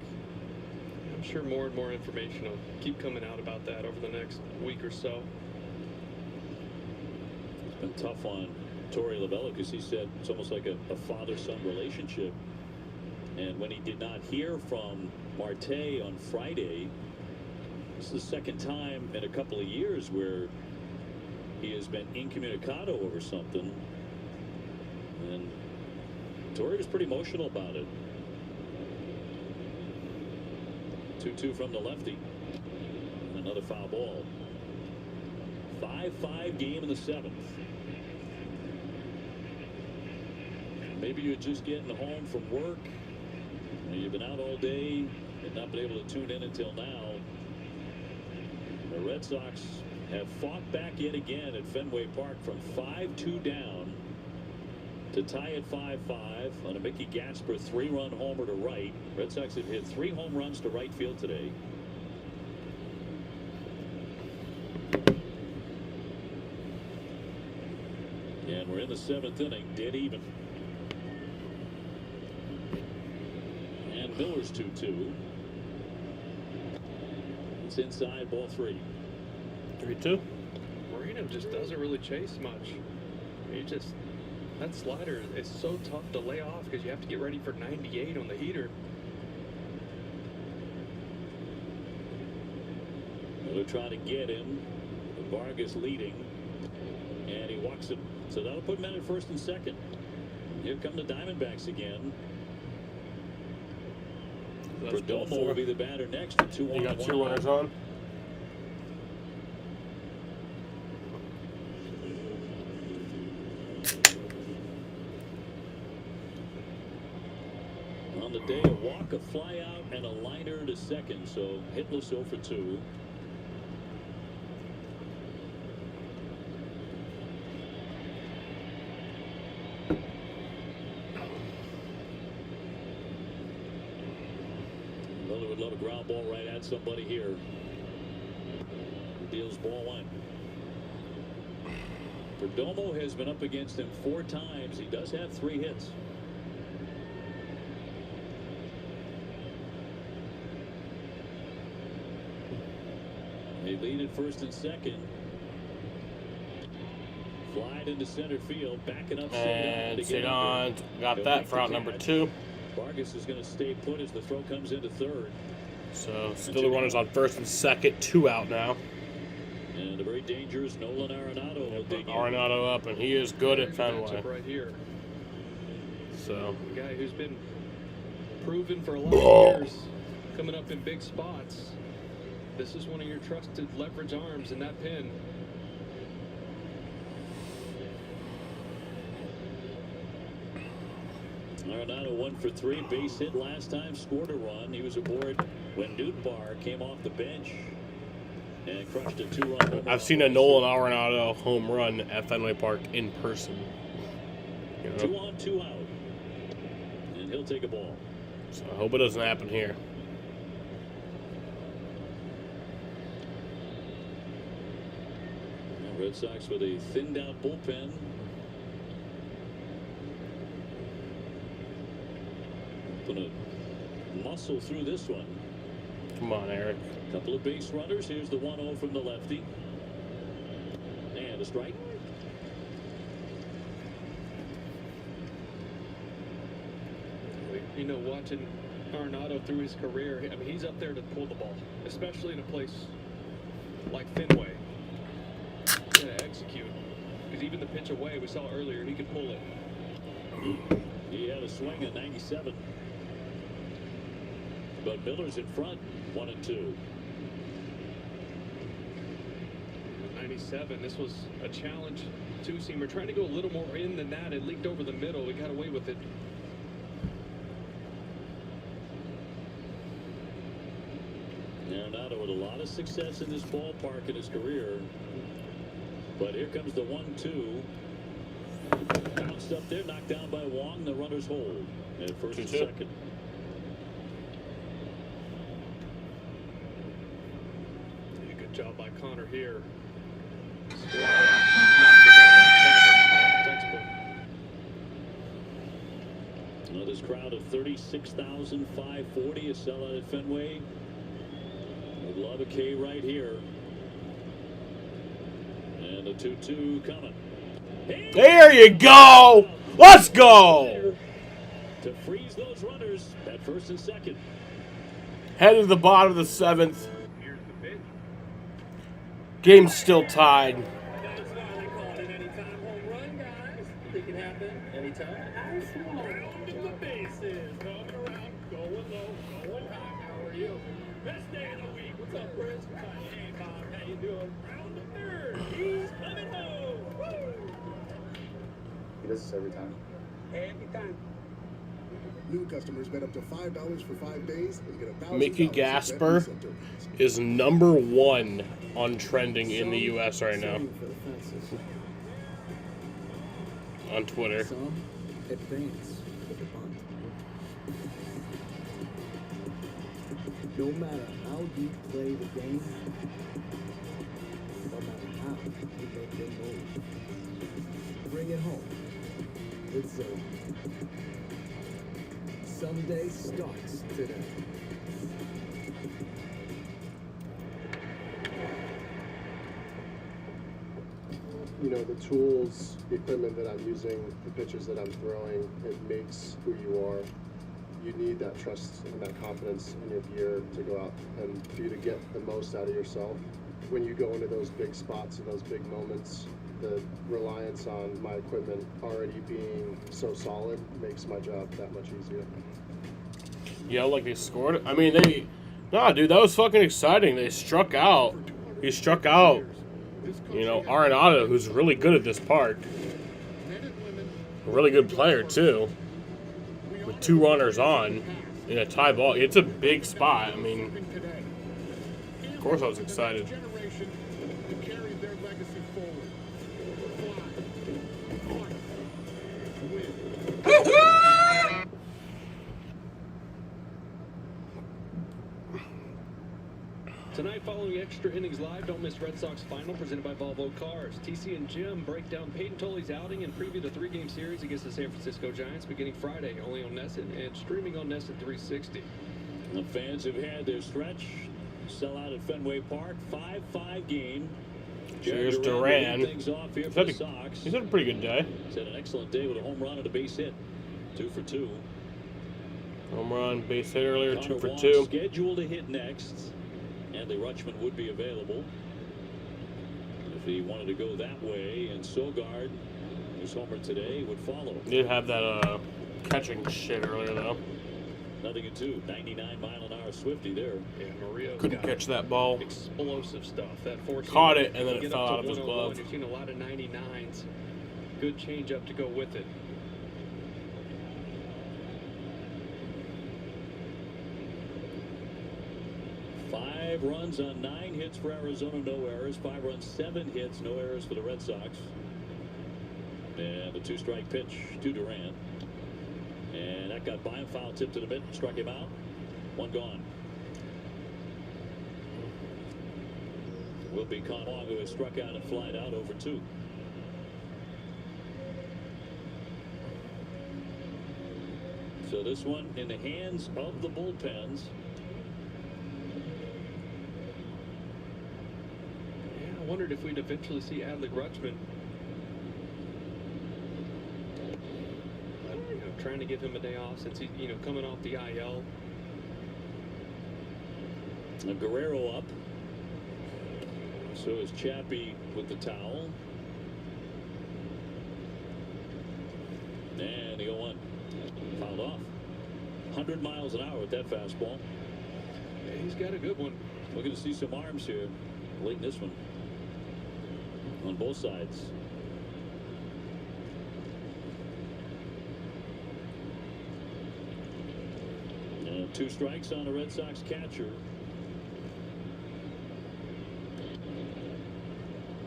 I'm sure more and more information will keep coming out about that over the next week or so. It's been tough on Torey Lovullo because he said it's almost like a father-son relationship. And when he did not hear from Marte on Friday, this is the second time in a couple of years where he has been incommunicado over something. And Torey was pretty emotional about it. 2-2 from the lefty. Another foul ball. 5-5 game in the 7th. Maybe you're just getting home from work. You've been out all day and not been able to tune in until now. The Red Sox have fought back yet again at Fenway Park from 5-2 down to tie at 5-5 on a Mickey Gasper 3-run homer to right. Red Sox have hit 3 home runs to right field today. And we're in the 7th inning, dead even. And Miller's 2-2. It's inside, ball 3. 3-2. Moreno just doesn't really chase much. That slider is so tough to lay off because you have to get ready for 98 on the heater. They're trying to get him. Vargas leading. And he walks him. So that'll put men at first and second. Here come the Diamondbacks again. Perdomo will be the batter next. 2-1. You got 2 runners on. On the day, a walk, a fly out, and a liner to second. So hitless 0 for 2. Miller would love a ground ball right at somebody here. Deals ball 1. Perdomo has been up against him 4 times. He does have 3 hits. They lead at first and second. Fly into center field, backing up and Cedon got that for out number 2. Vargas is going to stay put as the throw comes into third. So still the runners on first and second, 2 out now. And a very dangerous Nolan Arenado will dig in. Arenado up, and he is good at Fenway. Matchup right here. So a guy who's been proven for a lot of years, coming up in big spots. This is one of your trusted leverage arms in that pin. Arenado 1 for 3, base hit last time, scored a run. He was aboard when Nootbaar came off the bench and crushed a 2-run home run. I've seen a Nolan Arenado home run at Fenway Park in person. 2 on, 2 out. And he'll take a ball. So I hope it doesn't happen here. Red Sox with a thinned out bullpen. Gonna muscle through this one. Come on, Eric. Couple of base runners. Here's the 1-0 from the lefty. And a strike. You know, watching Arenado through his career, I mean, he's up there to pull the ball, especially in a place like Fenway. To execute, because even the pitch away we saw earlier, he could pull it. He had a swing at 97, but Miller's in front, 1-2. 97. This was a challenge. 2-seamer trying to go a little more in than that. It leaked over the middle. We got away with it. Arenado with a lot of success in this ballpark in his career. But here comes the 1-2. Bounced up there, knocked down by Wong. The runners hold at first and second. A good here. Well, this crowd of 36,540 is sellout at Fenway. We'd love a K right here. And the 2-2 coming. There you go. Let's go. To freeze those runners at first and second. Headed to the bottom of the 7th. Game's still tied. It can happen anytime. Round the bases, coming around, going low, going high. How are you? Best day of the week. What's up, Chris? Hey, Bob, how you doing? Round the third, he's coming home. Woo! He does this every time. Every time. New customers bet up to $5 for 5 days and get $1,000. Mickey Gasper is number 1 on trending in the U.S. right now. On Twitter. Some advance with the bunt. No matter how you play the game, no matter how you make your move, bring it home with Zoe. Someday starts today. You know, the tools, the equipment that I'm using, the pitches that I'm throwing, it makes who you are. You need that trust and that confidence in your gear to go out and for you to get the most out of yourself. When you go into those big spots and those big moments, the reliance on my equipment already being so solid makes my job that much easier. Yeah, like they scored. I mean, nah, dude, that was fucking exciting. They struck out. He struck out, you know, Arenado, who's really good at this part. A really good player, too. With 2 runners on in a tie ball. It's a big spot. I mean, of course I was excited. Tonight, following Extra Innings Live, don't miss Red Sox Final, presented by Volvo Cars. TC and Jim break down Peyton Tully's outing and preview the 3-game series against the San Francisco Giants beginning Friday, only on NESN and streaming on NESN 360. The fans have had their stretch. Sell out at Fenway Park. 5-5 game. Here's Duran. Things off here for the Sox. He's had a pretty good day. He's had an excellent day with a home run and a base hit. 2 for 2. Home run, base hit earlier, Connor 2 for Wong 2. Scheduled to hit next. And the Rutschman would be available if he wanted to go that way. And Sogard, who's homer today, would follow. Did have that catching shit earlier, though. 0-2. 99-mile-an-hour Swifty there. Yeah, Mario Couldn't catch that ball. Explosive stuff. That caught it, and then it fell out of his glove. You've seen a lot of 99s. Good changeup to go with it. Five runs on 9 hits for Arizona, no errors. 5 runs, 7 hits, no errors for the Red Sox. And the 2-strike pitch to Duran. And that got by him, foul tip to the mitt, struck him out. 1 gone. Will be Con Wong, who has struck out and flied out over 2. So this one in the hands of the bullpens. Yeah, I wondered if we'd eventually see Adley Rutschman. Trying to give him a day off since he's, coming off the IL. Guerrero up. So is Chappie with the towel. And the 0-1. Fouled off. 100 miles an hour with that fastball. Yeah, he's got a good one. We're going to see some arms here late in this one. On both sides. And 2 strikes on the Red Sox catcher.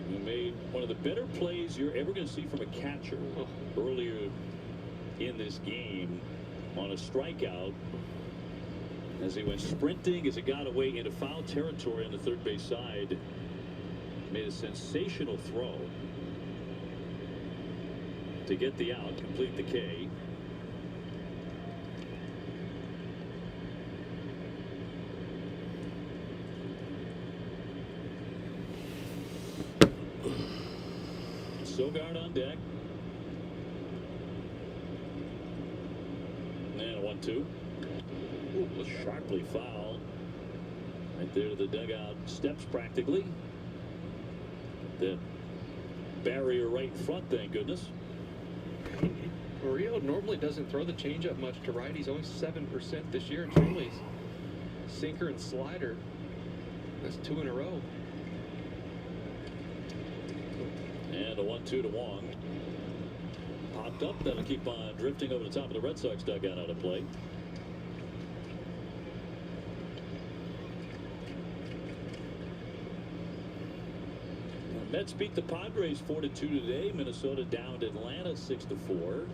Who made one of the better plays you're ever going to see from a catcher earlier in this game on a strikeout as he went sprinting as he got away into foul territory on the third base side. Made a sensational throw to get the out, complete the K. Sogard on deck. And a 1-2. Ooh, sharply foul. Right there to the dugout. Steps practically. The barrier right in front, thank goodness. Murillo normally doesn't throw the changeup much to right. He's only 7% this year. It's only sinker and slider. That's 2 in a row. And a 1-2 to Wong. Popped up. That'll keep on drifting over the top of the Red Sox dugout out of play. The Mets beat the Padres 4-2 today. Minnesota downed Atlanta 6-4.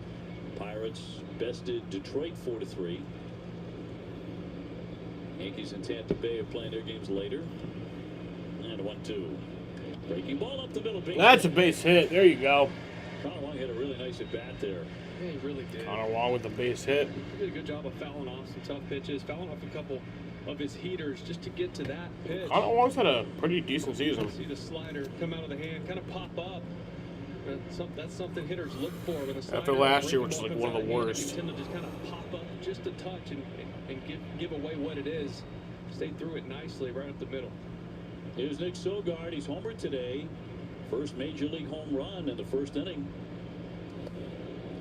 Pirates bested Detroit 4-3. Yankees and Tampa Bay are playing their games later. And a 1-2. Breaking ball up the middle. That's a base hit. There you go. Connor Wong had a really nice at bat there. Yeah, he really did. Connor Wong with the base hit. He did a good job of fouling off some tough pitches, fouling off a couple of his heaters just to get to that pitch. Connor Wong's had a pretty decent season. See the slider come out of the hand, kind of pop up. That's something hitters look for when a slider. After last year, which is like one of the worst. You tend to just kind of pop up just a touch and give away what it is. Stay through it nicely right up the middle. Here's Nick Sogard. He's homered today. First major league home run in the first inning.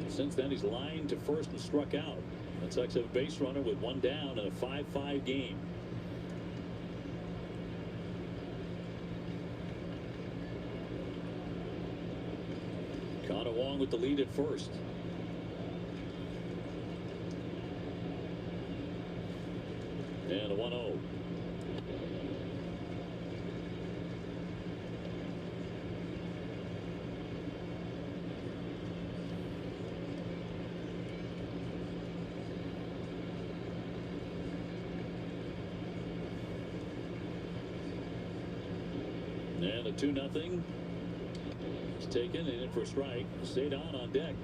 Since then, he's lined to first and struck out. Red Sox have a base runner with 1 down in a 5-5 game. Connor Wong with the lead at first. And a 1-0. And a 2-0. It's taken and in for a strike. Cedon on deck.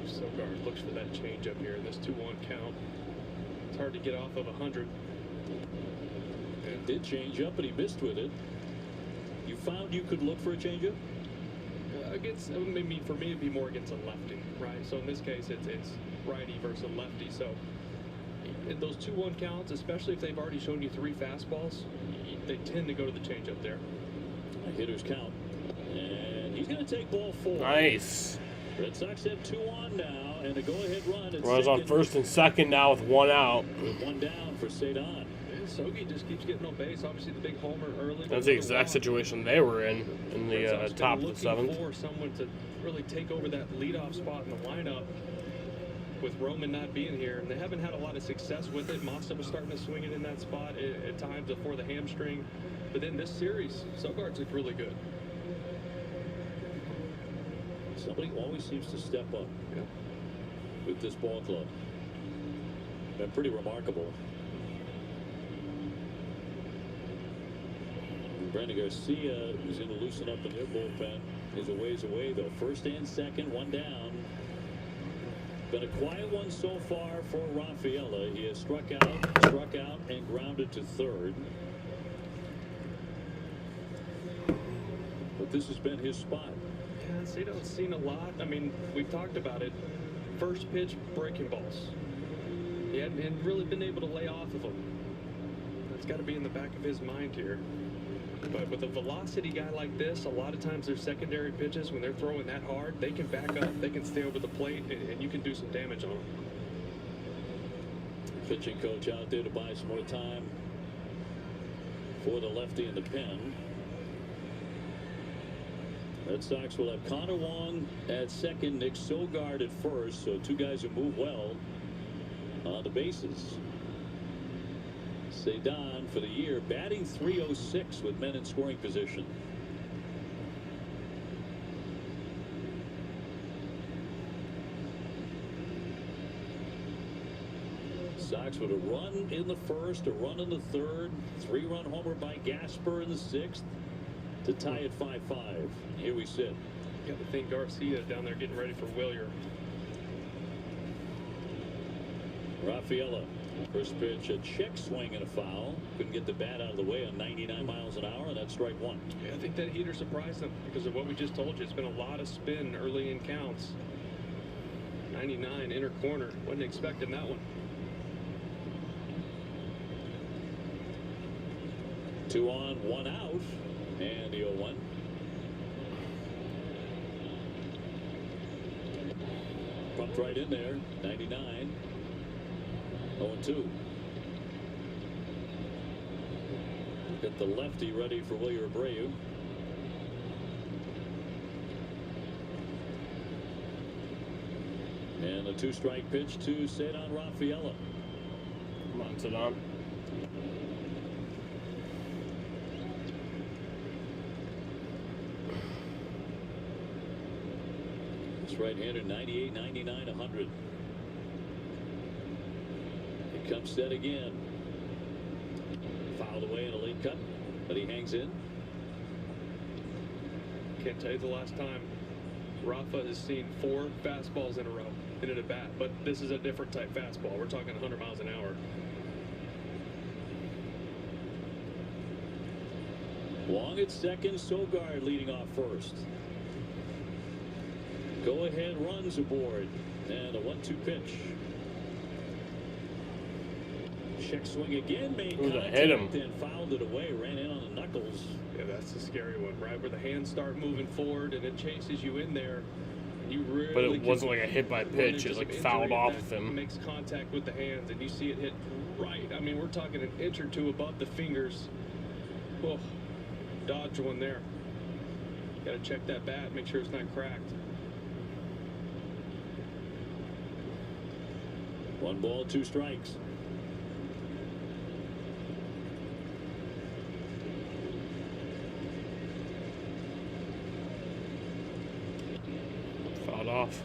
Sogard looks for that changeup here in this 2-1 count. It's hard to get off of 100. It did change up, but he missed with it. You found you could look for a changeup? Against, I mean, for me, it'd be more against a lefty, right? So in this case, it's righty versus a lefty. So in those 2-1 counts, especially if they've already shown you 3 fastballs, they tend to go to the changeup there. A hitter's count, and he's going to take ball 4. Nice. Red Sox have 2 on now, and a go-ahead run. Runners on first and second now with 1 out. With 1 down for Cedon. Sogi just keeps getting on base. Obviously, the big homer early. That's the exact situation they were in the top of the 7th. For someone to really take over that leadoff spot in the lineup with Roman not being here, and they haven't had a lot of success with it. Massa was starting to swing it in that spot at times before the hamstring, but then this series, Sogard's looked really good. Somebody always seems to step up with this ball club. Been pretty remarkable. Brandon Garcia is going to loosen up in their bullpen. Is a ways away, though. First and second, 1 down. Been a quiet one so far for Rafaela. He has struck out, and grounded to third. But this has been his spot. Yeah, Cedon's seen a lot. I mean, we've talked about it. First pitch, breaking balls. He hadn't really been able to lay off of them. That's got to be in the back of his mind here. But with a velocity guy like this, a lot of times their secondary pitches, when they're throwing that hard, they can back up, they can stay over the plate, and you can do some damage on them. Pitching coach out there to buy some more time for the lefty in the pen. Red Sox will have Connor Wong at second, Nick Sogard at first, so 2 guys who move well on the bases. Cedon for the year batting .306 with men in scoring position. Sox with a run in the first, a run in the third, 3-run homer by Gasper in the sixth to tie it 5-5. Here we sit. Got to think Garcia down there getting ready for Willier. Rafaela, first pitch, a check swing and a foul. Couldn't get the bat out of the way on 99 miles an hour, and that's strike one. Yeah, I think that heater surprised him because of what we just told you. It's been a lot of spin early in counts. 99 inner corner. Wasn't expecting that one. 2 on, 1 out, and the 0-1. Pumped right in there, 99. 0-2. Get the lefty ready for Wilyer Abreu. And a 2-strike pitch to Cedon Rafaela. Come on, Cedon. This right-hander, 98, 99, 100. It comes set again. Fouled away in a late cut, but he hangs in. Can't tell you the last time Rafa has seen 4 fastballs in a row in an at-bat, but this is a different type fastball. We're talking 100 miles an hour. Wong at second, Sogard leading off first. Go ahead runs aboard, and a 1-2 pitch. Check swing again, made contact and fouled it away, ran in on the knuckles. Yeah, that's the scary one, right? Where the hands start moving forward and it chases you in there. You really but it wasn't like a hit by pitch. It like fouled off of him. Makes contact with the hands, and you see it hit right. I mean, we're talking an inch or two above the fingers. Oh, dodge one there. Got to check that bat, make sure it's not cracked. 1 ball, 2 strikes. Fouled off.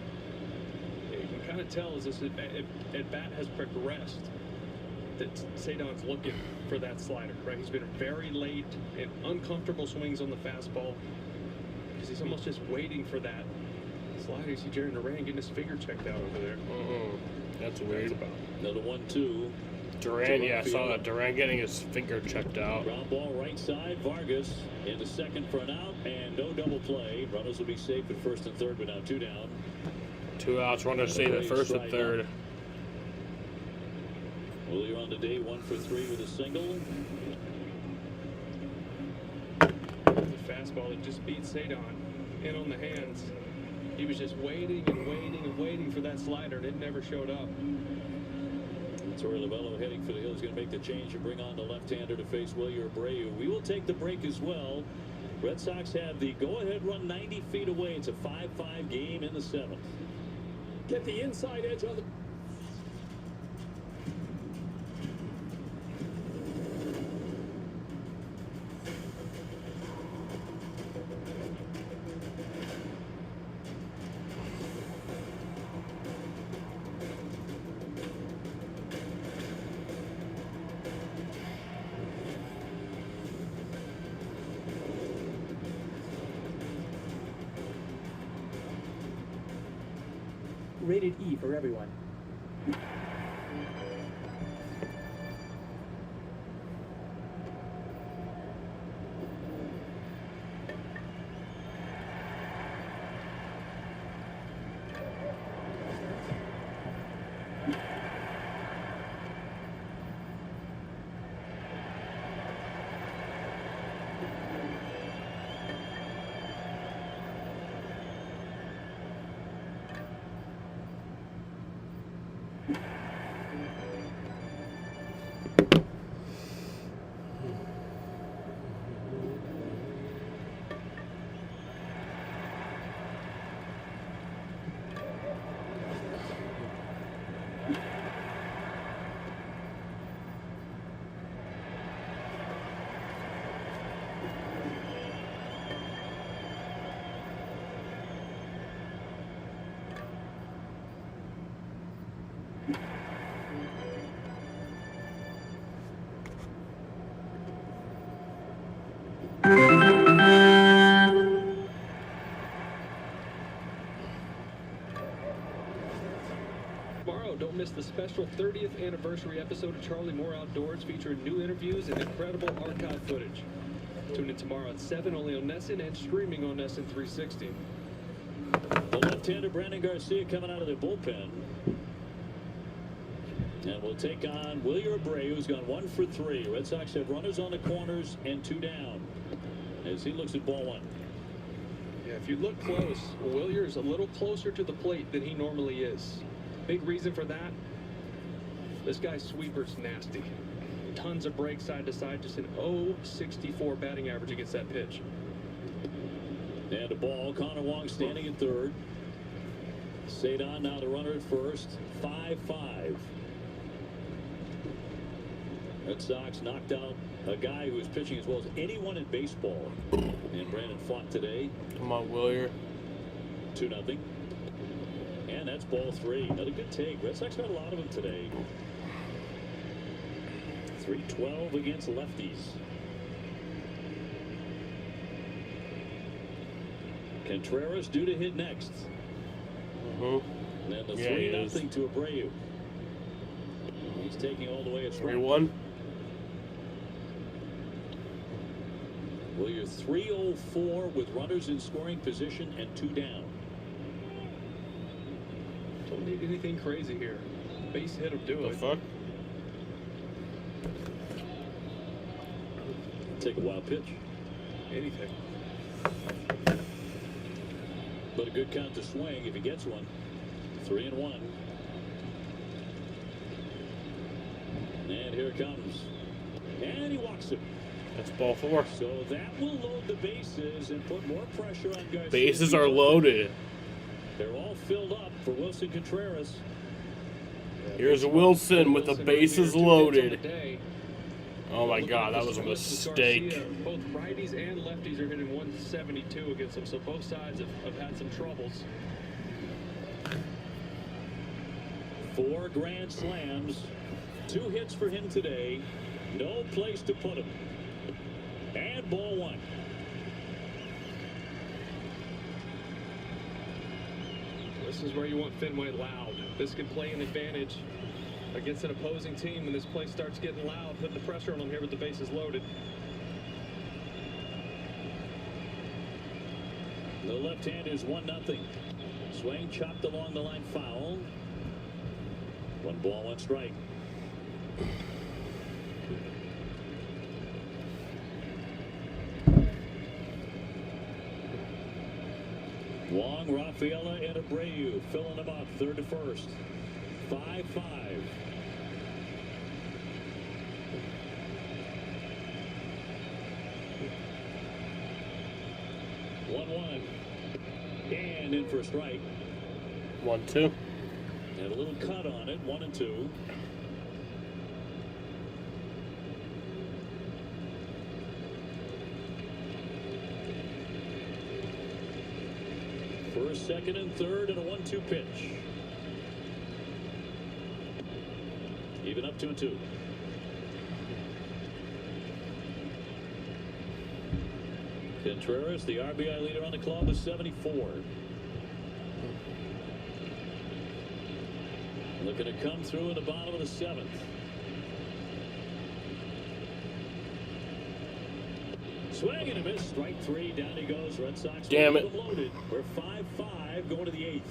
Yeah, you can kind of tell as this at bat has progressed that Cedon's looking for that slider, right? He's been very late and uncomfortable swings on the fastball because he's almost just waiting for that slider. You see Jerry Duran getting his finger checked out over there. That's weird. Another 1-2. Duran, yeah, I saw that. Duran getting his finger checked out. Ground ball right side. Vargas into second for an out, and no double play. Runners will be safe at first and third, but now 2 down. 2 outs. Runners safe at first and third. Willier on today, 1 for 3 with a single. The fastball that just beat Cedon in on the hands. He was just waiting and waiting and waiting for that slider, and it never showed up. Torey Lovullo heading for the hill. He's going to make the change and bring on the left-hander to face Wilyer Abreu. We will take the break as well. Red Sox have the go-ahead run 90 feet away. It's a 5-5 game in the 7th. Get the inside edge on the... Rated E for everyone. miss the special 30th anniversary episode of Charlie Moore Outdoors featuring new interviews and incredible archive footage. Tune in tomorrow at 7 only on NESN and streaming on NESN 360. The left-hander Brandon Garcia coming out of the bullpen. And we'll take on Wilyer Abreu, who's gone 1 for 3. Red Sox have runners on the corners and 2 down as he looks at ball 1. Yeah, if you look close, Wilyer's a little closer to the plate than he normally is. Big reason for that, this guy's sweeper's nasty. Tons of breaks side to side, just an .064 batting average against that pitch. And a ball, Connor Wong standing at third. Cedon now the runner at first, 5-5. Red Sox knocked out a guy who was pitching as well as anyone in baseball. And Brandon Pfaadt today. Come on, Wilyer. 2-0. And that's ball 3. Another good take. Red Sox got a lot of them today. 3-12 against lefties. Contreras due to hit next. And then the 3-0 to Abreu. He's taking all the way at 3-1. Wilyer 304 with runners in scoring position and 2 down. Don't need anything crazy here. Base hit will do it. Fuck. Take a wild pitch. Anything. But a good count to swing if he gets one. 3-1. And here it comes. And he walks him. That's ball 4. So that will load the bases and put more pressure on Garcia. Bases are loaded. They're all filled up for Wilson Contreras. Here's Wilson with the bases loaded. Oh my God, that was a mistake. Both righties and lefties are hitting 172 against him, so both sides have had some troubles. 4 grand slams, 2 hits for him today. No place to put him. And ball 1. This is where you want Fenway loud. This can play an advantage against an opposing team when this place starts getting loud, putting the pressure on them here with the bases loaded. The left hand is 1-0. Swing chopped along the line, foul. 1 ball, 1 strike. Wong, Rafaela, and Abreu filling them up, 3rd to 1st. 5-5. And in for a strike. 1-2. And a little cut on it, 1-2. First, second, and third, and a 1-2 pitch. Even up 2-2. Contreras, the RBI leader on the club, is 74. Looking to come through in the bottom of the 7th. Swing and a miss. Strike 3. Down he goes. Red Sox. Damn it. Loaded. We're 5-5 going to the 8th.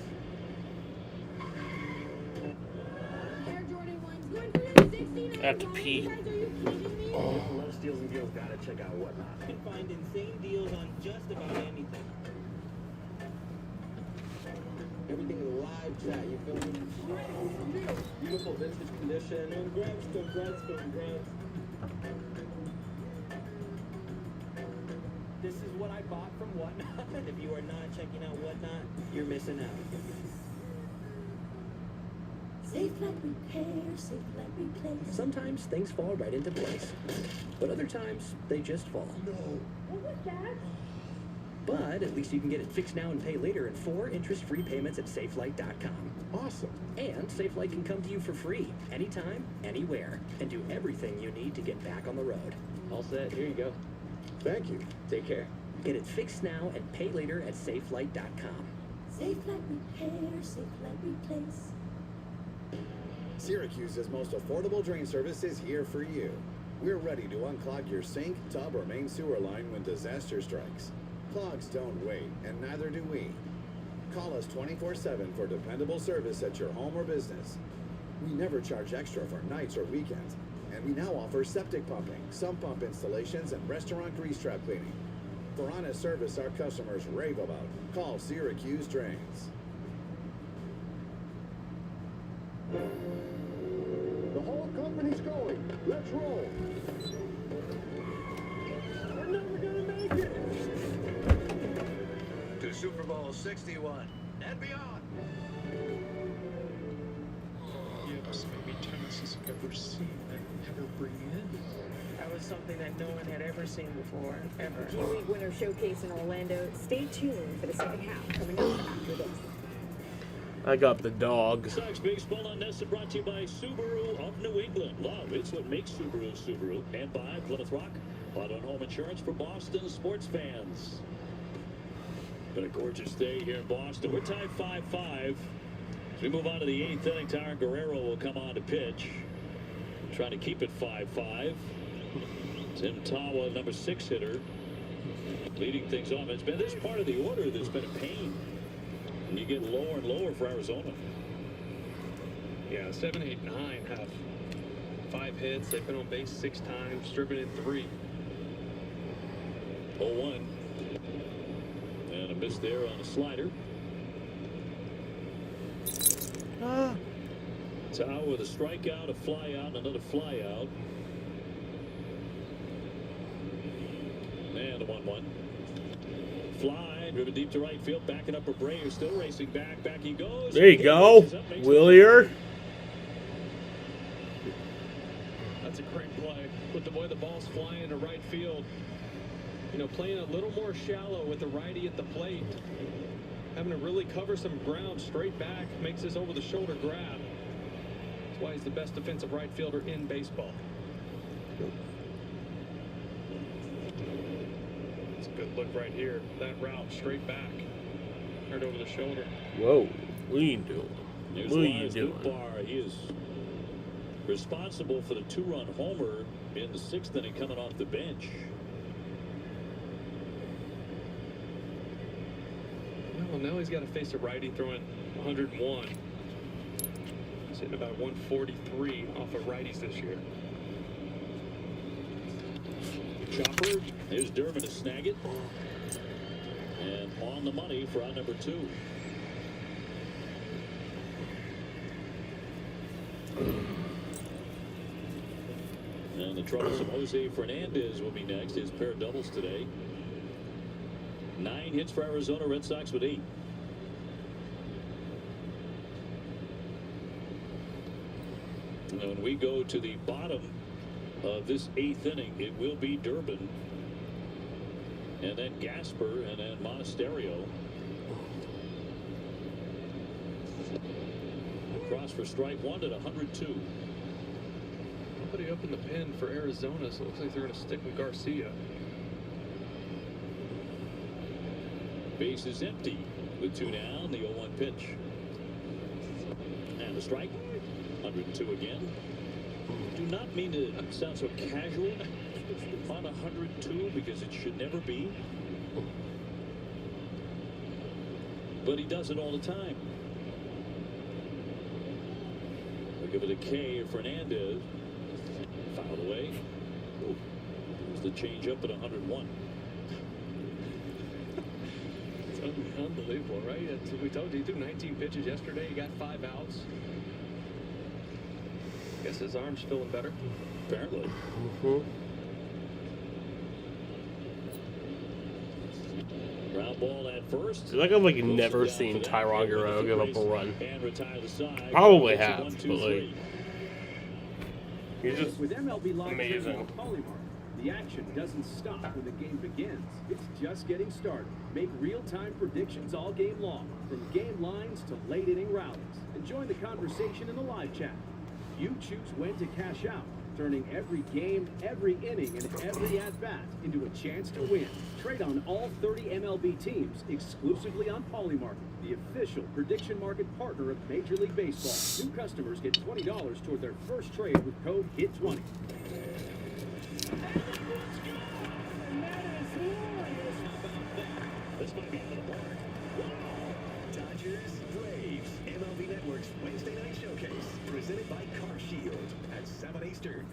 I have to pee. Love Steals and Deals, gotta check out Whatnot. You can find insane deals on just about anything. Everything in live chat, you feel me? Beautiful vintage condition. Congrats. This is what I bought from Whatnot. If you are not checking out Whatnot, you're missing out. Safe like repair, safe like replace. Sometimes things fall right into place, but other times they just fall. No. What was that? But at least you can get it fixed now and pay later in 4 interest-free payments at SafeLight.com. Awesome. And SafeLight can come to you for free, anytime, anywhere, and do everything you need to get back on the road. All set. Here you go. Thank you. Take care. Get it fixed now and pay later at SafeLight.com. Safe like repair, safe like replace. Syracuse's most affordable drain service is here for you. We're ready to unclog your sink, tub, or main sewer line when disaster strikes. Clogs don't wait, and neither do we. Call us 24/7 for dependable service at your home or business. We never charge extra for nights or weekends, and we now offer septic pumping, sump pump installations, and restaurant grease trap cleaning. For honest service our customers rave about, call Syracuse Drains. The whole company's going. Let's roll. We're never gonna make it. To Super Bowl 61 and beyond. Yes, maybe tennis has ever seen and never bring in. That was something that no one had ever seen before, ever. G-League Winter Showcase in Orlando. Stay tuned for the second half coming up after this. I got the dog. Sox Baseball on Nessa brought to you by Subaru of New England. Love, it's what makes Subaru Subaru. And by Plymouth Rock, auto and home insurance for Boston sports fans. Been a gorgeous day here in Boston. We're tied 5-5. As we move on to the 8th inning, Tyron Guerrero will come on to pitch. Trying to keep it 5-5. Tim Tawa, number 6 hitter, leading things off. It's been this part of the order that's been a pain. And you get lower and lower for Arizona. Yeah, 7, 8, 9 have 5 hits. They've been on base 6 times, driven in 3. 0-1. And a miss there on a slider. Tawa with a strikeout, a fly out, and another fly out. And a 1-1. Fly, driven deep to right field, backing up Abreu, still racing back. Back he goes. There you go, Willier. That's a great play. With the way the ball's flying to right field. You know, playing a little more shallow with the righty at the plate. Having to really cover some ground straight back makes this over-the-shoulder grab. That's why he's the best defensive right fielder in baseball. It's a good look right here. That route straight back. Right over the shoulder. Whoa, what are you doing? Here's What are you Lars doing? Nootbaar. He is responsible for the 2-run homer in the 6th inning coming off the bench. Well, now he's got to face a righty throwing 101. He's hitting about 143 off of righties this year. Chopper. There's Durbin to snag it. And on the money for out number 2. And the troublesome Jose Fernandez will be next. His pair of doubles today. 9 hits for Arizona, Red Sox with 8. And when we go to the bottom of this 8th inning, it will be Durbin, and then Gasper, and then Monasterio. Across for strike 1 at 102. Nobody up in the pen for Arizona, so it looks like they're going to stick with Garcia. Base is empty with 2 down. The 0-1 pitch. And a strike. 102 again. Do not mean to sound so casual on 102 because it should never be. But he does it all the time. We'll give it a K of Fernandez. Fouled away. There's the change up at 101. Unbelievable, right? We told you he threw 19 pitches yesterday. He got 5 outs. Guess his arm's feeling better. Apparently. Ground ball at first. Like I've never seen Tyron Guerrero give up a run. And retire the side. Probably have, but like he's just with MLB Live amazing. with Polymart, the action doesn't stop when the game begins. It's just getting started. Make real-time predictions all game long, from game lines to late inning rallies, and join the conversation in the live chat. You choose when to cash out, turning every game, every inning, and every at-bat into a chance to win. Trade on all 30 MLB teams exclusively on Polymarket, the official prediction market partner of Major League Baseball. New customers get $20 toward their first trade with code HIT20. This might be out of the park. Dodgers, Braves, MLB Network's Wednesday Night Showcase, presented by Car Shield at 7 Eastern.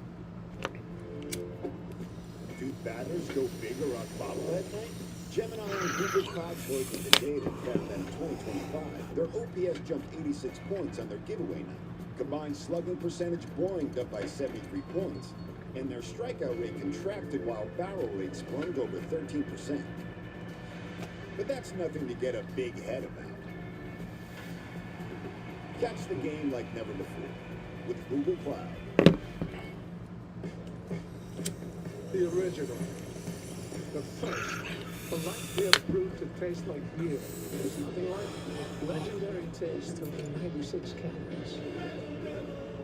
Do batters go big or rock bottom that night? Gemini and Google Cloud Choice the data found that in 2025, their OPS jumped 86 points on their giveaway night. Combined slugging percentage boring up by 73 points. And their strikeout rate contracted while barrel rate sprung over 13%. But that's nothing to get a big head about. Catch the game like never before with Google Cloud. The original. The first. A light beer brewed to taste like beer. There's nothing like it. Legendary taste of the 96 calories.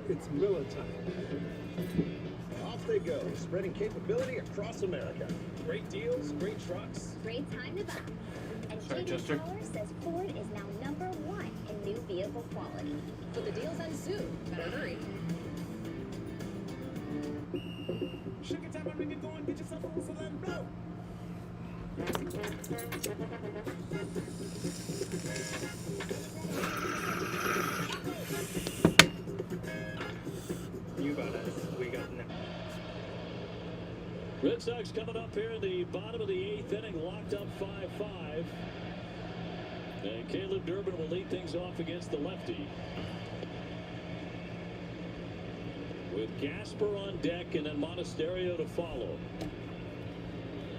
It's Miller time. Off they go, spreading capability across America. Great deals, great trucks. Great time to buy. And Sorry, JD Chester. Power says Ford is now #1 in new vehicle quality. But the deal's end soon. Better hurry. Shake it up and make it go and get yourself a whistle and blow. You got us. We got next. Red Sox coming up here in the bottom of the 8th inning, locked up 5-5. And Caleb Durbin will lead things off against the lefty. With Gasper on deck and then Monasterio to follow.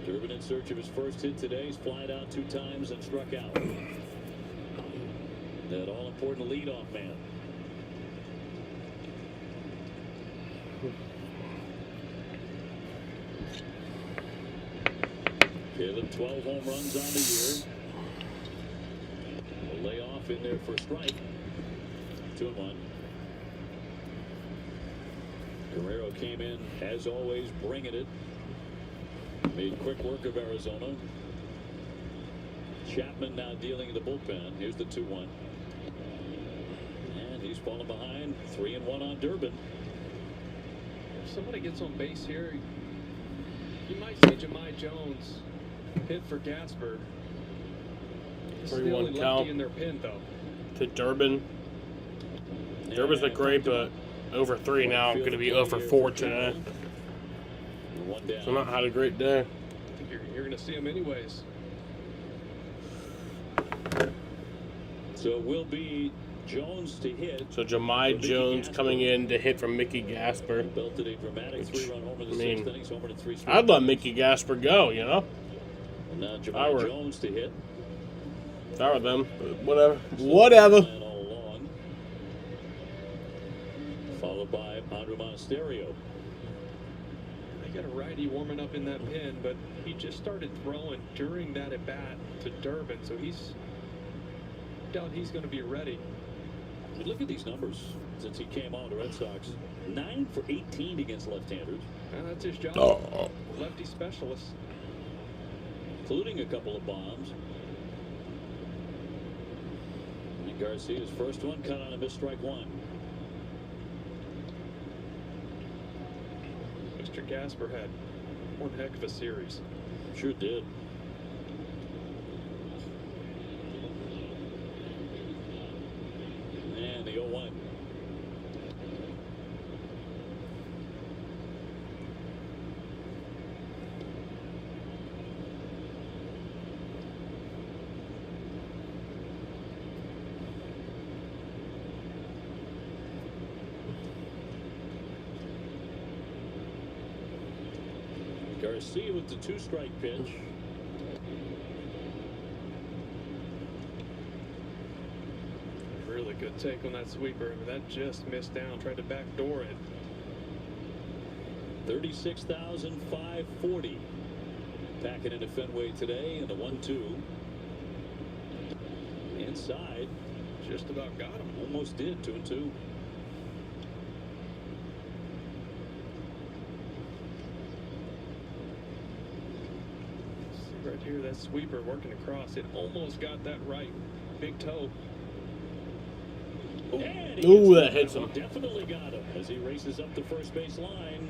Durbin in search of his first hit today. He's flied out 2 times and struck out. That all-important leadoff man. Caleb, 12 home runs on the year. A layoff in there for strike. 2-1. Guerrero came in, as always, bringing it. Made quick work of Arizona. Chapman now dealing in the bullpen. Here's the 2-1. And he's falling behind. 3-1 on Durbin. If somebody gets on base here, you might say Jahmai Jones hit for Gasper. This is the 3-1 only lefty count in their pin, though. to Durbin. Durbin's look great, but over 3 now. I'm going to be over 4 today. So not had a great day. I think you're going to see him anyways. So it will be Jones to hit. So Jahmai Jones coming in to hit from Mickey Gasper. Belted a dramatic 3-run home in the 6th inning, homer to 3 straight. I'd let Mickey Gasper go, you know? And now Jahmai Jones to hit. If I were them, but whatever. Whatever. All along. Followed by Andrew Monasterio. They got a righty warming up in that pin, but he just started throwing during that at bat to Durbin, so doubt he's going to be ready. You look at these numbers since he came on the Red Sox. 9 for 18 against left-handers. That's his job. Oh. Lefty specialist. Including a couple of bombs. And Garcia's first one cut on a missed strike 1. Mr. Gasper had one heck of a series. Sure did. And the 0-1. Garcia with the 2-strike pitch. Really good take on that sweeper, but that just missed down. Tried to backdoor it. 36,540. Packing into Fenway today in the 1-2. Inside. Just about got him. Almost did. 2-2. right here, that sweeper working across. It almost got that right. Big toe. And he Ooh, gets that hits him. Definitely got him as he races up the first base line.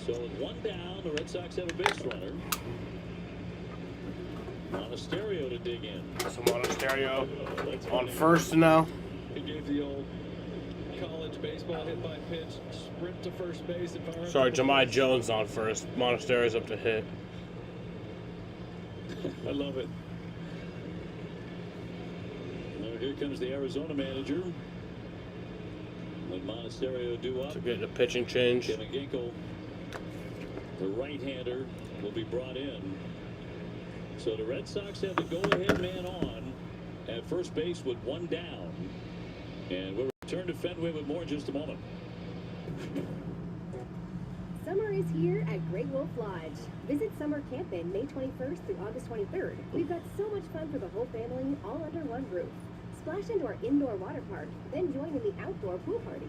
So with one down, the Red Sox have a base runner. Monasterio to dig in. So Monasterio on first now. He gave the old college baseball hit by pitch, sprint to first base. And Sorry, Jahmai Jones on first. Monasterio's up to hit. I love it. Now here comes the Arizona manager. When Monasterio due up. To get the pitching change. Kevin Ginkel, the right-hander, will be brought in. So the Red Sox have the go-ahead man on at first base with one down. And we'll return to Fenway with more in just a moment. Summer is here at Great Wolf Lodge. Visit summer camp in May 21st through August 23rd. We've got so much fun for the whole family, all under one roof. Splash into our indoor water park, then join in the outdoor pool parties.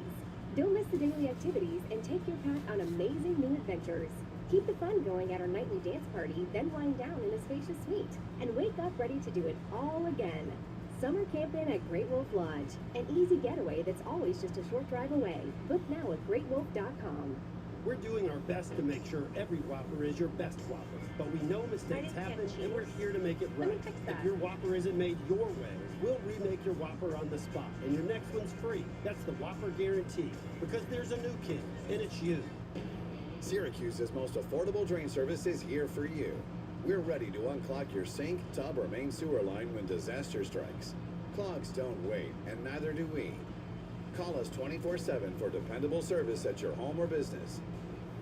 Don't miss the daily activities and take your pack on amazing new adventures. Keep the fun going at our nightly dance party, then wind down in a spacious suite. And wake up ready to do it all again. Summer camping at Great Wolf Lodge. An easy getaway that's always just a short drive away. Book now at greatwolf.com. We're doing our best to make sure every Whopper is your best Whopper, but we know mistakes happen, and we're here to make it right. If your Whopper isn't made your way, we'll remake your Whopper on the spot, and your next one's free. That's the Whopper guarantee, because there's a new kid, and it's you. Syracuse's most affordable drain service is here for you. We're ready to unclog your sink, tub, or main sewer line when disaster strikes. Clogs don't wait, and neither do we. Call us 24/7 for dependable service at your home or business.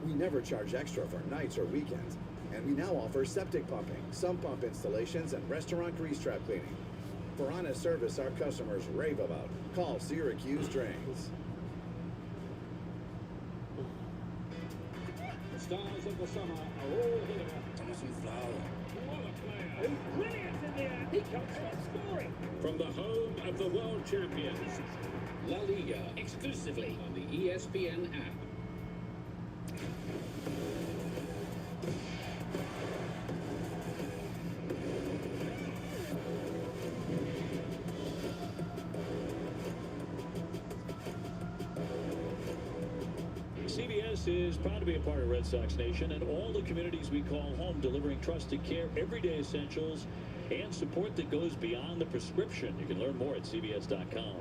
We never charge extra for nights or weekends, and we now offer septic pumping, sump pump installations, and restaurant grease trap cleaning. For honest service our customers rave about, call Syracuse Drains. The stars of the summer are all here. Thomas Flower. What a player. Brilliant in the air. He comes from scoring. From the home of the world champions. La Liga, exclusively on the ESPN app. CBS is proud to be a part of Red Sox Nation and all the communities we call home, delivering trusted care, everyday essentials, and support that goes beyond the prescription. You can learn more at CBS.com.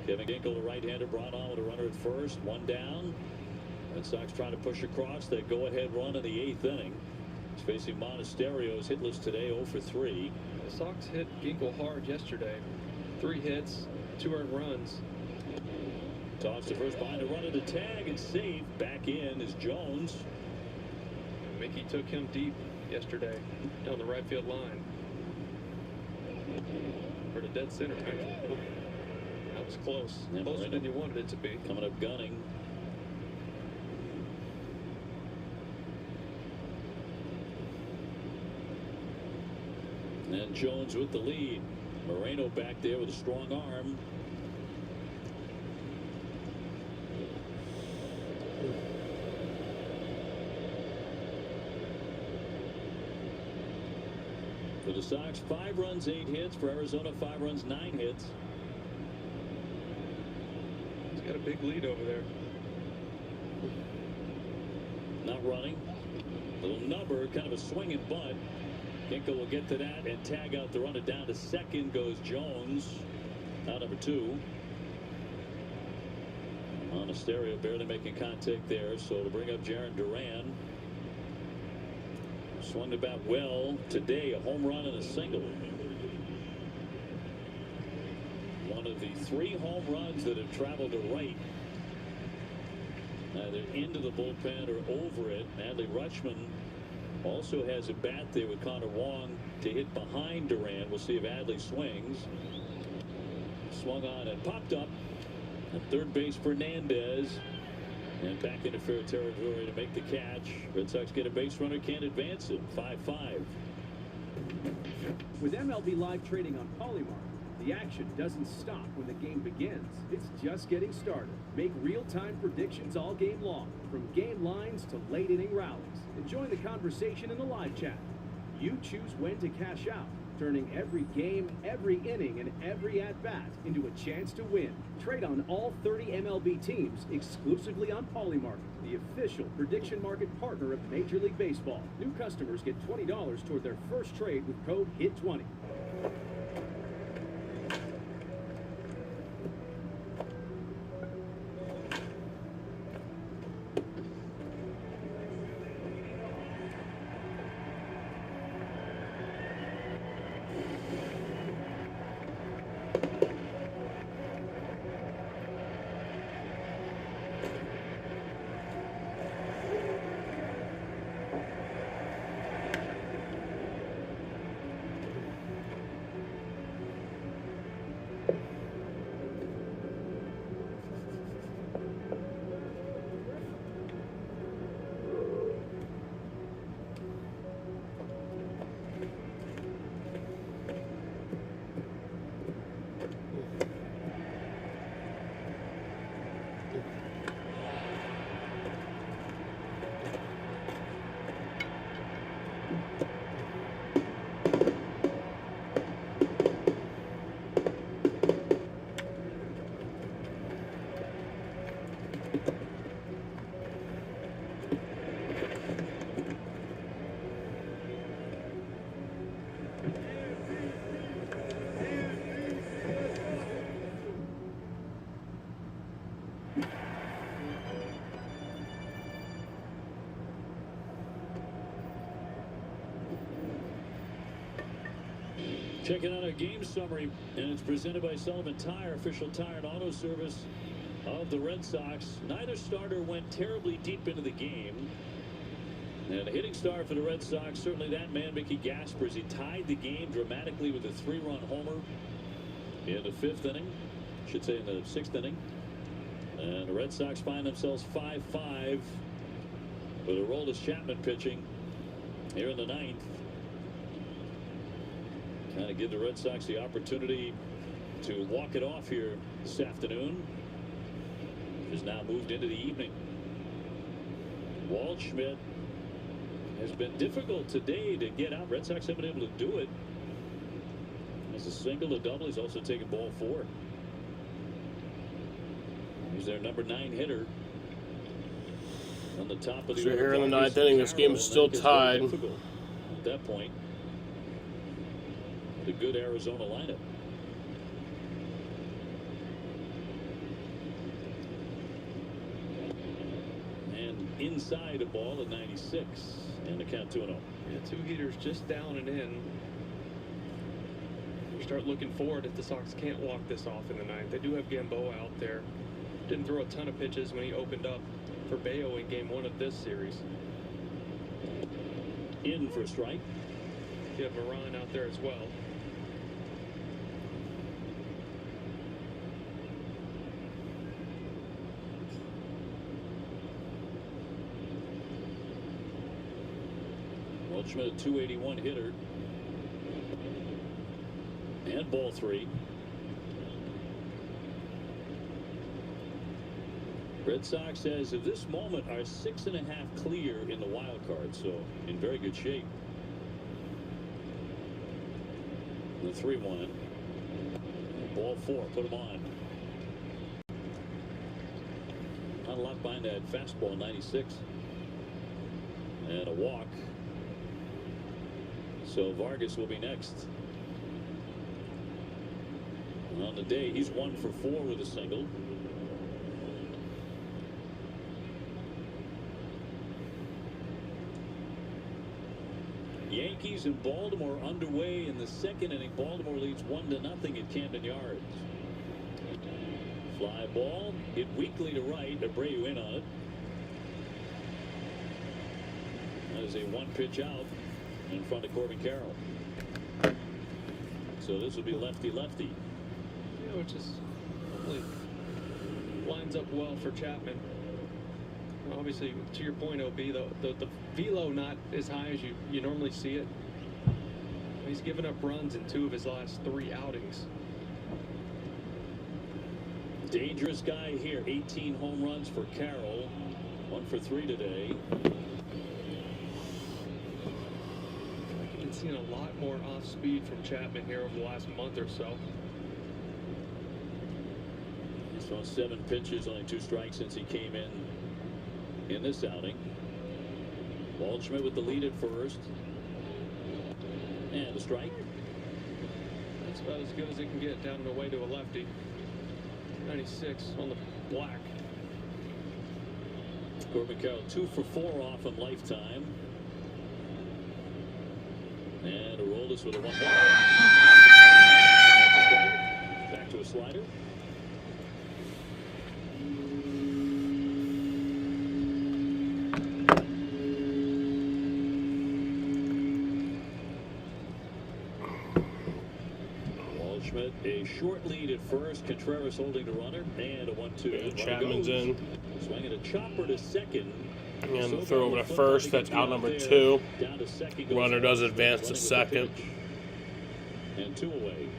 Kevin Ginkel, the right-hander, brought on with a runner at first. One down. Red Sox trying to push across that go-ahead run in the 8th inning. He's facing Monasterio's hitless today, 0 for 3. The Sox hit Ginkel hard yesterday. 3 hits, 2 earned runs. Toss to first behind a run into tag and save. Back in is Jones. Mickey took him deep yesterday down the right field line. For the dead center. That was close. Yeah, Closer than you wanted it to be. Coming up gunning. And Jones with the lead. Moreno back there with a strong arm. For the Sox, 5 runs, 8 hits. For Arizona, 5 runs, 9 hits. He's got a big lead over there. Not running. Little number, kind of a swinging bunt. Ginkel will get to that and tag out the runner. Down to second goes Jones. Out number 2. Monasterio barely making contact there. So to bring up Jarren Duran. Swung the bat well today. A home run and a single. One of the 3 home runs that have traveled to right. Either into the bullpen or over it. Adley Rutschman also has a bat there with Connor Wong to hit behind Duran. We'll see if Adley swings. Swung on and popped up. At third base, Fernandez. And back into fair territory to make the catch. Red Sox get a base runner, can't advance him. 5-5. With MLB Live trading on Polymarket, the action doesn't stop when the game begins. It's just getting started. Make real-time predictions all game long, from game lines to late-inning rallies. And join the conversation in the live chat. You choose when to cash out, turning every game, every inning, and every at-bat into a chance to win. Trade on all 30 MLB teams exclusively on Polymarket, the official prediction market partner of Major League Baseball. New customers get $20 toward their first trade with code HIT20. Checking out our game summary, and it's presented by Sullivan Tire, official tire and auto service of the Red Sox. Neither starter went terribly deep into the game. And a hitting star for the Red Sox, certainly that man, Mickey Gaspers. He tied the game dramatically with a 3-run homer in the 5th inning. Should say in the 6th inning. And the Red Sox find themselves 5-5 with Aroldis Chapman pitching here in the 9th. Kind of give the Red Sox the opportunity to walk it off here this afternoon. Has now moved into the evening. Waldschmidt has been difficult today to get out. Red Sox haven't been able to do it. It's a single, a double. He's also taken ball 4. He's their number 9 hitter. On the top of the So here in the 9th inning, this game is still tied. At that point, the good Arizona lineup. And inside a ball at 96, and the count 2-0. Yeah, 2 heaters just down and in. You start looking forward if the Sox can't walk this off in the 9th. They do have Gamboa out there. Didn't throw a ton of pitches when he opened up for Bayo in game 1 of this series. In for a strike. You have Moran out there as well. Waldschmidt, a 281 hitter. And ball 3. Red Sox says at this moment are 6.5 clear in the wild card, so in very good shape. The 3-1. Ball 4, put him on. Not a lot behind that fastball, 96. And a walk. So Vargas will be next. And on the day, he's 1 for 4 with a single. Yankees and Baltimore underway in the 2nd inning. Baltimore leads 1-0 at Camden Yards. Fly ball hit weakly to right. Abreu in on it. That is a 1-pitch out in front of Corbin Carroll. So this will be lefty-lefty. Yeah, which is really lines up well for Chapman. Obviously, to your point, OB, the velo not as high as you normally see it. He's given up runs in 2 of his last 3 outings. Dangerous guy here. 18 home runs for Carroll. 1 for 3 today. You can see seen a lot more off speed from Chapman here over the last month or so. He's thrown 7 pitches, only 2 strikes since he came in this outing. Waldschmidt with the lead at first. And a strike. That's about as good as it can get down and away to a lefty. 96 on the black. Corbin Carroll 2 for 4 off in lifetime. And Aroldis with a 1-1. Back to a slider. Waldschmidt, a short lead at first. Contreras holding the runner. And a 1-2. Chapman's in. Swinging a chopper to second. And the throw over to first. That's out number 2. Runner does advance to second. And 2 away.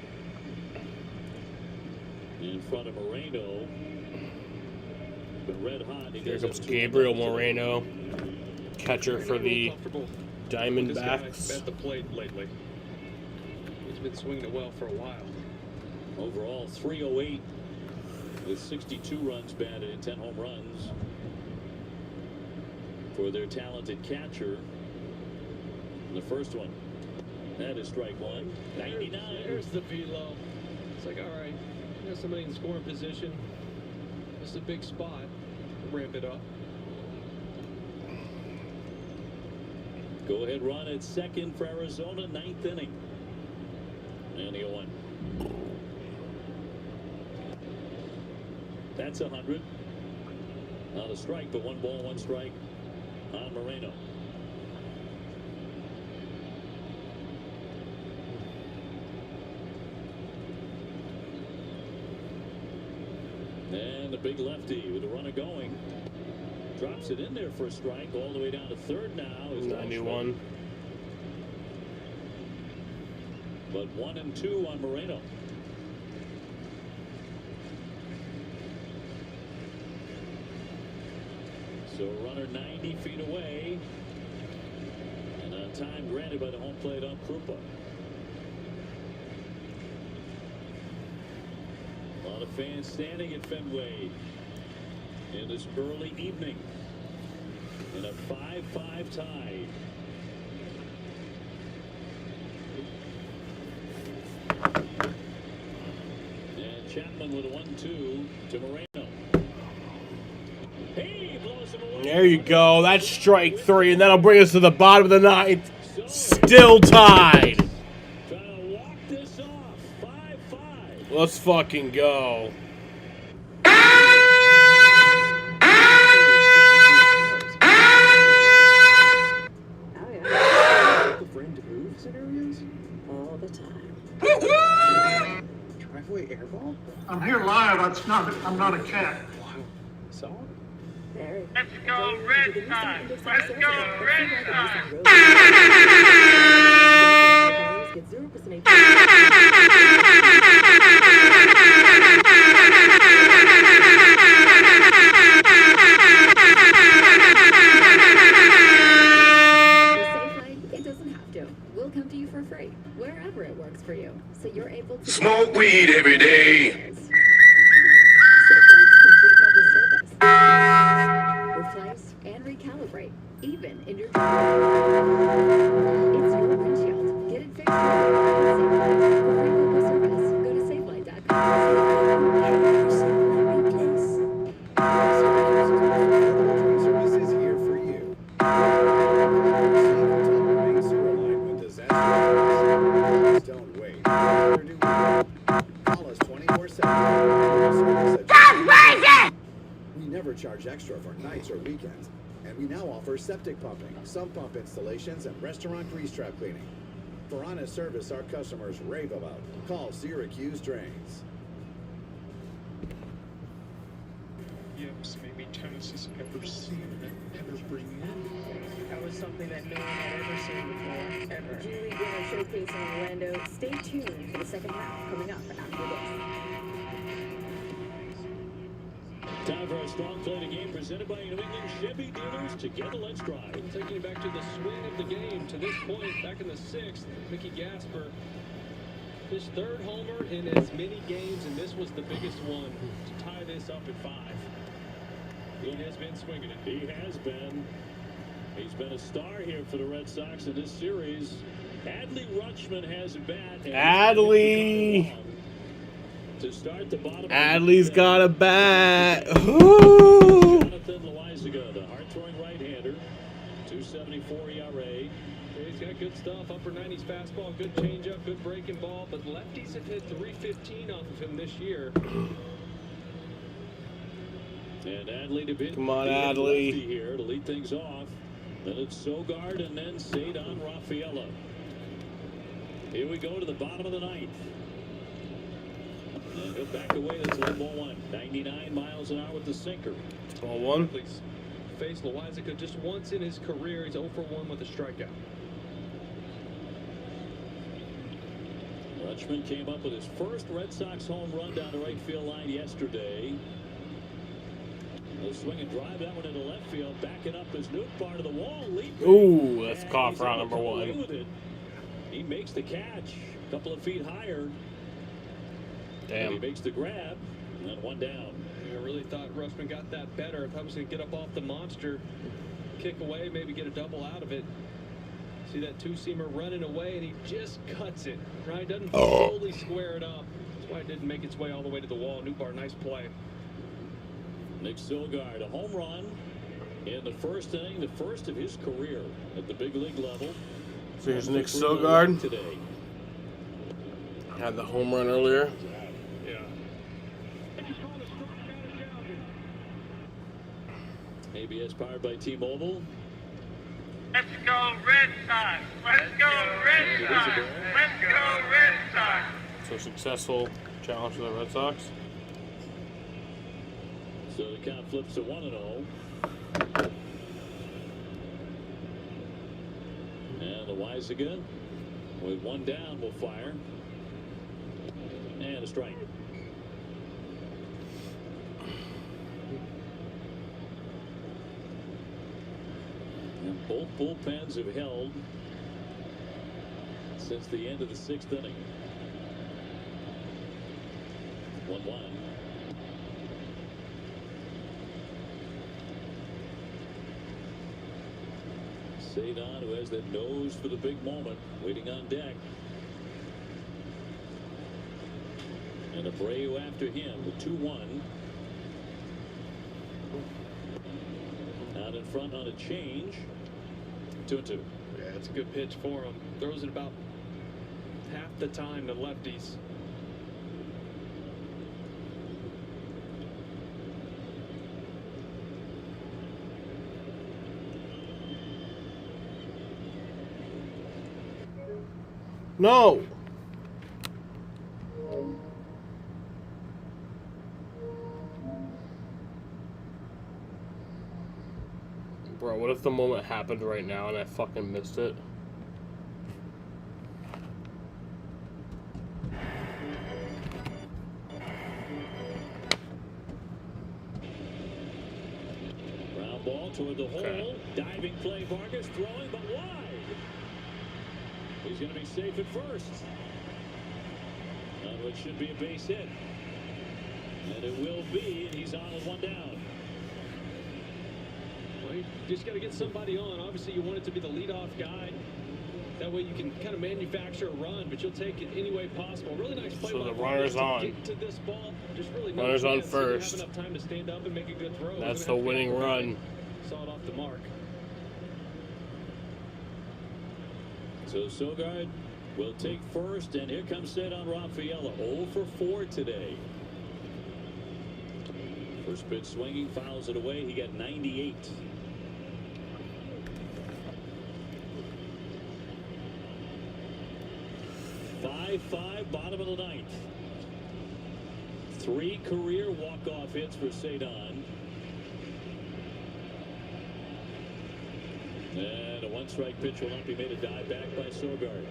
In front of Moreno. Been red hot. Here comes Gabriel Moreno, catcher for the Diamondbacks. At the plate lately. He's been swinging it well for a while. Overall, 308 with 62 runs batted and 10 home runs for their talented catcher. The first one, that is strike 1. 99. There's the velo. It's like, all right, you got somebody in scoring position. It's a big spot. Ramp it up. Go ahead run at second for Arizona, 9th inning. And the 0-1. That's 100. Not a strike, but 1 ball, 1 strike on Moreno. And the big lefty with the runner going. Drops it in there for a strike all the way down to third now. Is 91. But 1 and 2 on Moreno. So runner 90 feet away. And a time granted by the home plate on Krupa. A lot of fans standing at Fenway in this early evening in a 5-5 tie. And Chapman with a 1-2 to Moreno. Hey, blows him away. There you go. That's strike 3, and that'll bring us to the bottom of the 9th. Still tied. Trying to walk this off. 5-5. Let's fucking go. All the time. Driveway airball? I'm here live. I'm not a cat. So? Let's go Red Sox! Let's go Red Sox! Get 0% It doesn't have to. We'll come to you for free, wherever it works for you, so you're able to Smoke weed every day. Replace and recalibrate, even in your driveway. It's your windshield. Get it fixed. For free local service, go to Train service is here for you. Main sewer line when disaster. Don't wait. Neither do we. Call us 24/7. We never charge extra for nights or weekends, and we now offer septic pumping, sump pump installations, and restaurant grease trap cleaning. For honest service our customers rave about, call Syracuse Drains. Yes, maybe tennis has ever seen and ever bring in. That was something that no one had ever seen before, ever. G League Winter Showcase in Orlando. Stay tuned for the second half coming up after this. Time for our strong play of the game presented by New England Chevy dealers. Together, let's drive. Taking you back to the swing of the game. To this point, back in the 6th, Mickey Gasper, his 3rd homer in as many games, and this was the biggest one to tie this up at 5. He has been swinging it. He has been. He's been a star here for the Red Sox in this series. Adley Rutschman has a bat. Adley! To start the bottom. Adley's got a bat. Ooh. Jonathan Loizaga, the hard-throwing right-hander. 2.74 ERA. He's got good stuff. Upper 90s fastball, good changeup, good breaking ball. But lefties have hit 315 off of him this year. And Adley to be Come on, Adley. Here to lead things off. Then it's Sogard and then Cedar Rafaela. Here we go to the bottom of the 9th. And he'll back away. That's a little more 1. 99 miles an hour with the sinker. Ball 1. Please face Loizaga just once in his career. He's 0 for 1 with a strikeout. Rutschman came up with his first Red Sox home run down the right field line yesterday. He'll swing and drive that one into left field, backing up his new part of the wall. Ooh, that's caught for out number 1. He makes the catch a couple of feet higher. Damn. And he makes the grab, and then 1 down. I really thought Rutschman got that better. If I was going to get up off the monster, kick away, maybe get a double out of it. See that 2-seamer running away, and he just cuts it, right? Doesn't fully square it up. That's why it didn't make its way all the way to the wall. Newbar, nice play. Nick Sogard, a home run in the first inning, the first of his career at the big league level. So here's Nick Sogard. Today. Had the home run earlier. Yeah. ABS powered by T-Mobile. Let's go Red Sox! Let's go Red Sox! Let's go Red Sox! So successful challenge for the Red Sox. So the count flips to 1-0. And Loizaga with 1 down will fire. And a strike. And both bullpens have held since the end of the 6th inning. 1-1. Cedar, who has that nose for the big moment, waiting on deck. And Abreu after him with 2-1. Out in front on a change. 2-2. Yeah, it's a good pitch for him. Throws it about half the time to lefties. No. Bro, what if the moment happened right now and I fucking missed it? Ground ball toward the hole. Okay. Diving play. Vargas throwing, but wide. He's going to be safe at first. On what should be a base hit. And it will be, and he's on with 1 down. Well, you just got to get somebody on. Obviously, you want it to be the leadoff guy. That way you can kind of manufacture a run, but you'll take it any way possible. Really nice play. So by the Vargas runner's on. to get to this ball. Just really no Runner's on chance. He didn't first. have enough time to stand up and make a good throw. That's He's the gonna have to winning get it run. right. Saw it off the mark. So Sogard will take first, and here comes Cedar Rafaela. 0 for 4 today. First pitch swinging, fouls it away. He got 98. Five, bottom of the 9th. 3 career walk-off hits for Cedar. And a 1-strike pitch will not be made. A dive back by Sogard.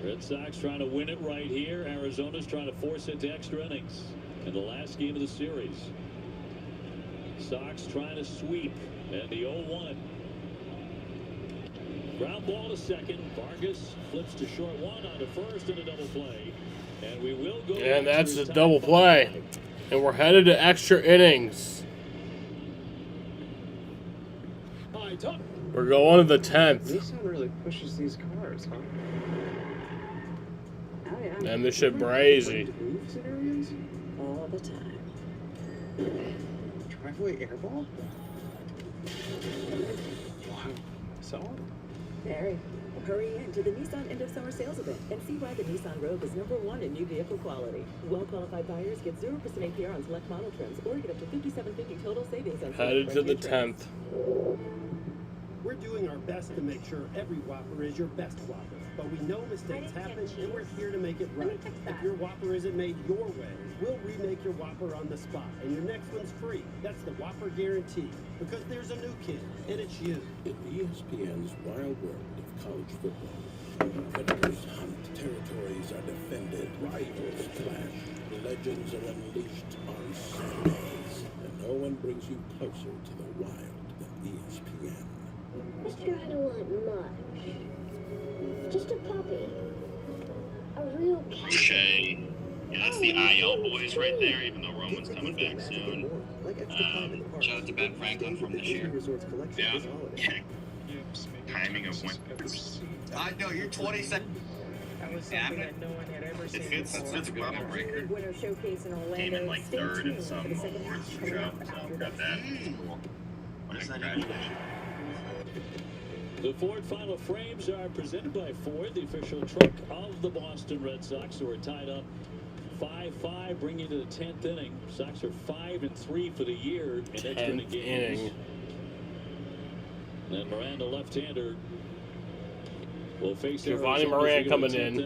Red Sox trying to win it right here. Arizona's trying to force it to extra innings in the last game of the series. Sox trying to sweep and the 0-1. Ground ball to second. Vargas flips to short one onto first and a double play. And we will go. And that's a double play. And we're headed to extra innings. We're going to the 10th. Nissan really pushes these cars, huh? Oh, yeah. And this shit brazy. Move scenarios? All the time. Driveway airball? Wow. Solid. Very. Hurry in to the Nissan End of Summer Sales event and see why the Nissan Rogue is #1 in new vehicle quality. Well-qualified buyers get 0% APR on select model trims or get up to $5,750 total savings on Headed to the 10th. We're doing our best to make sure every Whopper is your best Whopper. But we know mistakes happen, and we're here to make it right. If your Whopper isn't made your way, we'll remake your Whopper on the spot, and your next one's free. That's the Whopper guarantee. Because there's a new kid, and it's you. In ESPN's wild world of college football, predators hunt, territories are defended, rivals clash, legends are unleashed on Sundays, and no one brings you closer to the wild than ESPN. Mister, I don't want much. Just a puppy. A real cat. Touche. Yeah, that's the IL boys right there, even though Roman's coming back soon. Shout out to Ben Franklin from this year. Yeah. Timing of when. I know, you're 27. That was something that no one had ever seen It fits well, Breaker. Winter Showcase in Orlando. Came in like Stay third in tuned some for the second awards half show, coming up so after got that. Cool. What is that? The Ford Final Frames are presented by Ford, the official truck of the Boston Red Sox, who are tied up 5-5, bringing you to the 10th inning. Sox are 5-3 for the year in extra inning games. And Miranda, left-hander, will face Giovanni Moran coming in.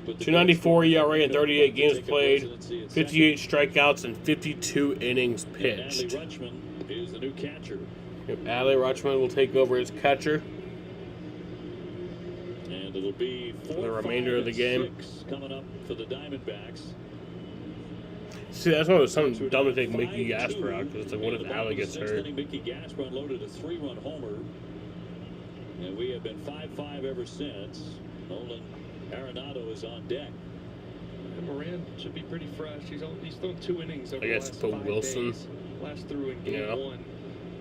294 ERA and 38 games played, 58 strikeouts and 52 innings pitched. Adley Rutschman is the new catcher. Adley Rutschman will take over as catcher. And it'll be the remainder of the game. Coming up for the Diamondbacks. See, that's why it was something dumb to take Mickey Gasper out, because it's like, what if Adley gets hurt? Mickey Gasper unloaded a 3-run homer. And we have been 5-5 ever since. Nolan Arenado is on deck. And Moran should be pretty fresh. He's thrown 2 innings over the last 5 Wilson. days. Last through in game 1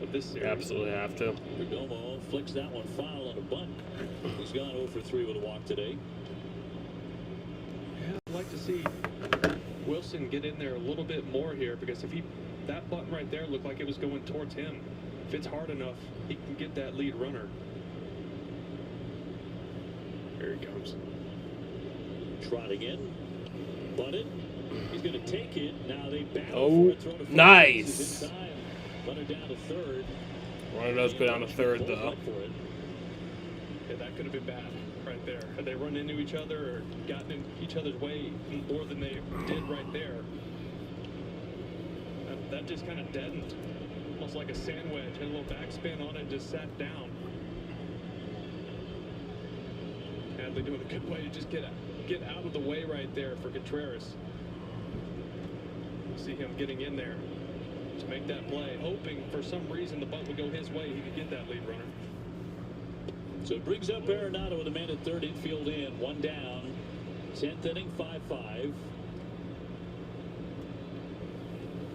of this series. Absolutely have to. Perdomo flicks that one foul on a bunt. He's gone 0-for-3 with a walk today. Yeah, I'd like to see Wilson get in there a little bit more here, because if that button right there looked like it was going towards him. If it's hard enough, he can get that lead runner. Here he comes. Trotting in. Bunted. He's going to take it. Now they battle Oh, for it. nice. Runner down to third. Runner does go down to third, though. Yeah, that could have been bad right there. Had they run into each other or gotten in each other's way more than they did right there, that just kind of deadened. Almost like a sand wedge. Had a little backspin on it and just sat down. Adley doing a good way to just get out of the way right there for Contreras. See him getting in there to make that play, hoping for some reason the bunt would go his way. He could get that lead runner. So it brings up Arenado with a man at third, infield in, 1 down. 10th inning, 5-5.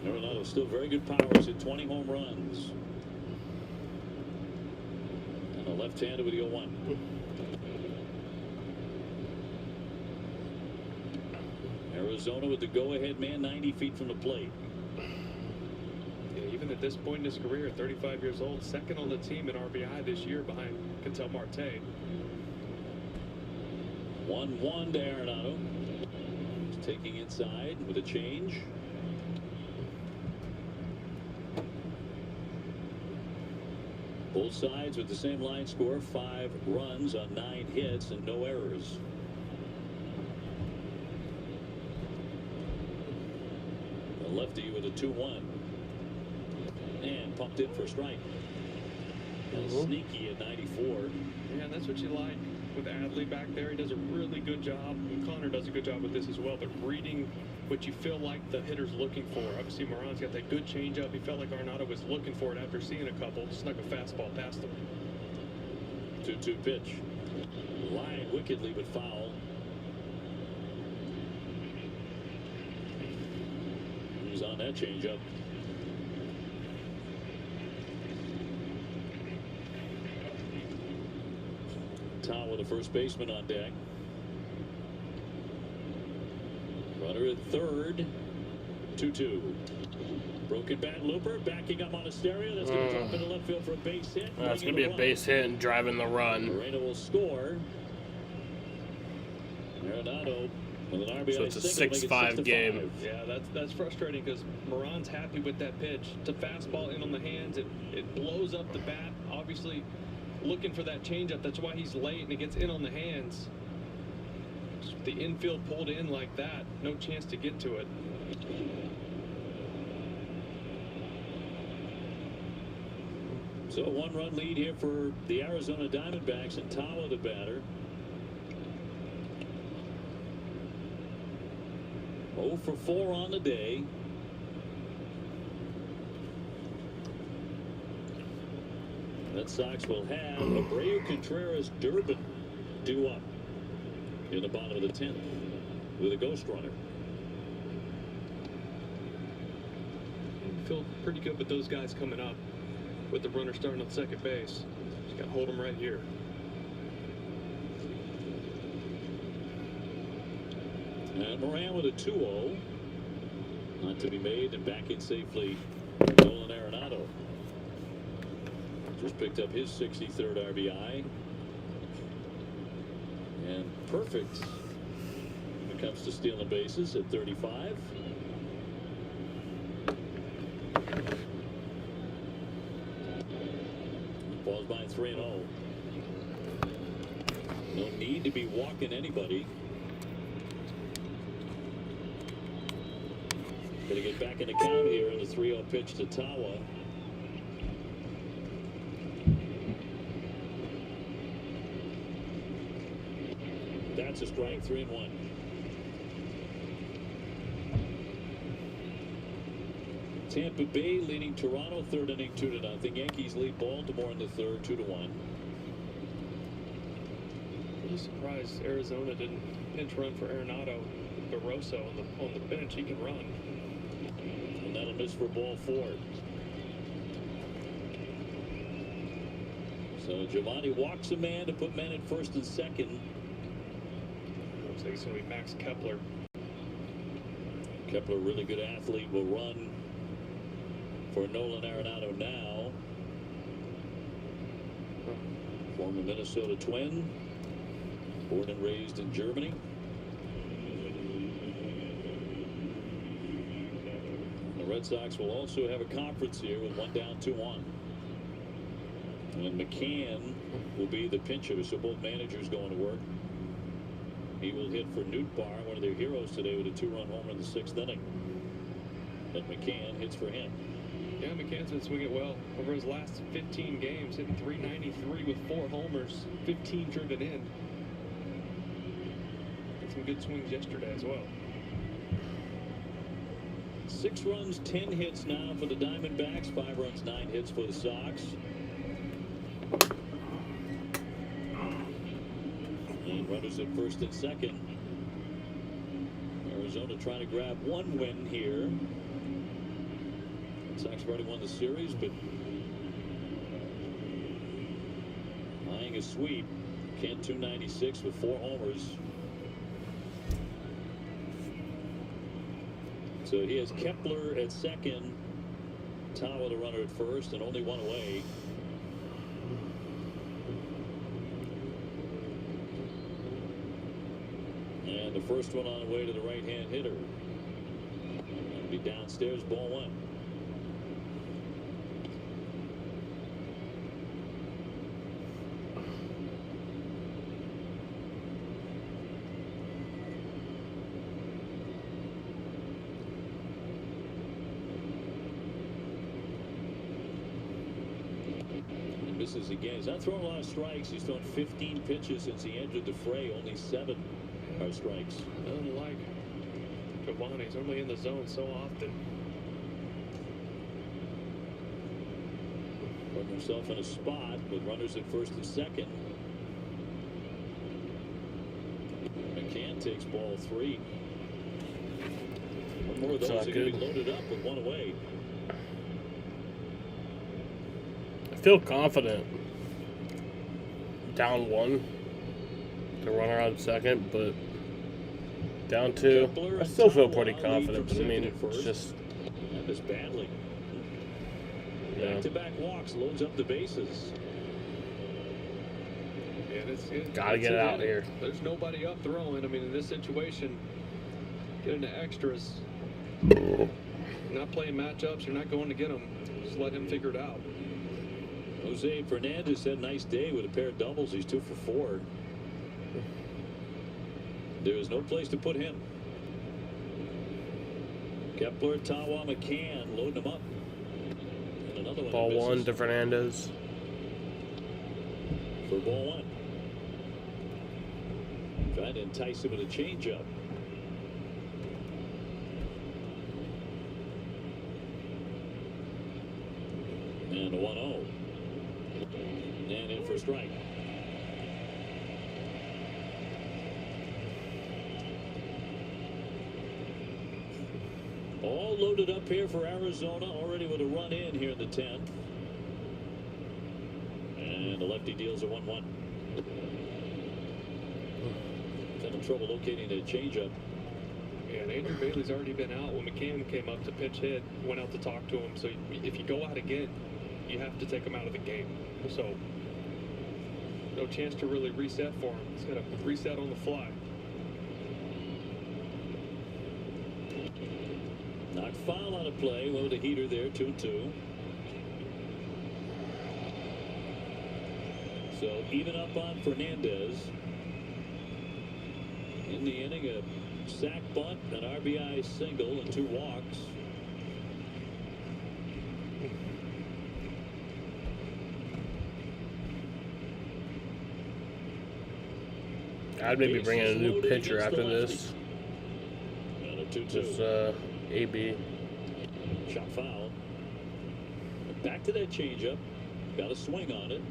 Arenado still very good powers at 20 home runs. And a left-hander with the 0-1. Arizona with the go-ahead man 90 feet from the plate. Yeah, even at this point in his career, 35 years old, second on the team in RBI this year behind Ketel Marte. 1-1 to Arenado. He's taking inside with a change. Both sides with the same line score, 5 runs on 9 hits and no errors. The lefty with a 2-1. And pumped in for a strike. And sneaky at 94. Yeah, that's what you like. with Adley back there. He does a really good job. And Connor does a good job with this as well, but reading what you feel like the hitter's looking for. Obviously, Moran's got that good changeup. He felt like Arenado was looking for it after seeing a couple. Snuck a fastball past him. 2-2 pitch. Line wickedly, but foul. He's on that changeup. Tawa, the first baseman, on deck. Runner at third. 2-2. Broken bat Looper backing up on Asterio. That's going to drop into left field for a base hit. That's going to be a base hit and driving the run. Moreno will score. Arenado with an RBI. So it's a 6-5 game. Yeah, that's frustrating because Moran's happy with that pitch. It's a fastball in on the hands. It blows up the bat. Obviously looking for that changeup. That's why he's late and it gets in on the hands. The infield pulled in like that. No chance to get to it. So a one-run lead here for the Arizona Diamondbacks, and Tawa the batter. 0 for 4 on the day. Red Sox will have Abreu, Contreras, Durbin due up in the bottom of the 10th with a ghost runner. Feel pretty good with those guys coming up with the runner starting on second base. Just got to hold them right here. And Moran with a 2-0. Not to be made, and back in safely, Nolan Arenado. Just picked up his 63rd RBI. And perfect when it comes to stealing bases at 35. Falls by 3-0. No need to be walking anybody. Going to get back in the count here in the 3-0 pitch to Tawa. That's a strike, 3-1. Tampa Bay leading Toronto, third inning, 2-0. Yankees lead Baltimore in the third, 2-1. I'm surprised Arizona didn't pinch run for Arenado. Barroso on the bench, he can run. And that'll miss for ball 4. So Giovanni walks a man to put men at first and second. Looks like it's going to be Max Kepler. Kepler, really good athlete, will run for Nolan Arenado now. Former Minnesota Twin, born and raised in Germany. The Red Sox will also have a conference here with 1 down, 2-1. And McCann will be the pinch hitter, so both managers going to work. He will hit for Nootbaar, one of their heroes today, with a 2-run homer in the 6th inning. But McCann hits for him. Yeah, McCann's been swinging well over his last 15 games, hitting .393 with 4 homers, 15 driven in. Had some good swings yesterday as well. 6 runs, 10 hits now for the Diamondbacks. 5 runs, 9 hits for the Sox. And runners at first and second. Arizona trying to grab 1 win here. The Sox have already won the series, but eyeing a sweep. Kent 296 with 4 homers. So he has Kepler at second, Tawa the runner at first, and only 1 away. And the first one on the way to the right-hand hitter. That'll be downstairs, ball 1. Misses again. He's not throwing a lot of strikes. He's thrown 15 pitches since he entered the fray. Only 7 are strikes. Unlike Giovanni, he's normally in the zone so often. Put himself in a spot with runners at first and second. McCann takes ball 3. One more of those are going to be loaded up with 1 away. I feel confident. Down 1. The runner on second, but down 2. I still feel pretty confident. But I mean, it's just. And this badly. Back-to-back walks, loads up the bases. Gotta get it out here. There's nobody up throwing. I mean, in this situation, get into extras. Not playing matchups. You're not going to get them. Just let him figure it out. Jose Fernandez had a nice day with a pair of doubles. He's 2 for 4. There is no place to put him. Kepler, Tawa, McCann loading him up. And another one. Ball 1 to Fernandez. For ball 1. Trying to entice him with a changeup. And a 1-0. And in for a strike. All loaded up here for Arizona, already with a run in here in the 10th. And the lefty deals a 1-1. Having trouble locating a changeup. Yeah, and Andrew Bailey's already been out. When McCann came up to pitch hit, went out to talk to him. So if you go out again, you have to take him out of the game. So no chance to really reset for him. He's got to reset on the fly. Knocked foul on a play. Went with a heater there, 2-2. So even up on Fernandez. In the inning, a sac bunt, an RBI single, and 2 walks. I'd maybe bring in a new pitcher after this. And a 2-2. Just AB. Shot foul. Back to that changeup. Got a swing on it.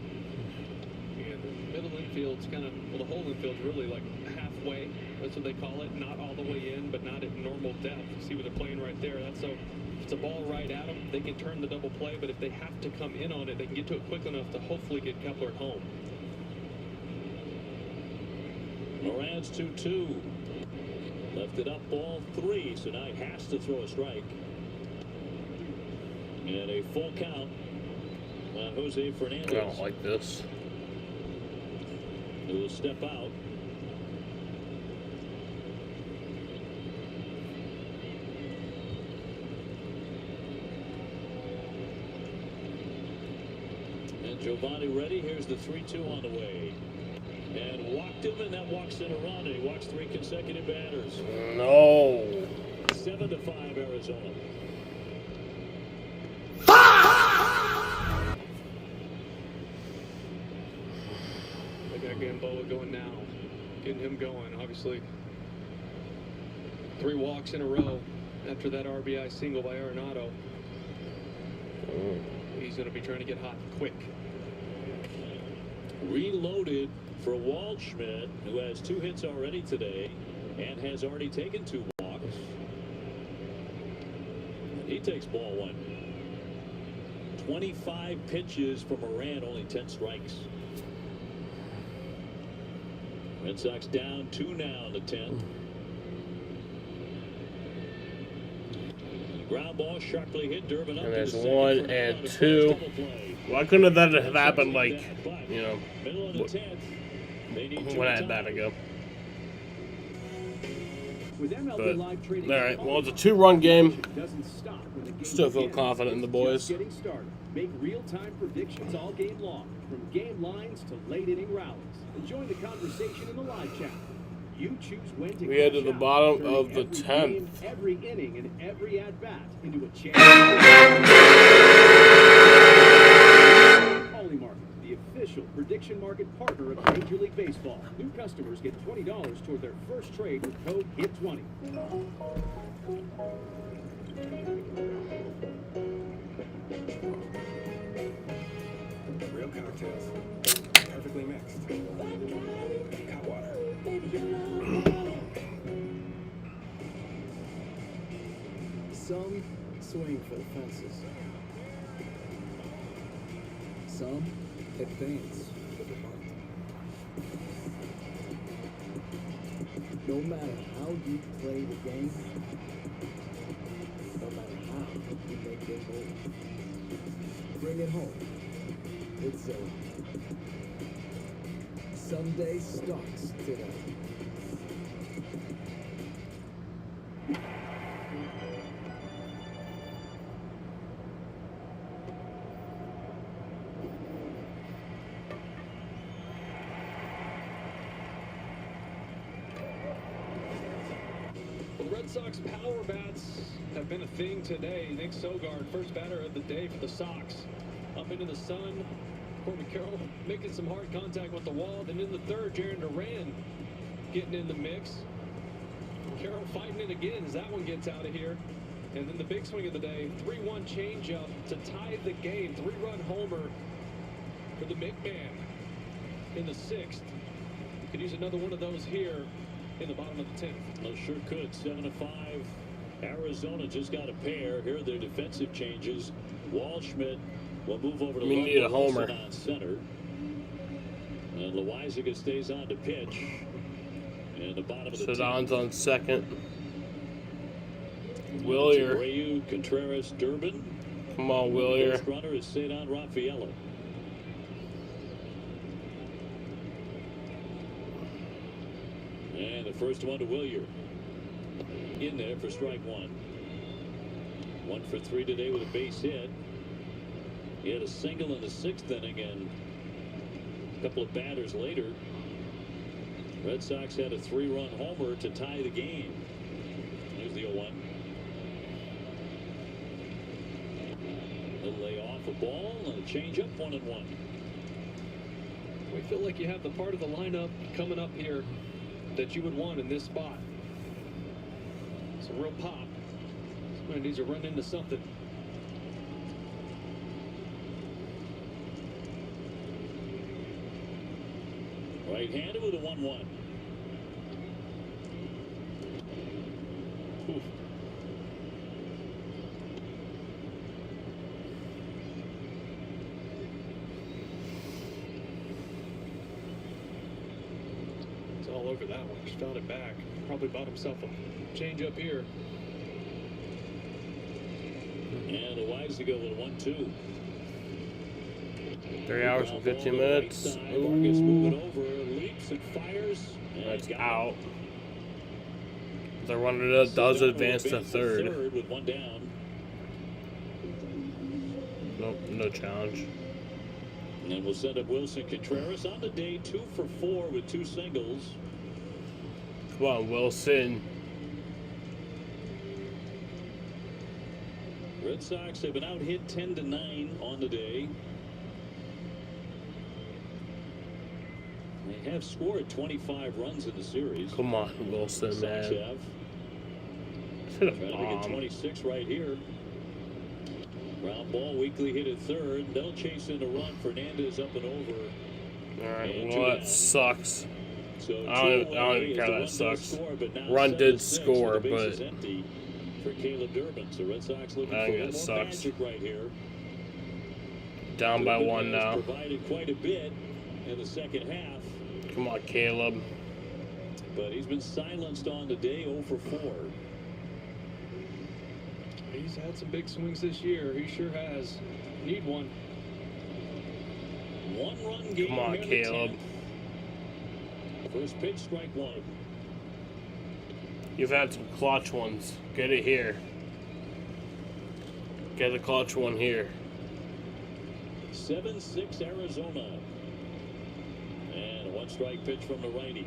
Yeah, the middle infield's kind of, well, the whole infield's really like halfway. That's what they call it. Not all the way in, but not at normal depth. You see where they're playing right there. That's so. If it's a ball right at them, they can turn the double play. But if they have to come in on it, they can get to it quick enough to hopefully get Kepler at home. Moran's 2-2. Left it up, ball 3. So now he has to throw a strike. And a full count on Jose Fernandez. I don't like this. He will step out. And Giovanni ready. Here's the 3-2 on the way. And walked him, and that walks in a run. And he walks 3 consecutive batters. No. 7-5 Arizona. They got Gamboa going now. Getting him going, obviously. 3 walks in a row after that RBI single by Arenado. He's going to be trying to get hot quick. Reloaded for Waldschmidt, who has 2 hits already today and has already taken 2 walks. He takes ball 1. 25 pitches for Moran, only 10 strikes. Red Sox down 2 now in the 10th. Ground ball sharply hit Durbin up. And there's 1 and 2. Why couldn't that have happened, like, you know, when I had that ago? But, alright, well, it's a 2-run game. Still feel confident in the boys. Getting started. Make real-time predictions all game long, from game lines to late-inning rallies. And join the conversation in the live chat. You choose when to We head to the bottom turning of the every 10th. game, every inning and every at-bat into a chance. Holy Market, the official prediction market partner of Major League Baseball. New customers get $20 toward their first trade with code HIT20. Real cocktails, perfectly mixed. Hot water. Some swing for the fences. Some advance for the heart. No matter how you play the game, no matter how you make it home, bring it home. It's over. Someday starts today. The Red Sox power bats have been a thing today. Nick Sogard, first batter of the day for the Sox. Up into the sun. Corbin Carroll making some hard contact with the wall. Then in the third, Jarren Duran getting in the mix. Carroll fighting it again as that one gets out of here. And then the big swing of the day, 3-1 changeup to tie the game. 3-run homer for the McMahon in the 6th. Could use another one of those here in the bottom of the 10th. Well, sure could. 7-5. Arizona just got a pair. Here are their defensive changes. Waldschmidt will move over to We need a homer. on center. And Loizaga stays on to pitch. And the bottom of the 10th. Sedon's on second. Willier. Abreu, Contreras, Durbin. Come on, Willier. First runner is Cedon Rafaela. And the first one to Willier. In there for strike one. 1 for 3 today with a base hit. He had a single in the 6th inning, and a couple of batters later, Red Sox had a 3-run homer to tie the game. There's the 0-1. He'll lay off a ball and a changeup, 1-1. We feel like you have the part of the lineup coming up here that you would want in this spot. It's a real pop. Somebody needs to run into something. Right-handed with a 1-1. Oof. It's all over that one. Just found it back. Probably bought himself a change up here. And a Loizaga with a 1-2. 3 hours and 15 minutes. Vargas moving over, leaps and fires. And That's got out. The runner does advance to third. With one down. Nope, no challenge. And then we'll send up Wilson Contreras on the day, 2 for 4 with 2 singles. Come on, Wilson. Red Sox have been out hit 10-9 on the day. They have scored 25 runs in the series. Come on, Wilson, Sox man. have. Hit a Trying to get bomb. 26 right here. Ground ball, Weekly hit at third. They'll chase in a run. Fernandez up and over. All right, And well, two that down. sucks. So I don't even care that sucks. Run did score, but empty for Caleb Durbin. So Red Sox looking I for a think little that more sucks. magic right here. Down by Durbin 1 has now. Provided quite a bit in the second half, Come on, Caleb. but he's been silenced on the day, 0 for 4. He's had some big swings this year. He sure has. Need one. 1-run game. Come on, here in the Caleb. 10th. First pitch, strike 1. You've had some clutch ones. Get it here. Get a clutch one here. 7-6 Arizona. And a 1-strike pitch from the righty.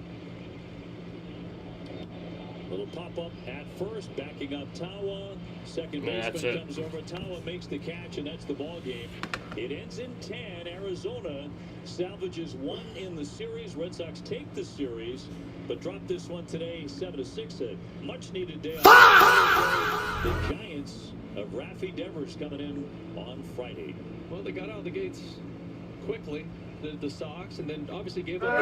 Little pop-up at first, backing up Tawa. Second Yeah, baseman comes over. Tawa makes the catch, and that's the ball game. It ends in 10. Arizona salvages 1 in the series. Red Sox take the series, but drop this one today 7-6. A much-needed day. The Giants of Rafi Devers coming in on Friday. Well, they got out of the gates quickly, the Sox, and then obviously gave up.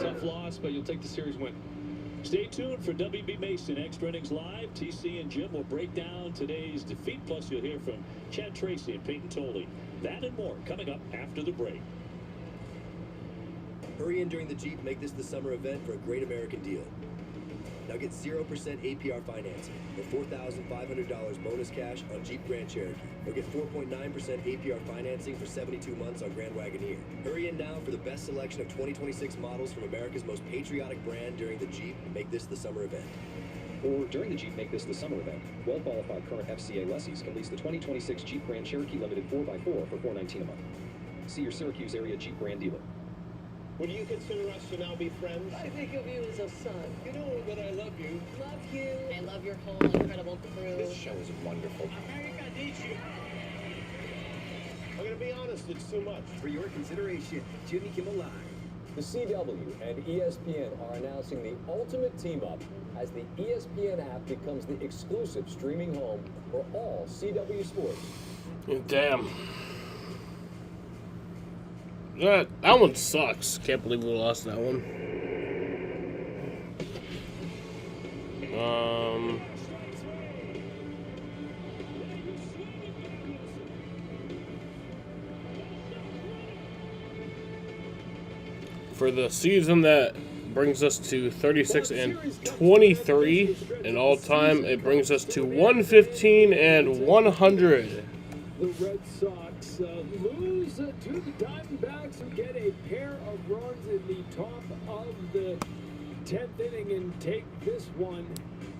Tough loss, but you'll take the series win. Stay tuned for WB Mason Extra Innings Live. TC and Jim will break down today's defeat. Plus, you'll hear from Chad Tracy and Peyton Tolley. That and more coming up after the break. Hurry in during the Jeep. Make this the summer event for a great American deal. Now get 0% APR financing or $4,500 bonus cash on Jeep Grand Cherokee. Or get 4.9% APR financing for 72 months on Grand Wagoneer. Hurry in now for the best selection of 2026 models from America's most patriotic brand during the Jeep. Make this the summer event. Or during the Jeep Make This the Summer event, well-qualified current FCA lessees can lease the 2026 Jeep Grand Cherokee Limited 4x4 for $419 a month. See your Syracuse area Jeep Grand dealer. Would you consider us to now be friends? I think of you as a son. You know that I love you. Love you. I love your whole incredible crew. This show is wonderful. America needs you. I'm going to be honest, it's too much. For your consideration, Jimmy Kimmel Live. The CW and ESPN are announcing the ultimate team-up as the ESPN app becomes the exclusive streaming home for all CW sports. Damn. That one sucks. Can't believe we lost that one. For the season that brings us to 36 and 23 in all time, it brings us to 115 and 100. The Red Sox lose to the Diamondbacks, who get a pair of runs in the top of the 10th inning and take this one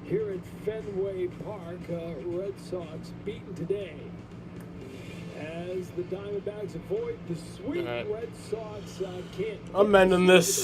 here at Fenway Park. Red Sox beaten today as the Diamondbacks avoid the sweep. Red Sox can't. I'm ending this.